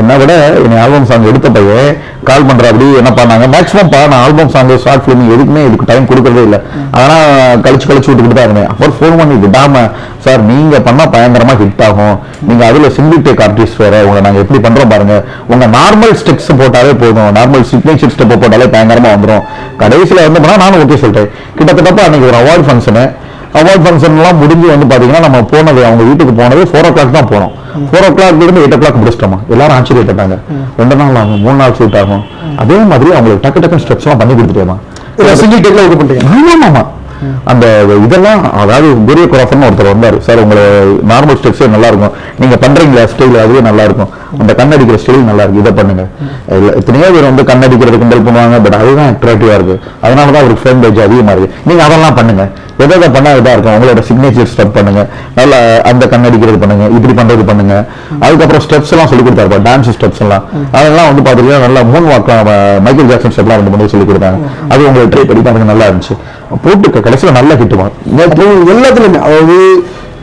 என்ன விட என் ஆல்பம் சாங் எடுத்த பையன் கால் பண்ற, அப்படி என்ன பண்ணாங்க மேக்ஸிமம் நான் ஆல்பம் சாங் ஷார்ட் பிலிம் எதுக்குமே இதுக்கு டைம் கொடுக்கறதே இல்லை. அதெல்லாம் கழிச்சு விட்டுக்கிட்டு தான் இருந்தேன். அப்புறம் ஃபோன் பண்ணி விடாம, சார் நீங்க பண்ணா பயங்கரமா ஹிட் ஆகும், நீங்க அதுல சிங்கிள் டேக் ஆர்டிஸ்ட் வேற, உங்களை நாங்க எப்படி பண்றோம் பாருங்க, உங்க நார்மல் ஸ்டெப்ஸ் போட்டாலே போதும், நார்மல் சிக்னேச்சர் ஸ்டெப் போட்டாலே பயங்கரமா வந்துடும். கடைசியில வந்து பண்ணா நானும் ஓகே சொல்லிட்டேன். கிட்டத்தட்ட அன்னைக்கு ஒரு அவார்ட் ஃபங்க்ஷன்லாம் முடிஞ்சு வந்து பாத்தீங்கன்னா நம்ம போனது, அவங்க வீட்டுக்கு போனது 4 o'clock தான் போனோம். 4 o'clock இருந்து 8 o'clock முடிச்சிட்டோமா. எல்லாரும் ஆச்சரியப்பட்டாங்க. 2 நாள் ஆகும், 3 நாள் ஷூட் ஆகும். அதே மாதிரி அவங்களுக்கு டக்கு ஸ்டெப்ஸ் எல்லாம் பண்ணி கொடுத்துட்டேமா. சிங்கிள் டேக்ல ஓகே பண்ணிட்டீங்க? ஆமா. அந்த இதெல்லாம் அதாவது பெரிய குராஃபர்னு ஒருத்தர் வந்தாரு, சார் உங்களை நார்மல் ஸ்டெப்ஸே நல்லா இருக்கும், நீங்க பண்றீங்களா ஸ்டைல் அதுவே நல்லா இருக்கும், அந்த கண்ணடிக்கிற ஸ்டைல் நல்லா இருக்கு, இதை பண்ணுங்க. எத்தனையோ பேர் வந்து கண்ணடிக்கிறது கிண்டல் பண்ணுவாங்க, பட் அதுதான் அட்ராக்டிவா இருக்கு, அதனாலதான் அவருக்கு ஃபேம் பேஜ் அதிகமா இருக்கு. நீங்க அதெல்லாம் பண்ணுங்க, எதை பண்ணா இதா இருக்கும், உங்களோட சிக்னேச்சர் ஸ்டெப் பண்ணுங்க, நல்லா அந்த கண்ணடிக்கிறது பண்ணுங்க, இப்படி பண்றது பண்ணுங்க. அதுக்கப்புறம் ஸ்டெப்ஸ் எல்லாம் சொல்லி கொடுத்தாரு, டான்ஸ் ஸ்டெப்ஸ் எல்லாம், அதெல்லாம் வந்து பாத்தீங்கன்னா நல்லா மூன் வாக்லாம் மைக்கேல் ஜாக்சன் ஸ்டெப்லாம் 2 3 சொல்லி கொடுத்தாங்க. அது உங்களுக்கு ட்ரை பண்ணி பாருங்க, நல்லா இருந்துச்சு. போட்டு கடைசியில நல்லா கிட்டுவான் எல்லாத்துலயுமே. அதாவது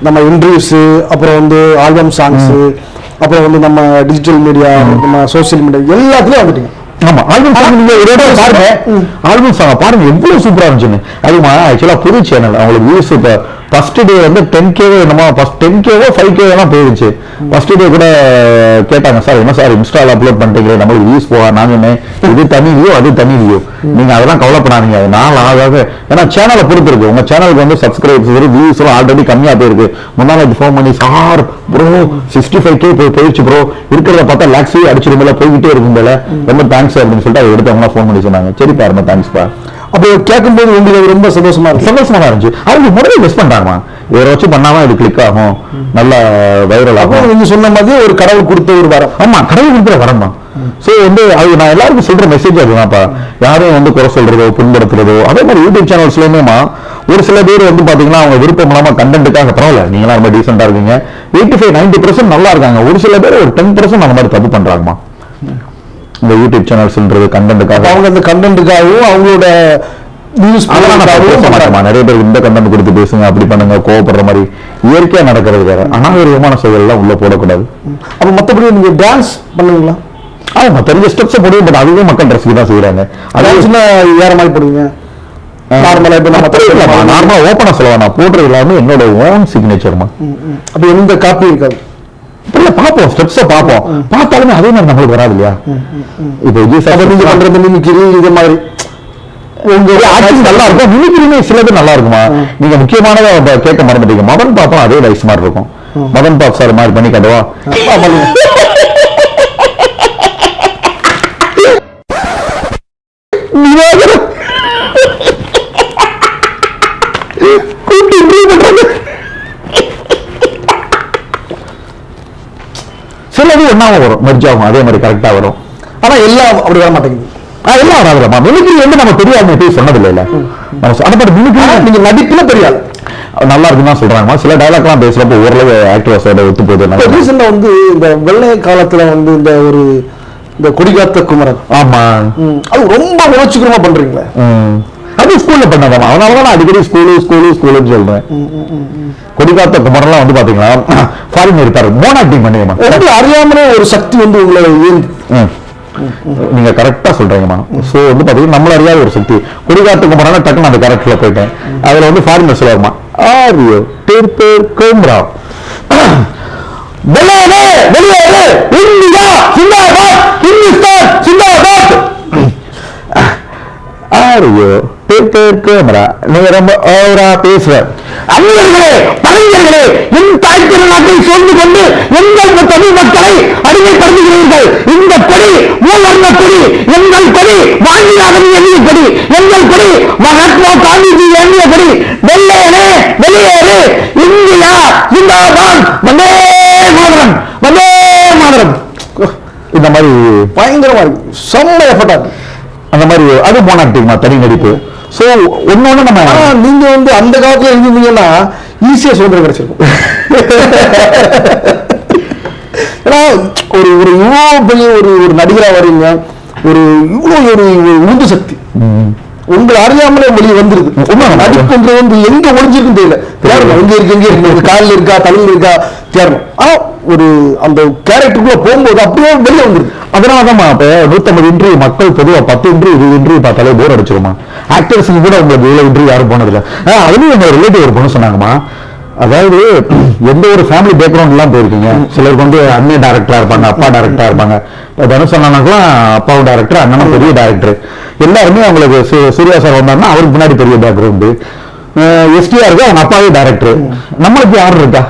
நம்ம இன்டர்வியூஸ், அப்புறம் வந்து ஆல்பம் சாங்ஸ், அப்புறம் வந்து நம்ம டிஜிட்டல் மீடியா, நம்ம சோசியல் மீடியா எல்லாத்துலயும் வந்துட்டீங்க. ஆமா, ஆல்பம் சாங் நீங்க பாருங்க, ஆல்பம் சாங் பாருங்க எவ்வளவு சூப்பரா இருந்துச்சுன்னு. அதுமா ஆக்சுவலா புது சேனல், அவங்களுக்கு வியூஸ் இப்ப ஃபர்ஸ்ட் டே வந்து 10K என்னமோ 10K-வோ 5K எல்லாம் போயிடுச்சு. ஃபர்ஸ்ட் டே கூட கேட்டாங்க, சார் என்ன சார் இன்ஸ்டால அப்லோட் பண்ணிட்டீங்க, நம்மளுக்கு வியூஸ் போக. நான் சொன்னேன், இது தனி வியூ அது தனி வியூ, நீங்க அதெல்லாம் கவலைப்படாதீங்க. அது நாள் ஆகாது. ஏன்னா சேனலை பொறுத்து இருக்கு. உங்க சேனலுக்கு வந்து சப்ஸ்கிரைபர்ஸ் வியூஸ் எல்லாம் ஆல்ரெடி கம்மியா போயிருக்கு. முன்னாள் ஃபோன் பண்ணி, சார் ப்ரோ 65K போயிடுச்சு ப்ரோ, இருக்கிறத பார்த்தா லேக்ஸ் அடிச்சிருந்தல போய்கிட்டே இருக்கும் போல, ரொம்ப தேங்க்ஸ் அப்படின்னு சொல்லிட்டு அதை எடுத்து அவங்க ஃபோன் பண்ணி சொன்னாங்க. சரிப்பா ரொம்ப தேங்க்ஸ்ப்பா. அப்போ கேட்கும்போது உங்களுக்கு ரொம்ப சந்தோஷமா இருந்துச்சு. அவங்க முறையை மிஸ் பண்றாங்கம்மா. இவரை வச்சு பண்ணாம இது கிளிக் ஆகும், நல்ல வைரல் ஆகும். நீங்க சொன்ன மாதிரி ஒரு கடவுள் கொடுத்த ஒரு வரம். ஆமா, கடவுள் கொடுத்த வரம் தான். சோ வந்து அது நான் எல்லாருக்கும் சொல்ற மெசேஜ் அதுதான்ப்பா. யாரையும் வந்து குறை சொல்றதோ புண்படுத்துறதோ. அதே மாதிரி யூடியூப் சேனல்ஸ்லயுமேமா ஒரு சில பேர் வந்து பாத்தீங்கன்னா அவங்க விருப்பம் இல்லாம கண்டென்ட்டுக்காக, பரவாயில்ல நீங்களா ரொம்ப டீசெண்டா இருக்கீங்க, 85-90% நல்லா இருக்காங்க. ஒரு சில பேர் ஒரு 10% அந்த மாதிரி தப்பு பண்றாங்கம்மா. இந்த யூடியூப் சேனல்ஸ்ன்றது கண்டென்ட்டுக்காக, அவங்க அந்த கண்டென்ட்டுக்காகவும் அவங்களோட நியூஸ் நிறைய பேர் இந்த கண்டென்ட் கொடுத்து பேசுங்க, அப்படி பண்ணுங்க, கோவப்படுற மாதிரி இயற்கையா நடக்கிறது வேற. அநாகரிகமான செயல் எல்லாம் உள்ள போடக்கூடாது. அப்ப மத்தபடி நீங்க டான்ஸ் பண்ணுவீங்களா? ஆமா, தெரிஞ்ச ஸ்டெப்ஸ் போடுவோம். பட் அதுவே மக்கள் ட்ரெஸ்க்கு தான் செய்யறாங்க. அதாவது சின்ன வேற மாதிரி போடுவீங்க. நார்மலா இப்ப நார்மலா ஓப்பனா சொல்லுவா, நான் போடுறது எல்லாமே என்னோட ஓன் சிக்னேச்சர்மா. அப்ப எந்த காப்பி இருக்காது. பாப்போம், ஸ்டெப்ஸ பாப்போம், பார்த்தாலுமே அதே மாதிரி நம்மளுக்கு வராது இல்லையா? இப்போ நீங்க பண்றது மிமிக்ரி இது மாதிரி உங்க ஆக்டிங் நல்லா இருக்கும். மிமிக்ரியுமே சிலது நல்லா இருக்குமா. நீங்க முக்கியமானதை கேட்க மறந்துட்டீங்க. மதன் பாப்போம் அதே வயசு மாதிரி இருக்கும். மதன் பாப் சார் மாதிரி பண்ணி கண்டவா சிலது ஒன்னாவும் வரும், மெர்ஜாகும், அதே மாதிரி கரெக்டா வரும். ஆனா எல்லாம் அப்படி வர மாட்டேங்குது. எல்லாம் வராதுமா. மிமிக்ரி வந்து நம்ம தெரியாது போய் சொன்னது இல்ல. நீங்க நடிப்புல தெரியாது நல்லா இருக்குன்னு சொல்றாங்க. சில டைலாக் எல்லாம் பேசுறப்ப ஓரளவு ஆக்டர்ஸோட ஒத்து போகுது. ரீசெண்டா வந்து இந்த வெள்ளை காலத்துல வந்து இந்த ஒரு இந்த கொடிகாத்த குமரன், ஆமா அது ரொம்ப உணர்ச்சிகரமா பண்றீங்களே. அது ஸ்கூல்ல பண்ணாதாமா, அதனாலதான் அடிக்கடி ஸ்கூலுன்னு சொல்றேன். கொடிகாத்த குமரன்லாம் வந்து பாத்தீங்கன்னா ஃபாரின் இருப்பாரு, மோன் ஆக்டிங் பண்ணுங்கம்மா. அறியாமலே ஒரு சக்தி வந்து உங்களை நீங்க கரெக்டா சொல்றீங்கம்மா. சோ வந்து பாத்தீங்கன்னா நம்மள அறியாத ஒரு சக்தி. கொடிகாத்த குமரன் டக்குன்னு அந்த கேரக்டர்ல போயிட்டேன். அதுல வந்து ஃபாரினர் சொல்லுவாருமா, ஆரியோ பேர் கோம்ரா வெளியே வெளியே இந்தியா சிந்தாபாத், இந்துஸ்தான் சிந்தாபாத். ஆரியோ பேர் கோம்ரா, நீங்க ரொம்ப ஓவரா பேசுற. அறிஞர்களே பரிஞர்களே, என் தாய் திருநாட்டை சூழ்ந்து கொண்டு எங்கள் தமிழ் மக்களை அடிமைப்படுத்துகிறீர்கள். இந்த கொடி மூவர்ண கொடி, எங்கள் கொடி வாஞ்சிநாதன் எண்ணிய கொடி, எங்கள் கொடி மகாத்மா காந்திஜி எண்ணிய கொடி. வெள்ளையனே வெளியேறு, இந்தியா ஜிந்தாபாத், வந்தே மாதரம், வந்தே மாதரம். இந்த மாதிரி பயங்கரமா செம்ம எஃபர்ட்டா அந்த மாதிரி அது மோனாக்டிங்மா, தனி நடிப்பு. சோ ஒன்னொன்னு நம்ம நீங்க வந்து அந்த காலத்துல இருந்தீங்கன்னா ஈஸியா சுதந்திரம் கிடைச்சிருக்கும். ஏன்னா ஒரு ஒரு இவ்வளவு பெரிய ஒரு நடிகரா வரீங்க, ஒரு இவ்வளவு ஒரு உந்து சக்தி உங்களை அறியாமலே வெளியே வந்துருது. நடிப்புன்றது வந்து எங்க ஒளிஞ்சிருக்கும் தெரியல, தேடணும். எங்க இருக்கு, காலில் இருக்கா தலையில் இருக்கா தேடணும். ஆனா ஒரு அந்த கேரக்டருக்குள்ள போகும்போது அப்படியே வெளியே வந்துருது. அதனாலதான் இப்ப 150 இன்டர்வியூ மக்கள் பொதுவா 10 இன்டர்வியூ இன்டர்வியூ பார்த்தாலே போர் அடிச்சிருமா. ஆக்டர்ஸுக்கு கூட உங்களுக்கு இவ்வளவு இன்டர்வியூ யாரும் போனதில்லை. அதுலயும் எங்க ரிலேட்டிவ் ஒரு பொண்ணு சொன்னாங்கம்மா, அதாவது எந்த ஒரு ஃபேமிலி பேக்ரவுண்ட் எல்லாம் போயிருக்கீங்க. சிலருக்கு வந்து அண்ணன் டைரக்டரா இருப்பாங்க, அப்பா டைரக்டரா இருப்பாங்க. தனுஷ் அண்ணனுக்குலாம் அப்பாவும் டைரக்டர், அண்ணனும் பெரிய டைரக்டர். எல்லாருமே அவங்களுக்கு சூர்யா சார் வந்தாருன்னா அவருக்கு முன்னாடி பெரிய பேக்ரவுண்டு. எஸ்டிஆருக்கு அவங்க அப்பாவே டைரக்டர். நம்மளுக்கு யாரும் இருக்கா?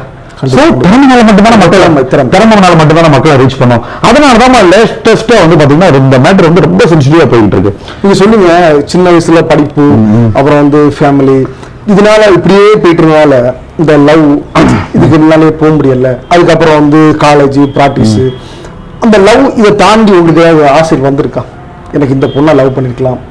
திறமைனால மட்டும்தான் மக்களை ரீச் பண்ணோம். அதனாலதான் லேட்டஸ்டா வந்து பாத்தீங்கன்னா இந்த மேட்டர் வந்து ரொம்ப சென்சிட்டிவா போயிட்டு இருக்கு. நீங்க சொன்னீங்க சின்ன வயசுல படிப்பு, அப்புறம் வந்து ஃபேமிலி, இதனால இப்படியே போயிட்டு இருந்தனால இந்த லவ் இதுக்கு முன்னாலே போக முடியல. அதுக்கப்புறம் வந்து காலேஜ் ப்ராக்டிஸ், அந்த லவ் இதை தாண்டி உங்களுக்கு ஏதாவது ஆசை வந்திருக்கா? எனக்கு இந்த பொண்ணை லவ் பண்ணிருக்கலாம்,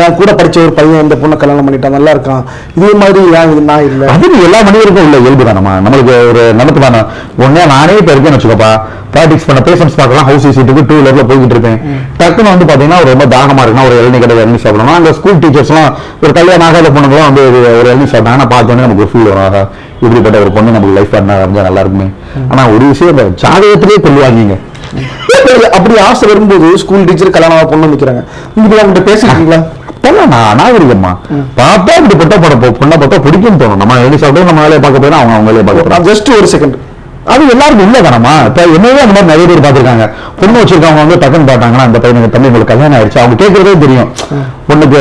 என் கூட படிச்ச ஒரு பையன் இந்த பொண்ணை கல்யாணம் பண்ணிட்டான், நல்லா இருக்கான், இதே மாதிரி நான் இல்லை. அது எல்லா மனிதருக்கும் உள்ள இயல்பு தானமா, நம்மளுக்கு ஒரு நினைப்பு தானே. ஒன்னே நானே இப்ப இருக்கேன்னு வச்சுக்கோப்பா, ப்ராக்டிஸ் பண்ண பேஷன்ஸ் பார்க்கலாம், ஹவுஸ் சீட்டுக்கு 2 வீலர்ல போய்கிட்டு இருப்பேன். டக்குன்னு வந்து பாத்தீங்கன்னா ரொம்ப தாகமா இருக்குன்னா ஒரு இளநீ கடை இளநீ சாப்பிடணும். அங்க ஸ்கூல் டீச்சர்ஸ் எல்லாம் ஒரு கல்யாணம் ஆகாத பொண்ணுங்களும் வந்து ஒரு இளநீ சாப்பிட்டாங்கன்னா பார்த்தோன்னே நமக்கு ஒரு ஃபீல் வரும், இப்படிப்பட்ட ஒரு பொண்ணு நமக்கு லைஃப் பண்ணா நல்லா இருக்குமே. ஆனா ஒரு விஷயம் இந்த ஜாதகத்திலேயே கொள்ளுவாங்க. அப்படி ஆசை வரும்போது ஸ்கூல் டீச்சர் கல்யாணம் பொண்ணு நிக்கிறாங்க, நீங்க அவங்ககிட்ட பேசிருக்கீங்களா? இப்பெல்லாம் நாகரிகம்மா பார்த்தா இப்படி பொண்ணை பார்த்தா பிடிக்கும்னு தோணும். நம்ம எழுதி சாப்பிட்டு நம்ம வேலையை பார்க்க போயிடும், அவங்க வேலையை பார்க்க போறோம். ஜஸ்ட் ஒரு செகண்ட், அது எல்லாருக்கும் இல்ல தானம்மா. இப்ப என்னவே அந்த மாதிரி நிறைய பேர் பார்த்திருக்காங்க. பொண்ணு வச்சிருக்கவங்க வந்து டக்குன்னு பார்த்தாங்கன்னா அந்த பையனுக்கு தம்பி உங்களுக்கு கல்யாணம் ஆயிடுச்சு, அவங்க கேட்கறதே தெரியும்.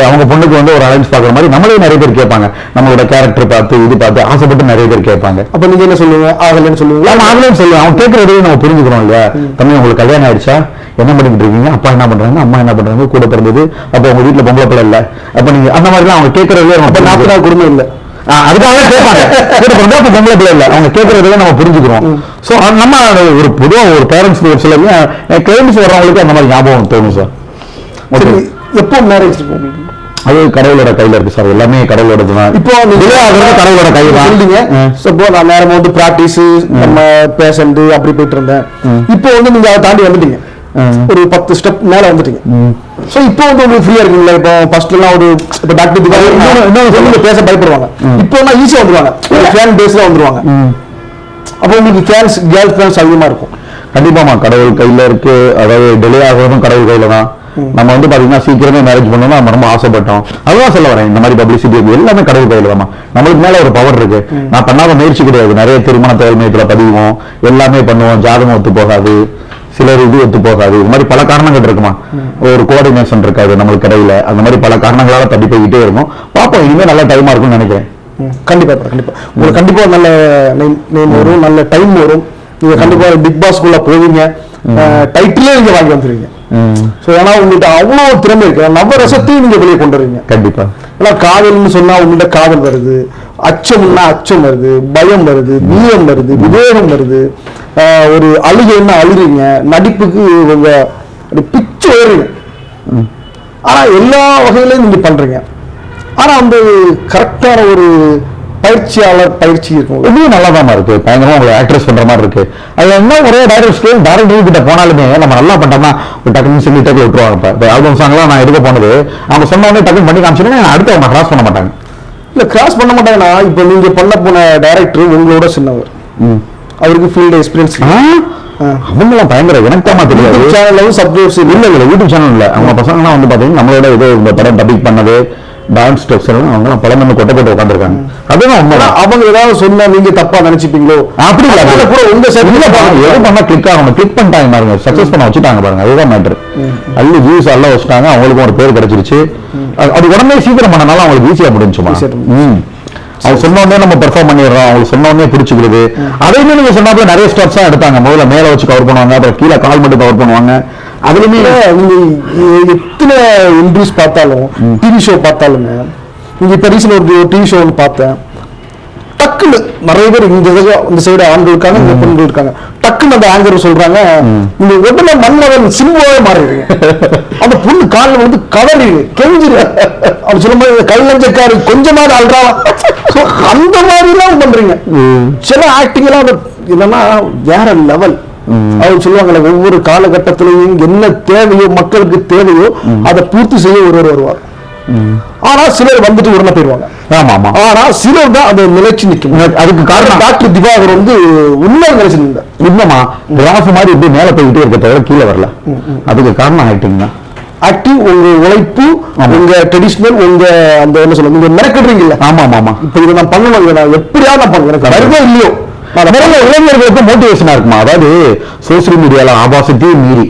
அவங்க பொண்ணுக்கு வந்து ஒரு அலைன்ஸ் பாக்குற மாதிரி நம்மளே நிறைய பேர் கேட்பாங்க. நம்மளோட கேரக்டர் பார்த்து இது பார்த்து ஆசைப்பட்டு நிறைய பேர் கேட்பாங்க. அப்ப நீங்க என்ன சொல்லுவீங்க? ஆகலன்னு சொல்லுவீங்களா? ஆகலன்னு சொல்லுவேன். அவங்க கேட்கறதையும் நம்ம புரிஞ்சுக்கிறோம் இல்லையா? தம்பி உங்களுக்கு கல்யாணம் ஆயிடுச்சா, என்ன பண்ணிட்டு இருக்கீங்க, அப்பா என்ன பண்றாங்க, அம்மா என்ன பண்றாங்க, கூட பிறந்தது, அப்ப உங்க வீட்டுல பொம்பளை பிள்ளை இல்ல, அப்ப நீங்க அந்த மாதிரி எல்லாம் அவங்க கேட்கறதே 40 நாள் குடும்பம் இல்ல, அதுக்காக கேட்பாங்க. அப்ப பொம்பளை பிள்ளை இல்ல, அவங்க கேட்கறதே நம்ம புரிஞ்சுக்கிறோம். சோ நம்ம ஒரு பொதுவா ஒரு பேரண்ட்ஸ் ஒரு சில கிளைண்ட்ஸ் வர்றவங்களுக்கு அந்த மாதிரி ஞாபகம் தோணும் சார். எப்போ மேரேஜ்? அது கடவுளோட கையில இருக்கு சார், எல்லாமே கடவுளோட தான். இப்போ கடவுளோட கை தான் சொல்றீங்க. சப்போஸ் நான் நேரம் வந்து பிராக்டிஸ் நம்ம பேஷண்ட் அப்படி போயிட்டு இருந்தேன். இப்போ வந்து நீங்க அதை தாண்டி வந்துட்டீங்க, ஒரு 10 ஸ்டெப் மேல வந்துட்டீங்க. சோ இப்போ வந்து உங்களுக்கு ஃப்ரீயா இருக்குங்களா? இப்போ ஃபர்ஸ்ட் எல்லாம் ஒரு இப்போ டாக்டர் இன்னொரு பேச பயப்படுவாங்க, இப்போ எல்லாம் ஈஸியா வந்துருவாங்க, ஃபேன் பேஸ்ல வந்துருவாங்க. அப்போ உங்களுக்கு ஃபேன்ஸ் கேர்ள் ஃபேன்ஸ் அதிகமா இருக்கும். கண்டிப்பாமா கடவுள் கையில இருக்கு. அதாவது டிலே ஆகுறதும் கடவுள் கையில தான். நம்ம வந்து பாத்தீங்கன்னா சீக்கிரமே மேரேஜ் பண்ணணும் நம்ம ரொம்ப ஆசைப்பட்டோம், அதுதான் சொல்ல வரேன். இந்த மாதிரி பப்ளிசிட்டி எல்லாமே கடவுள் கையில தான். நம்மளுக்கு மேல ஒரு பவர் இருக்கு. நான் பண்ணாத முயற்சி கிடையாது. நிறைய திருமண தகவல்மையத்துல பதிவோம், எல்லாமே பண்ணுவோம், ஜாதகம் ஒத்து போகாது, சிலர் இது ஒத்து போகாது, இது மாதிரி பல காரணங்கள் இருக்குமா, ஒரு கோஆர்டினேஷன் இருக்காது நம்மளுக்கு இடையில, அந்த மாதிரி பல காரணங்களால தள்ளி போய்கிட்டே இருக்கும். பாப்போம், இனிமே நல்ல டைமா இருக்கும்னு நினைக்கிறேன். கண்டிப்பா கண்டிப்பா உங்களுக்கு கண்டிப்பா நல்ல நேம் வரும், நல்ல டைம் வரும். நீங்க கண்டிப்பா பிக் பாஸ்க்குள்ள போவீங்க, டைட்டிலே நீங்க வாங்கி வந்துருவீங்க. ஏன்னா உங்கள்கிட்ட அவ்வளவு திறமை இருக்கு, நவரசத்தையும் நீங்க வெளியே கொண்டு வருவீங்க. கண்டிப்பா. ஏன்னா காதல்னு சொன்னா உங்கள்கிட்ட காதல் வருது, அச்சம்னா அச்சம் வருது, பயம் வருது, வீரம் வருது, விவேகம் வருது, ஒரு அழுகைன்னா அழுறீங்க, நடிப்புக்கு உங்க பிச்சு ஏறுங்க. ஆனா எல்லா வகையிலையும் நீங்க பண்றீங்க. ஆனா அந்த கரெக்டான ஒரு பயிற்சியாளர் பயிற்சி இருக்கும், இன்னும் நல்லா தான் இருக்கு. பயங்கரமா உங்களை ஆக்ட்ரஸ் பண்ற மாதிரி இருக்கு. அது என்ன ஒரே டைரக்டர் கிட்ட போனாலுமே நம்ம நல்லா பண்ணோம்னா ஒரு டக்குன்னு சொல்லி டக்கு விட்டுருவாங்க. இப்போ ஆல்பம் சாங்லாம் நான் எடுக்க போனது அவங்க சொன்னோடனே டக்குன்னு பண்ணி காமிச்சோன்னா அடுத்து அவங்க கிராஸ் பண்ண மாட்டாங்க. இல்ல கிராஸ் பண்ண மாட்டாங்கன்னா இப்போ நீங்க பண்ண போன டைரக்டர் உங்களோட சின்னவர், அவருக்கு ஃபீல்டு எக்ஸ்பீரியன்ஸ், அவங்களாம் பயங்கர எனக்குமா தெரியாது. சேனலும் சப்ஸ்கிரைப்ஸ் இல்ல யூடியூப் சேனல் இல்ல. அவங்க பசங்கலாம் வந்து பாத்தீங்கன்னா நம்மளோட ஏதோ இந்த படம் டப்பிங் பண்ணது, டான்ஸ் ஸ்டெப்ஸ் எல்லாம் அவங்க படம் வந்து கொட்டை போட்டு உட்காந்துருக்காங்க. அதுதான் உண்மை. அவங்க ஏதாவது சொன்னா நீங்க தப்பா நினைச்சுப்பீங்களோ அப்படி இல்ல, கூட உங்க எது பண்ணா கிளிக் ஆகணும், கிளிக் பண்ணிட்டாங்க பாருங்க, சக்சஸ் பண்ண வச்சுட்டாங்க பாருங்க, அதுதான் மேட்டர். அள்ளி வியூஸ் எல்லாம் வச்சுட்டாங்க, அவங்களுக்கும் ஒரு பேர் கிடைச்சிருச்சு. அது உடனே சீக்கிரம் பண்ணனால அவங்களுக்கு ஈஸியா முடிஞ்சுமா. அவங்க சொன்ன உடனே நம்ம பெர்ஃபார்ம் பண்ணிடுறோம், அவங்களுக்கு சொன்ன உடனே பிடிச்சிக்கிறது. அதையுமே நீங்க சொன்னாப்ப நிறைய ஸ்டெப்ஸ் தான் எடுத்தாங்க. முதல்ல மேல வச்சு கவர் பண்ணுவாங்க, அப்புறம் கீழே கால் மட்டும் கவர் பண்ணுவாங்க. அதுலயுமே நீங்க எத்தனை இன்ட்ரிவ்யூஸ் பார்த்தாலும் டிவி ஷோ பார்த்தாலுமே, நீங்க இப்ப ரீசன் ஒரு டிவி ஷோ பார்த்தேன், டக்குன்னு நிறைய பேர் இந்த சைடு ஆண்கள் இருக்காங்க, இந்த பெண்கள் இருக்காங்க, டக்குன்னு அந்த ஆங்கர் சொல்றாங்க, நீங்க உடனே மன்னவன் சிம்பாவே மாறிடுறீங்க. அந்த பொண்ணு காலில் வந்து கதறிடு கெஞ்சிரு அப்படி சொல்லும் போது கல்லஞ்சக்காரி கொஞ்சமாவது அல்றா, அந்த மாதிரி எல்லாம் பண்றீங்க. சில ஆக்டிங் எல்லாம் என்னன்னா வேற லெவல். அவர் சொல்லுவாங்கல்ல, ஒவ்வொரு காலகட்டத்திலையும் என்ன தேவையோ மக்களுக்கு தேவையோ அதை பூர்த்தி செய்ய ஒருவர் வருவார். ஆனா சிலர் வந்துட்டு உடனே போயிடுவாங்க. ஆனா சிலர் தான் அதை நிலைச்சு நிற்கும். அதுக்கு காரணம் டாக்டர் திவாகர் வந்து உண்மை நிலைச்சு நின்ற இன்னமா கிராஃப் மாதிரி இப்படி மேல போயிட்டே இருக்க தவிர கீழே வரல. அதுக்கு காரணம் ஆக்டிங் தான். ஆக்டிங் உங்க உழைப்பு, உங்க ட்ரெடிஷனல், உங்க அந்த என்ன சொல்ல நீங்க மெனக்கிடுறீங்கல்ல. ஆமா ஆமா, இப்ப இதை நான் பண்ணணும், நான் எப்படியாவது நான் பண்ணுவேன், வருதோ இல்லையோ. இளைஞர்களுக்கு மோட்டிவேஷனா இருக்குமா. அதாவது சோசியல் மீடியால ஆபாசத்தையும் மீறி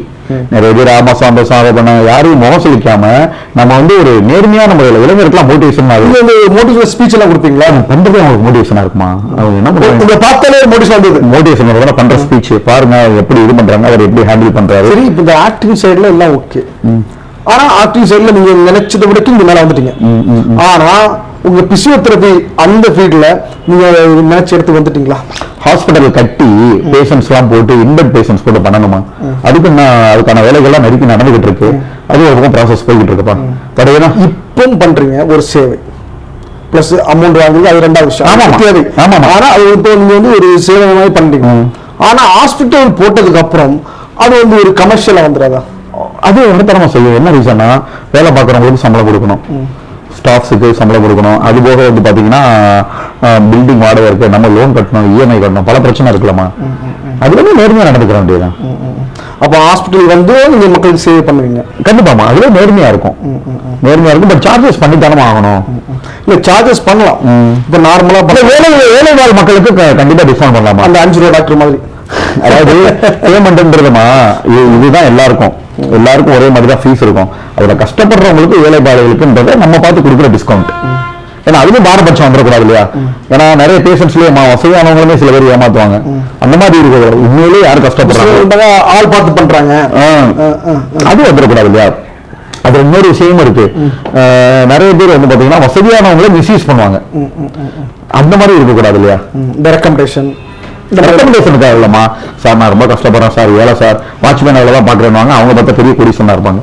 நிறைய பேர் ஆபாசம் பண்ண யாரையும் முகம் சொல்லிக்காம நம்ம வந்து ஒரு நேர்மையான முறையில் இளைஞருக்குலாம் மோட்டிவேஷன் மோட்டிவேஷன் ஸ்பீச் எல்லாம் கொடுப்பீங்களா? பண்றது அவங்களுக்கு மோட்டிவேஷனா இருக்குமா? அவங்க என்ன பண்ணுவாங்க பார்த்தாலே மோட்டிவேஷன் வந்தது. மோட்டிவேஷன் பண்ற ஸ்பீச் பாருங்க, எப்படி இது பண்றாங்க, அவர் எப்படி ஹேண்டில் பண்றாரு. சரி, இப்ப இந்த ஆக்டிங் சைடுல எல்லாம் ஓகே. ஆனா ஆக்டிங் சைடுல நீங்க நினைச்சதை விட இங்க மேல வந்துட்டீங்க. ஆனா உங்க பிசியோதெரபி அந்த ஃபீல்ட்ல நீங்க நினைச்ச எடுத்து வந்துட்டீங்களா? ஹாஸ்பிட்டல் கட்டி பேஷண்ட்ஸ் எல்லாம் போட்டு இன்பெட் பேஷண்ட்ஸ் போட்டு பண்ணணுமா? அதுக்கு அதுக்கான வேலைகள்லாம் நெருக்கி நடந்துகிட்டு இருக்கு. அது ஒரு பக்கம் ப்ராசஸ் போய்கிட்டு இருக்குப்பா. பட் இப்போ பண்றீங்க ஒரு சேவை பிளஸ் அமௌண்ட் வாங்குறது, அது ரெண்டாவது விஷயம். தேவை. ஆனா அது இப்போ நீங்க வந்து ஒரு சேவை மாதிரி பண்றீங்க. ஆனா ஹாஸ்பிட்டல் போட்டதுக்கு அப்புறம் அது வந்து ஒரு கமர்ஷியலா வந்துடாதா? அது இடத்தரமா செய்யும். என்ன ரீசன்னா, வேலை பார்க்குறவங்களுக்கு சம்பளம் கொடுக்கணும், ஸ்டாஃப்ஸுக்கு சம்பளம் கொடுக்கணும், அது போக வந்து பாத்தீங்கன்னா பில்டிங் வாடகை இருக்கு, நம்ம லோன் கட்டணும், இஎம்ஐ கட்டணும், பல பிரச்சனை இருக்கலாமா. அதுல நேர்மையா நடந்துக்கிற வேண்டியதான். அப்போ ஹாஸ்பிட்டல் வந்து நீங்க மக்களுக்கு சேவை பண்ணுவீங்க. கண்டிப்பாமா, அதுவே நேர்மையா இருக்கும். நேர்மையா இருக்கும். பட் சார்ஜஸ் பண்ணித்தானே ஆகணும். இல்ல சார்ஜஸ் பண்ணலாம். இப்போ நார்மலா ஏழைவாழ் மக்களுக்கு கண்டிப்பா டிஸ்கவுண்ட் பண்ணலாமா? அந்த 5 ரூபா டாக்டர் மாதிரி. அதாவது பேமெண்ட்ன்றதுமா இதுதான் எல்லாருக்கும் ஒரே மாதிரி தான் ஃபீஸ் இருக்கும். அதுல கஷ்டப்படுறவங்களுக்கு ஏழைப்பாளைகளுக்குன்றதை நம்ம பார்த்து கொடுக்குற டிஸ்கவுண்ட். ஏன்னா அதுவும் பாரபட்சம் வந்துடக்கூடாது இல்லையா? ஏன்னா நிறைய பேஷண்ட்ஸ்லயே வசதியானவங்களுமே சில பேர் ஏமாத்துவாங்க. அந்த மாதிரி இருக்க உண்மையிலேயே யாரும் கஷ்டப்படுறாங்க ஆள் பார்த்து பண்றாங்க அது வந்துடக்கூடாது இல்லையா? அது இன்னொரு விஷயமும் இருக்கு. நிறைய பேர் வந்து பாத்தீங்கன்னா வசதியானவங்களே மிஸ்யூஸ் பண்ணுவாங்க. அந்த மாதிரி இருக்கக்கூடாது இல்லையா? இந்த ரெக்கமெண்டேஷன் ரெக்கமெண்டேஷனுக்காக இல்லம்மா சார், நான் ரொம்ப கஷ்டப்படுறேன் சார், ஏழை சார், வாட்ச்மேன் அவ்வளவுதான் பாக்குறேன்னு அவங்க பார்த்தா பெரிய கோடீஸ்வரனா இருப்பாங்க.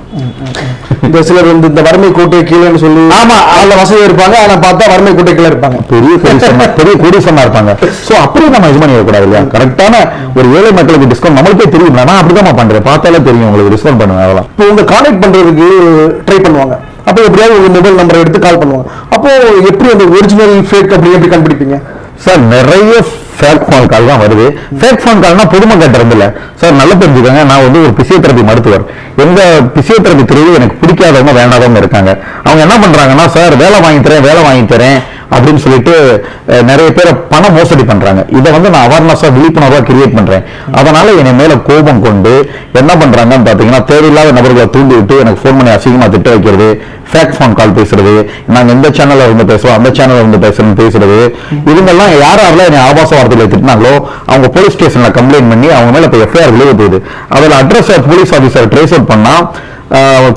இந்த சிலர் வந்து இந்த வறுமை கோட்டை கீழேன்னு சொல்லி ஆமா அதுல வசதி இருப்பாங்க, ஆனா பார்த்தா வறுமை கோட்டை கீழே இருப்பாங்க, பெரிய கோடீஸ்வரனா இருப்பாங்க. சோ அப்படி நம்ம இது பண்ணிடக்கூடாது இல்லையா? கரெக்டான ஒரு ஏழை மக்களுக்கு டிஸ்கவுண்ட் நம்மளுக்கே தெரியும். நான் அப்படிதான் பண்றேன், பார்த்தாலே தெரியும் உங்களுக்கு டிஸ்கவுண்ட் பண்ணுவேன். அதெல்லாம் இப்போ உங்க கான்டாக்ட் பண்றதுக்கு ட்ரை பண்ணுவாங்க. அப்போ எப்படியாவது உங்க மொபைல் நம்பரை எடுத்து கால் பண்ணுவாங்க. அப்போ எப்படி அந்த ஒரிஜினல் ஃபேக் அப்படி எப்படி கண்டுபிடிப்பீங்க சார்? நிறைய ஃபேக் ஃபோன் கால் தான் வருது. ஃபேக் ஃபோன் கால்னா பொதுமக்கள் இருந்து சார் நல்லா தெரிஞ்சுக்கோங்க, நான் வந்து ஒரு பிசியோதெரபி மருத்துவர். எங்க பிசியோதெரபி துறையில் எனக்கு பிடிக்காதவங்க வேண்டாதவங்க இருக்காங்க. அவங்க என்ன பண்றாங்கன்னா, சார் வேலை வாங்கி தரேன் அப்படின்னு சொல்லிட்டு நிறைய பேரை பண மோசடி பண்றாங்க. இதை வந்து நான் அவேர்னஸா விழிப்புணர்வா கிரியேட் பண்றேன். அதனால என்னை மேல கோபம் கொண்டு என்ன பண்றாங்கன்னு பாத்தீங்கன்னா, தேவையில்லாத நபர்களை தூண்டி விட்டு எனக்கு போன் பண்ணி அசிங்கமா திட்ட வைக்கிறது, ஃபேக் ஃபோன் கால் பேசுறது, நாங்க இந்த சேனல்ல இருந்து பேசுவோம் அந்த சேனல்ல இருந்து பேசுறது, இவங்கெல்லாம் யாரெல்லாம் என்னை ஆபாச வார்த்தைகளை திட்டினாங்களோ அவங்க போலீஸ் ஸ்டேஷன்ல கம்ப்ளைண்ட் பண்ணி அவங்க மேல இப்ப எஃப்ஐஆர் விளைய போகுது. அதுல address police officer trace out பண்ணா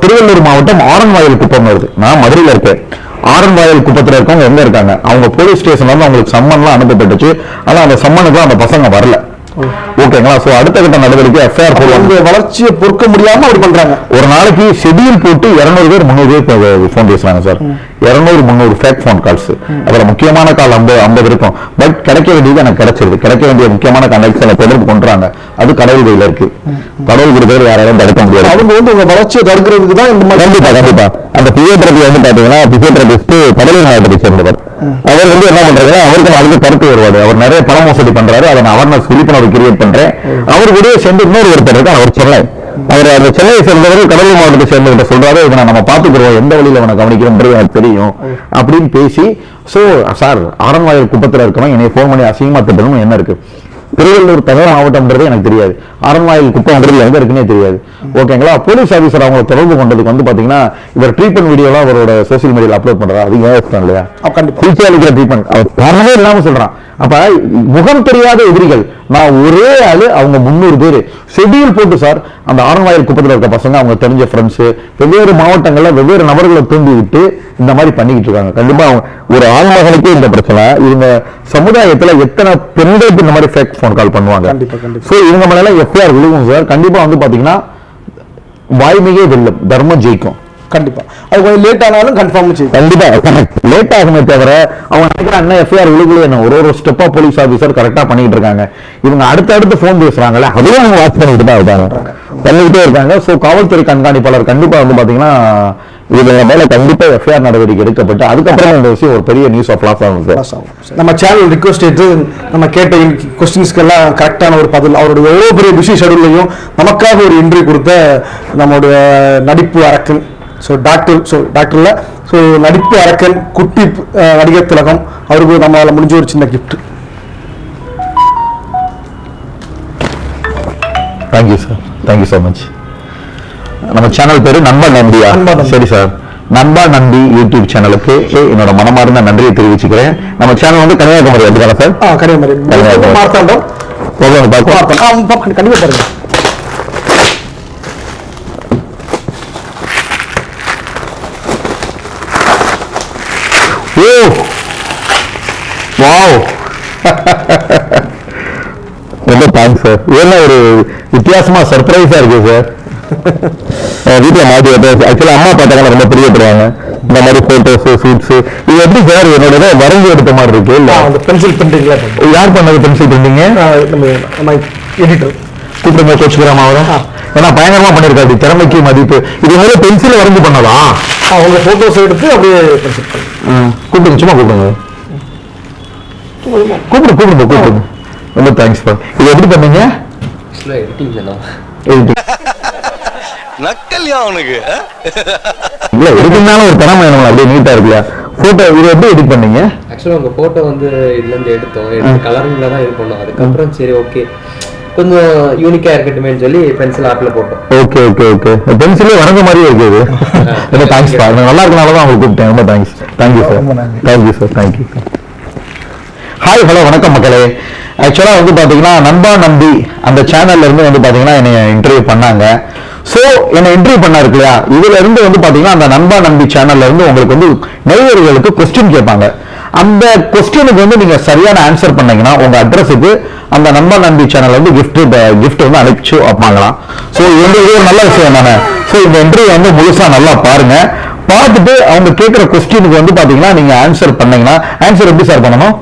திருவள்ளூர் மாவட்டம் ஆரன்வாயில் குப்பம் வருது. நான் மதுரையில இருக்கேன். ஆரன்வாயில் குப்பத்துல இருக்கவங்க எங்க இருக்காங்க? அவங்க போலீஸ் ஸ்டேஷன்ல இருந்து அவங்களுக்கு சம்மன்லாம் அனுப்பப்பட்டுச்சு. ஆனா அந்த சம்மனுக்கு அந்த பசங்க வரல. ஓகேங்களா? சோ அடுத்த கட்ட நடவடிக்கை எஃப்ஐஆர் போடுவாங்க. வளர்ச்சியை பொறுக்க முடியாம அப்படி பண்றாங்க. ஒரு நாளைக்கு ஷெட்யூல் போட்டு 200 பேர் 300 பேர் போன் பேசுறாங்க சார். 200-300 fake phone calls. அதுல முக்கியமான கால் 50 இருக்கும். பட் கிடைக்க வேண்டியது எனக்கு கிடைச்சிருது. கிடைக்க வேண்டிய முக்கியமான கனெக்ஷனை தொடர்பு கொண்டுறாங்க. அது கடவுள் கையில இருக்கு. கடவுள் கொடுக்கிறது யாராலும் தடுக்க முடியாது. அவங்க வந்து உங்க வளர்ச்சியை தடுக்கிறதுக்கு தான் இந்த மாதிரி. கண்டிப்பா அந்த பிசியோதெரபி வந்து பாத்தீங்கன்னா பிசியோதெரபிஸ்ட் கடலூர் மாவட்டத்தை சேர்ந்தவர். அவர் வந்து என்ன பண்றாரு, அவருக்கு அதுக்கு கருத்து வருவாரு. அவர் நிறைய பண மோசடி பண்றாரு. அதை நான் அவேர்னஸ் விழிப்புணர்வு கிரியேட் பண்றேன். அவர் கூட சேர்ந்து இன்னொரு ஒருத்தர் இருக்கார், அவர் சென்னை. அவர் அந்த சென்னையை சேர்ந்தவர் கடலூர் மாவட்டத்தை சேர்ந்தவர்கிட்ட சொல்றாரு, இதை நம்ம பாத்துக்கிறோம், எந்த வழியில அவனை கவனிக்கிறோம்ன்றது எனக்கு தெரியும் அப்படின்னு பேசி, சோ சார் ஆரன்வாயில் குப்பத்துல இருக்கவன் என்னை போன் பண்ணி அசிங்கமா திட்டணும் என்ன இருக்கு? திருவள்ளூர் தகவல் மாவட்டம்ன்றது எனக்கு தெரியாது, ஆரன்வாயில் குப்பம்ன்றது எங்க இருக்குன்னே தெரியாது. ஓகேங்களா? போலீஸ் ஆபீசர் அவங்க தொடர்பு கொண்டதுக்கு வந்து பாத்தீங்கன்னா இவர் ட்ரீட்மெண்ட் வீடியோலாம் அவரோட சோசியல் மீடியால அப்லோட் பண்றாரு. அது ஏன் இல்லையா? சிகிச்சை ட்ரீட்மெண்ட் அவர் காரணமே இல்லாம சொல்றான். அப்ப முகம் தெரியாத எதிரிகள் நான் ஒரே ஆளு, அவங்க 300 பேர் ஷெட்யூல் போட்டு சார் அந்த ஆரன்வாயில் குப்பத்தில் இருக்க பசங்க அவங்க தெரிஞ்ச ஃப்ரெண்ட்ஸ் வெவ்வேறு மாவட்டங்கள்ல வெவ்வேறு நபர்களை தூண்டி விட்டு இந்த மாதிரி பண்ணிக்கிட்டு இருக்காங்க. கண்டிப்பா ஒரு ஆண்மகனுக்கே இந்த பிரச்சனை. இவங்க சமுதாயத்துல எத்தனை பெண்களுக்கு இந்த மாதிரி ஃபேக் போன் கால் பண்ணுவாங்க. சோ இவங்க மேல எஃப்ஐஆர் விழுகும் சார். கண்டிப்பா வந்து பாத்தீங்கன்னா வாய்மையே வெல்லும், தர்மம் ஜெயிக்கும். கண்டிப்பா அது கொஞ்சம் லேட் ஆனாலும் கன்ஃபார்ம் செய்யும். கண்டிப்பா லேட் ஆகுமே தவிர அவங்க நினைக்கிறாங்க எஃப்ஐஆர் விழுகுல என்ன ஒரு ஸ்டெப்பா போலீஸ் ஆபீசர் கரெக்டா பண்ணிட்டு இருக்காங்க. இவங்க அடுத்து போன் பேசுறாங்கல்ல, அதுவும் அவங்க வாட்ச் பண்ணிட்டு தான் பண்ணிக்கிட்டே இருக்காங்க. சோ காவல்துறை கண்காணிப்பாளர் கண்டிப்பா வந்து பாத்தீங்கன்னா இவங்க மேல கண்டிப்பா எஃப்ஐஆர் நடவடிக்கை எடுக்கப்பட்டு அதுக்கப்புறம் இந்த விஷயம் ஒரு பெரிய நியூஸ் ஆஃப் லாஸ் ஆகும். நம்ம சேனல் ரிக்வெஸ்ட் எடுத்து நம்ம கேட்ட கொஸ்டின்ஸ்க்கெல்லாம் கரெக்டான ஒரு பதில், அவருடைய எவ்வளவு பெரிய பிஸி ஷெடியூல்லையும் நமக்காக ஒரு இன்டர்வியூ கொடுத்த நம்மளுடைய நடிப்பு அரக்கன், டாக்டர்ல நடிப்பு அரக்கன் குட்டி நடிகர் திலகம் அவருக்கு நம்மளால முடிஞ்ச ஒரு சின்ன gift. Thank you sir, thank you so much. நம்ம சேனல் பேரு நண்பா நம்பியா? சரி சார், நண்பா நம்பி யூடியூப் சேனலுக்கு என்னோட மனமார்ந்த நன்றியை தெரிவிச்சுக்கிறேன். நம்ம சேனல் வந்து கன்னியாகுமரி அதுதானே சார்? கன்னியாகுமரி மார்த்தாண்டம். கண்டிப்பா பாருங்க. ஓ வாவ், ரொம்ப தேங்க்ஸ் சார். இதெல்லாம் ஒரு வித்தியாசமா சர்ப்ரைஸா இருக்கு சார். வீட்டுல மாட்டி ஆக்சுவலா அம்மா பார்த்தாங்கன்னா ரொம்ப பிரியப்படுவாங்க இந்த மாதிரி போட்டோஸ் ஷூட்ஸ். இது எப்படி சார் என்னோட வரைஞ்சி எடுத்த மாதிரி இருக்கு? இல்ல பென்சில் பிரிண்டிங்ல யார் பண்ணது? பென்சில் பிரிண்டிங் எடிட்டர் கூப்பிடுங்க கோச்சுக்கிறாமா அவரை. ஏன்னா பயங்கரமா பண்ணிருக்காரு, திறமைக்கு மதிப்பு. இது மேல பென்சில் வரைஞ்சு பண்ணலாம். அவங்க போட்டோஸ் எடுத்து அப்படியே கூப்பிடுங்க, சும்மா கூப்பிடுங்க, கூப்பிடுங்க. ரொம்ப தேங்க்ஸ். இது எப்படி பண்ணீங்க? எடிட்டிங் நக்கல்யா அவனுக்கு இல்ல எதுக்குனாலும் ஒரு திறமை வேணும், அப்படியே நீட்டா இருக்குல்ல போட்டோ. இது எப்படி எடிட் பண்ணீங்க? ஆக்சுவலாக உங்கள் ஃபோட்டோ வந்து இதுலேருந்து எடுத்து கலரிங்கில் தான் இது பண்ணோம். அதுக்கப்புறம் சரி ஓகே கொஞ்சம் யூனிக்காக இருக்கட்டுமேன்னு சொல்லி பென்சில் ஆர்ட்டில் போட்டோம். Okay okay okay. பென்சிலே வரைஞ்ச மாதிரியே இருக்குது. ரொம்ப தேங்க்ஸ் பா, நல்லா இருக்கனால தான் உங்களுக்கு கூப்பிட்டேன். ரொம்ப thanks. Thank you sir. Thank you sir. Thank you. Hi hello வணக்கம் மக்களே. ஆக்சுவலா வந்து பாத்தீங்கன்னா நண்பா நம்பி அந்த சேனல்ல இருந்து வந்து பாத்தீங்கன்னா என்னை இன்டர்வியூ பண்ணாங்க. சோ என்னை இன்டர்வியூ பண்ணா இருக்கு இல்லையா, இதுல இருந்து வந்து பாத்தீங்கன்னா அந்த நண்பா நம்பி சேனல்ல இருந்து உங்களுக்கு வந்து நெய்யர்களுக்கு கொஸ்டின் கேட்பாங்க. அந்த கொஸ்டினுக்கு வந்து நீங்க சரியான ஆன்சர் பண்ணீங்கன்னா உங்க அட்ரஸுக்கு அந்த நண்பா நம்பி சேனல் வந்து கிஃப்ட் வந்து அனுப்பிச்சு வாங்கலாம். ஸோ இது வந்து ஒரு நல்ல விஷயம் தானே. ஸோ இந்த இன்டர்வியூ வந்து முழுசா நல்லா பாருங்க. பார்த்துட்டு அவங்க கேட்குற கொஸ்டினுக்கு வந்து பாத்தீங்கன்னா நீங்க ஆன்சர் பண்ணீங்கன்னா, ஆன்சர் எப்படி சார் பண்ணணும்?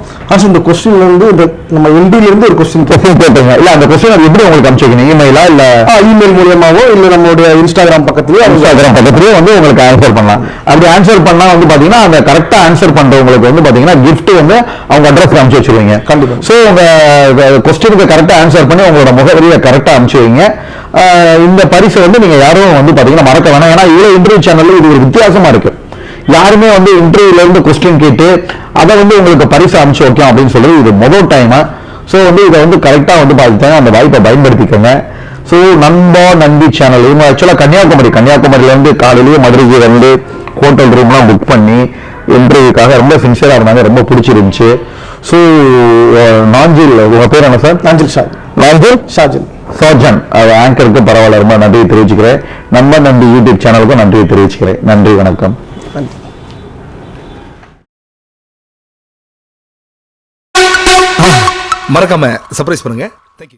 இந்த கொஸ்டின்ல இருந்து இந்த நம்ம எம்பில இருந்து ஒரு கொஸ்டின் கேட்டீங்க இல்ல, அந்த கொஸ்டின் எப்படி உங்களுக்கு அனுப்பிச்சு வைக்கணும்? இமெயிலா இல்ல இமெயில் மூலியமாவோ இல்ல நம்மளுடைய இன்ஸ்டாகிராம் பக்கத்துலயே வந்து உங்களுக்கு ஆன்சர் பண்ணலாம். அப்படி ஆன்சர் பண்ணா வந்து பாத்தீங்கன்னா அந்த கரெக்டா ஆன்சர் பண்றவங்களுக்கு வந்து பாத்தீங்கன்னா கிஃப்ட் வந்து அவங்க அட்ரஸ்க்கு அனுப்பிச்சு வச்சிருவீங்க. கண்டிப்பா. சோ உங்க கொஸ்டினுக்கு கரெக்டா ஆன்சர் பண்ணி உங்களோட முகவரியை கரெக்டா அனுப்பிச்சு வைங்க. இந்த பரிசு வந்து நீங்க யாரும் வந்து பாத்தீங்கன்னா மறக்க வேணாம். ஏன்னா இவ்வளவு இன்டர்வியூ சேனல்ல இது ஒரு வித்தியாசமா இருக்கு. யாருமே வந்து இன்டர்வியூல இருந்து கொஸ்டின் கேட்டு அதை வந்து உங்களுக்கு பரிசு அனுப்பிச்சு வைக்கலாம் அப்படின்னு சொல்றது இது முதல் டைம். ஸோ வந்து இதை வந்து கரெக்டா வந்து பார்த்துட்டாங்க, அந்த வாய்ப்பை பயன்படுத்திக்கோங்க. ஸோ நண்பா நம்பி சேனல் இவங்க ஆக்சுவலா கன்னியாகுமரியில இருந்து காலையிலேயே மதுரைக்கு வந்து ஹோட்டல் ரூம்லாம் புக் பண்ணி இன்டர்வியூக்காக ரொம்ப சின்சியரா இருந்தாங்க, ரொம்ப பிடிச்சிருந்துச்சு. ஸோ நாஞ்சில் உங்க பேர் என்ன சார்? நாஞ்சில் ஷாஜன் ஆங்கருக்கு பரவாயில்ல, ரொம்ப நன்றியை தெரிவிச்சுக்கிறேன். நண்பா நம்பி யூடியூப் சேனலுக்கும் நன்றியை தெரிவிச்சுக்கிறேன். நன்றி, வணக்கம். மறக்காம சர்ப்ரைஸ் பண்ணுங்க. தேங்க்யூ.